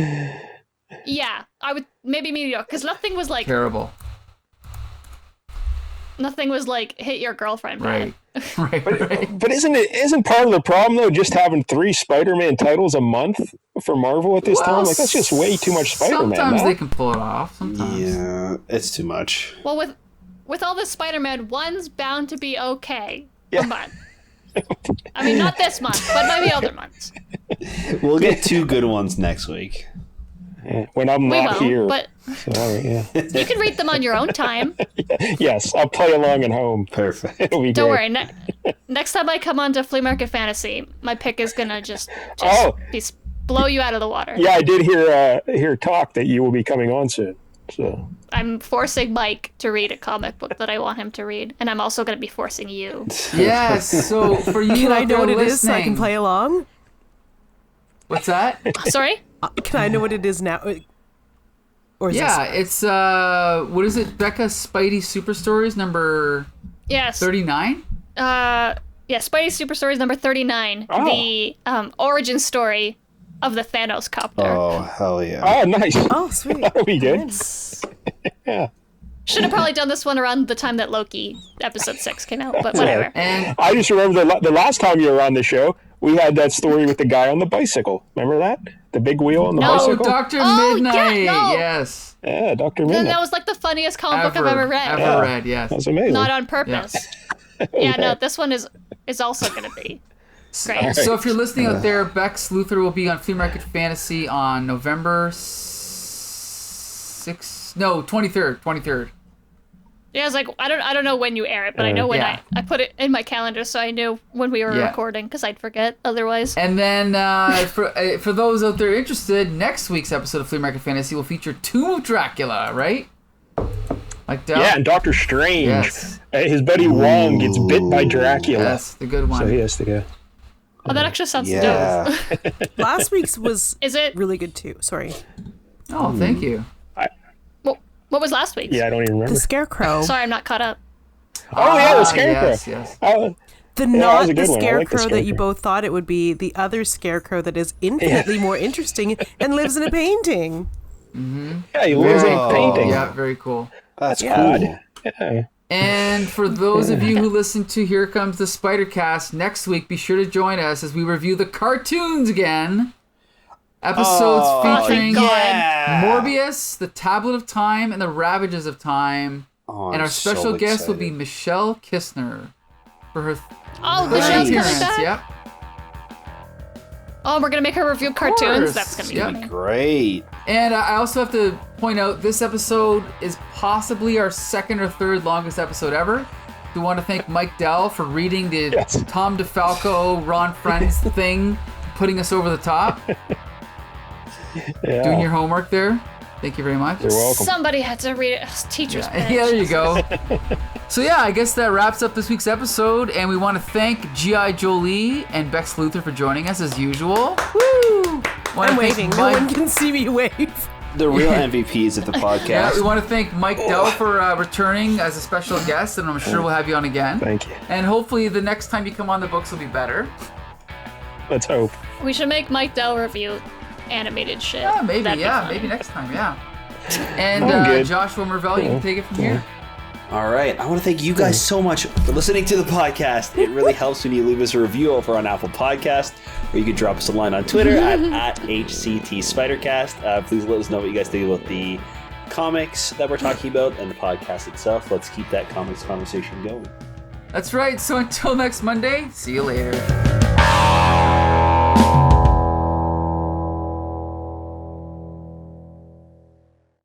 Yeah, I would maybe mediocre, because nothing was like Terrible. nothing was like hit your girlfriend. Right. Bad. right. But isn't part of the problem though just having 3 Spider-Man titles a month for Marvel at this time? Like, that's just way too much Spider-Man. Sometimes now. they can pull it off. Sometimes. Yeah, it's too much. Well, with all this Spider-Man, one's bound to be okay. Yeah. A month. I mean, not this month, but maybe other months. We'll get 2 good ones next week. When I'm We not won't, here. but So, all right, yeah. you can read them on your own time. Yes, I'll play along at home. Perfect. It'll be Don't great. worry. Next time I come on to Flea Market Fantasy, my pick is gonna just blow you out of the water. Yeah, I did hear talk that you will be coming on soon. So I'm forcing Mike to read a comic book that I want him to read, and I'm also gonna be forcing you. Yes. So for you, Can I know what it listening, is so I can play along? What's that? Sorry? Can I know what it is now? Or is Yeah, it's what is it? Becca Spidey Super Stories number Yes. 39. Yeah, Spidey Super Stories number 39. Oh. The origin story of the Thanos copter. Oh, hell yeah. Oh, nice. Oh, sweet. That'll be good. Yeah. Should have probably done this one around the time that Loki episode 6 came out, but whatever. And I just remember the last time you were on the show, we had that story with the guy on the bicycle. Remember that? The big wheel on the No. bicycle? Dr. Oh, Midnight. yeah, no. Yes. Yeah, Dr. Then Midnight. that was like the funniest comic book I've ever read. Ever read, yes. That was amazing. Not on purpose. Yeah, no, this one is also gonna be great. So if you're listening out there, Bex Luthor will be on Flea Market Fantasy on November 23rd. 23rd. Yeah, I was like, I don't know when you air it, but I know when Yeah. I put it in my calendar so I knew when we were Yeah. recording, because I'd forget otherwise. And then for those out there interested, next week's episode of Flea Market Fantasy will feature Tomb of Dracula, right? Like that. Yeah, and Doctor Strange. Yes. His buddy Wong gets bit by Dracula. Yes, the good one. So he has to go. Oh, that actually sounds Yeah. dope. Last week's was Is it? really good too. Sorry. Oh, thank you. What was last week's? Yeah, I don't even remember. The Scarecrow. Sorry, I'm not caught up. Oh, yeah, the Scarecrow. Yes. Oh, The that not was a the good one. I like the scarecrow that you Scarecrow. both thought it would be, the other scarecrow that is infinitely more interesting and lives in a painting. yeah, he lives in Very painting. Yeah, very cool. That's God. cool. Yeah. And for those of you who listen to Here Comes the Spider-Cast, next week be sure to join us as we review the cartoons again. Episodes featuring yeah. Morbius, the Tablet of Time, and the Ravages of Time. Oh, and our I'm special so guest will be excited. Michelle Kistner for her Oh, third Michelle's coming appearance. back? Yep. Oh, we're gonna make her review cartoons? course. That's gonna be Yep. funny. Great. And I also have to point out this episode is possibly our second or third longest episode ever. We want to thank Mike Dell for reading the Yes. Tom DeFalco, Ron Friends thing, putting us over the top. Yeah. Doing your homework there. Thank you very much. You're welcome. Somebody had to read it. Teacher's pet. Yeah, there you go. So yeah, I guess that wraps up this week's episode, and we want to thank G.I. Jolie and Bex Luther for joining us as usual. Woo! I'm waving. No one can see me wave. The real MVPs of the podcast. Yeah, we want to thank Mike Dell for returning as a special guest, and I'm sure we'll have you on again. Thank you. And hopefully the next time you come on, the books will be better. Let's hope. We should make Mike Dell review animated shit. Yeah, maybe. That'd be fun. Maybe next time. Yeah. And Joshua Mervell, you can take it from here. All right. I want to thank you guys so much for listening to the podcast. It really helps when you leave us a review over on Apple Podcast, or you can drop us a line on Twitter at HCTSpidercast. Please let us know what you guys think about the comics that we're talking about and the podcast itself. Let's keep that comics conversation going. That's right. So until next Monday, see you later.